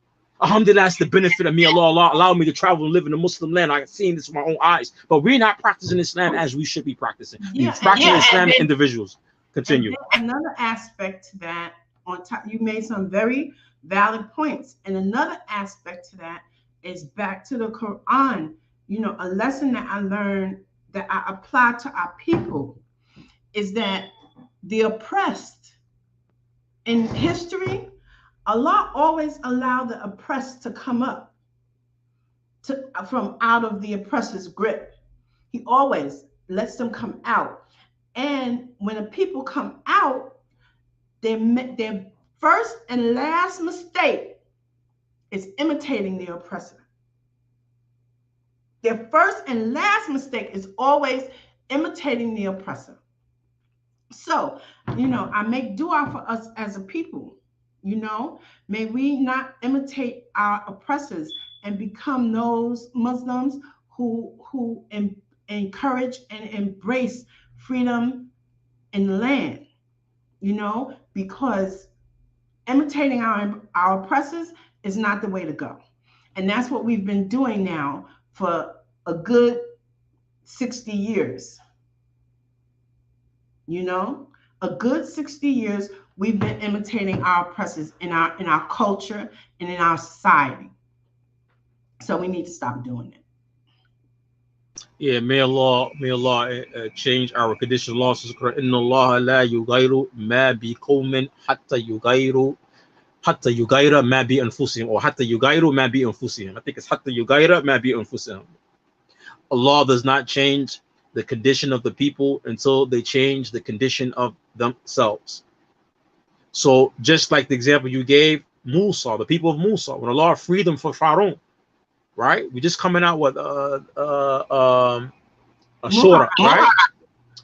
Alhamdulillah, that's the benefit of me. Allah allowed me to travel and live in a Muslim land. I've seen this with my own eyes. But we're not practicing Islam as we should be practicing. We're practicing Islamic individuals. Continue. And another aspect to that, on top, you made some very valid points. And another aspect to that is back to the Quran. You know, a lesson that I learned that I apply to our people is that the oppressed in history, Allah always allowed the oppressed to come up from out of the oppressor's grip. He always lets them come out. And when the people come out, their first and last mistake is imitating the oppressor. Their first and last mistake is always imitating the oppressor. So, you know, I make dua for us as a people. You know, may we not imitate our oppressors and become those Muslims who encourage and embrace freedom in the land, you know, because imitating our oppressors is not the way to go. And that's what we've been doing now for a good 60 years. You know, a good 60 years we've been imitating our oppressors in our culture and in our society. So we need to stop doing it. Yeah, may Allah change our conditional laws. Inna Allah la yughayyiru ma bi qawmin hatta yughayyiru ma bi anfusihim, or hatta yughayyiru ma bi anfusihim. I think it's hatta yughayyiru ma bi anfusihim. Allah does not change the condition of the people until they change the condition of themselves. So just like the example you gave, Musa, the people of Musa, when Allah freed them from Pharaoh, right? We're just coming out with a surah, right?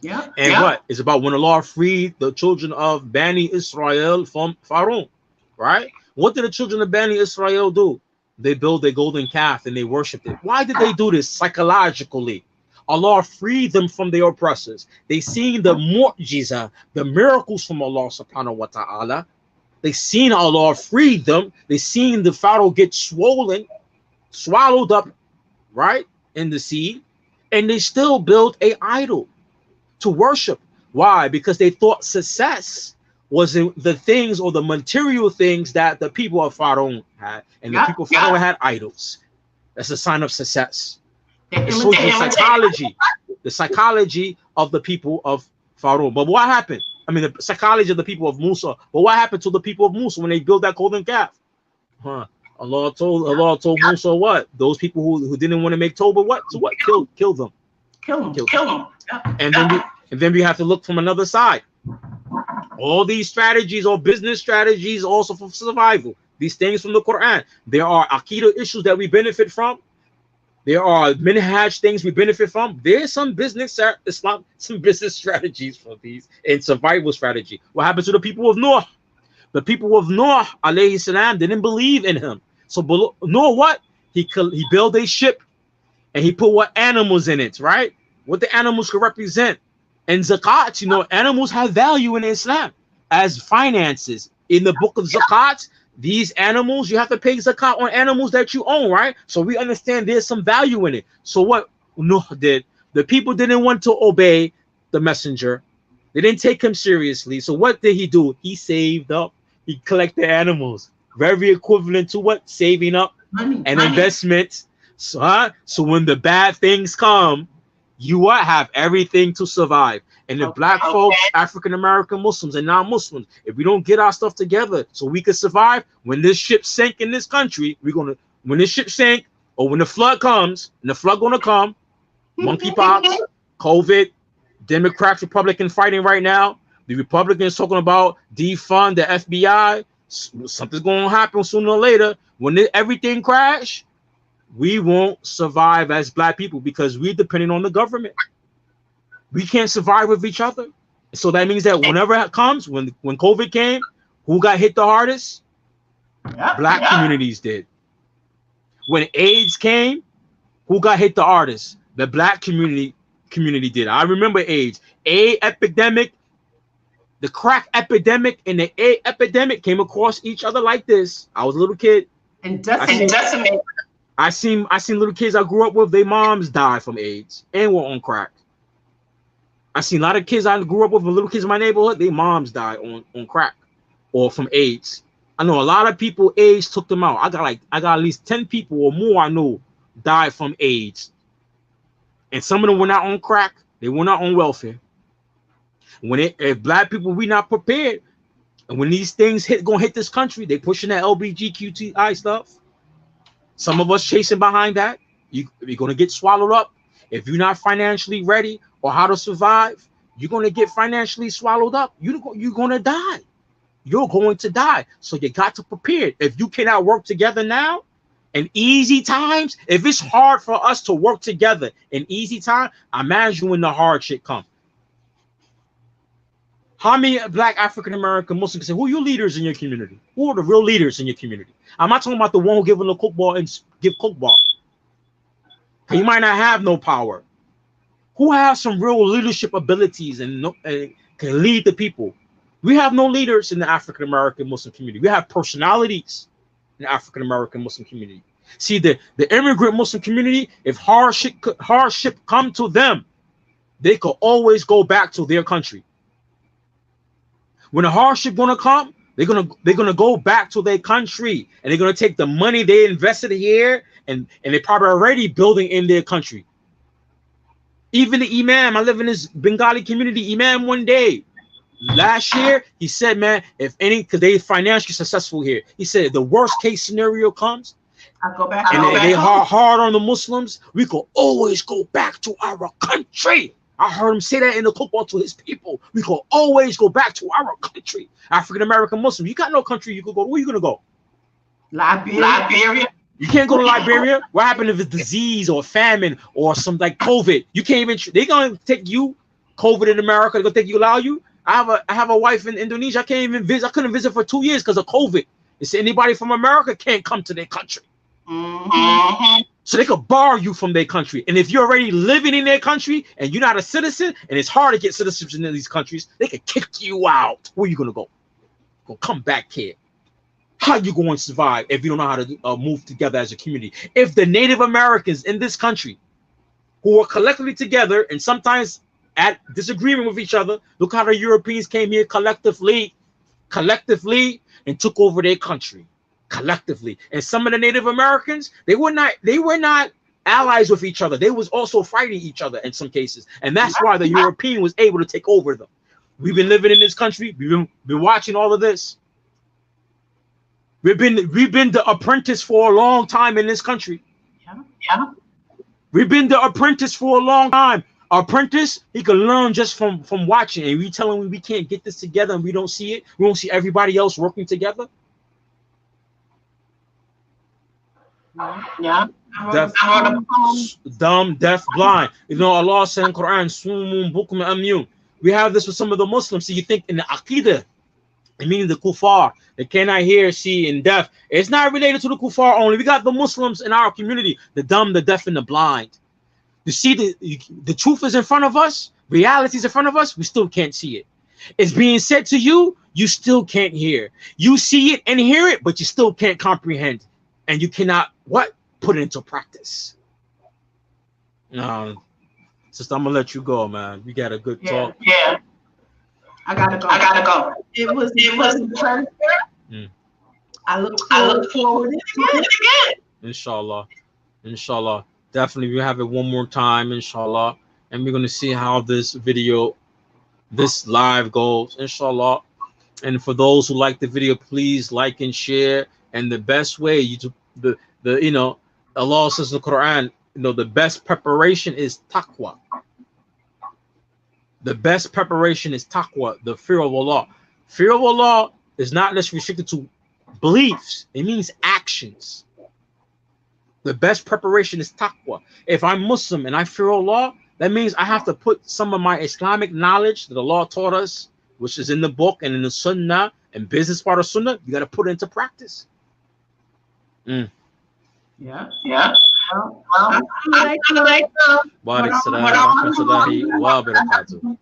Yeah. And what? It's about when Allah freed the children of Bani Israel from Pharaoh, right? What did the children of Bani Israel do? They built a golden calf and they worshipped it. Why did they do this? Psychologically. Allah freed them from their oppressors. They seen the mu'jiza, the miracles from Allah subhanahu wa ta'ala. They seen Allah freed them. They seen the Pharaoh get swallowed up, right, in the sea. And they still built an idol to worship. Why? Because they thought success was in the things or the material things that the people of Pharaoh had. And the people of Pharaoh had idols. That's a sign of success. It shows the psychology of the people of Pharaoh. But what happened? I mean, the psychology of the people of Musa. But what happened to the people of Musa when they built that golden calf? Allah told Musa what? Those people who didn't want to make Tawbah, what? So what? Kill them. Kill them. And then we have to look from another side. All these strategies, all business strategies, also for survival. These things from the Quran. There are Aqidah issues that we benefit from. There are minhaj things we benefit from. There's some business strategies for these and survival strategy. What happened to the people of Noah? The people of Noah, alayhi salam, didn't believe in him. So Noah, what? He built a ship and he put what animals in it, right? What the animals could represent. And zakat, you know, animals have value in Islam as finances. In the book of zakat, these animals, you have to pay zakat on animals that you own, right? So we understand there's some value in it. So what Noah did, the people didn't want to obey the messenger. They didn't take him seriously. So what did he do? He saved up. He collected animals. Very equivalent to what? Saving up money. Investment. So when the bad things come, you have everything to survive. And the black folks, African American Muslims and non-Muslims, if we don't get our stuff together so we can survive, when this ship sank in this country, when this ship sank or when the flood comes, and the flood gonna come, monkeypox, COVID, Democrats, Republican fighting right now, the Republicans talking about defund the FBI, something's gonna happen sooner or later. When everything crash, we won't survive as black people because we're depending on the government. We can't survive with each other. So that means that whenever it comes, when COVID came, who got hit the hardest? Black communities did. When AIDS came, who got hit the hardest? The black community did. I remember AIDS. AIDS epidemic, the crack epidemic and the AIDS epidemic came across each other like this. I was a little kid. And decimated. I seen little kids I grew up with, their moms died from AIDS and were on crack. I seen a lot of kids I grew up with, little kids in my neighborhood, their moms died on crack or from AIDS. I know a lot of people, AIDS took them out. I got at least 10 people or more I know died from AIDS. And some of them were not on crack. They were not on welfare. If black people, we not prepared, and when these things gonna hit this country, they pushing that LBGQTI stuff. Some of us chasing behind that. You're gonna get swallowed up. If you're not financially ready or how to survive, you're gonna get financially swallowed up. You're gonna die. You're going to die. So you got to prepare. If you cannot work together now, in easy times, if it's hard for us to work together in easy time, imagine when the hard shit comes. How many black African American Muslims say, who are your leaders in your community? Who are the real leaders in your community? I'm not talking about the one who give them the cookball and give cookball. You might not have no power. Who has some real leadership abilities and can lead the people? We have no leaders in the African American Muslim community. We have personalities in the African American Muslim community. See, the immigrant Muslim community, if hardship come to them, they could always go back to their country. When the hardship gonna come, they're gonna go back to their country, and they're gonna take the money they invested here, and they're probably already building in their country. Even the Imam, I live in this Bengali community, Imam one day, last year, he said, man, because they financially successful here. He said, the worst case scenario comes, I go back. and they hard on the Muslims, we could always go back to our country. I heard him say that in the football to his people. We could always go back to our country. African American Muslim. You got no country you could go. Where you gonna go? Liberia. You can't go to Liberia. What happened if it's disease or famine or some like COVID? You can't even. They gonna take you. COVID in America. They're gonna take you. Allow you. I have a wife in Indonesia. I can't even visit. I couldn't visit for 2 years because of COVID. They say anybody from America can't come to their country. Mm-hmm. So they could bar you from their country. And if you're already living in their country and you're not a citizen, and it's hard to get citizenship in these countries, they could kick you out. Where you gonna go? Go come back here. How you going to survive if you don't know how to move together as a community? If the Native Americans in this country, who are collectively together and sometimes at disagreement with each other, look how the Europeans came here collectively, and took over their country. Collectively. And some of the Native Americans, they were not allies with each other. They was also fighting each other in some cases. And that's why the European was able to take over them. We've been living in this country. We've been watching all of this. We've been the apprentice for a long time in this country. Yeah. We've been the apprentice for a long time. Apprentice, he can learn just from watching. And we telling him we can't get this together and we don't see it. We don't see everybody else working together. Yeah. Dumb, deaf, blind. You know, Allah said in Quran, Sumun bukum amyun. We have this with some of the Muslims. So you think in the Aqidah, it means the kuffar. They cannot hear, see, and deaf. It's not related to the kuffar only. We got the Muslims in our community, the dumb, the deaf, and the blind. You see, the truth is in front of us. Reality is in front of us. We still can't see it. It's being said to you. You still can't hear. You see it and hear it, but you still can't comprehend. And you cannot put it into practice. Sister, I'm gonna let you go, man. We got a good talk. Yeah. I gotta go. It was a pleasure. I look forward to it again. Inshallah. Definitely, we'll have it one more time, inshallah. And we're gonna see how this live goes, inshallah. And for those who like the video, please like and share. And the best way Allah says in the Quran, the best preparation is taqwa. The best preparation is taqwa, the fear of Allah. Fear of Allah is not just restricted to beliefs. It means actions. The best preparation is taqwa. If I'm Muslim and I fear Allah, that means I have to put some of my Islamic knowledge that Allah taught us, which is in the book and in the Sunnah and business part of Sunnah, you got to put it into practice. Yeah. Wa alaikum salam wa rahmatullahi wa barakatuh.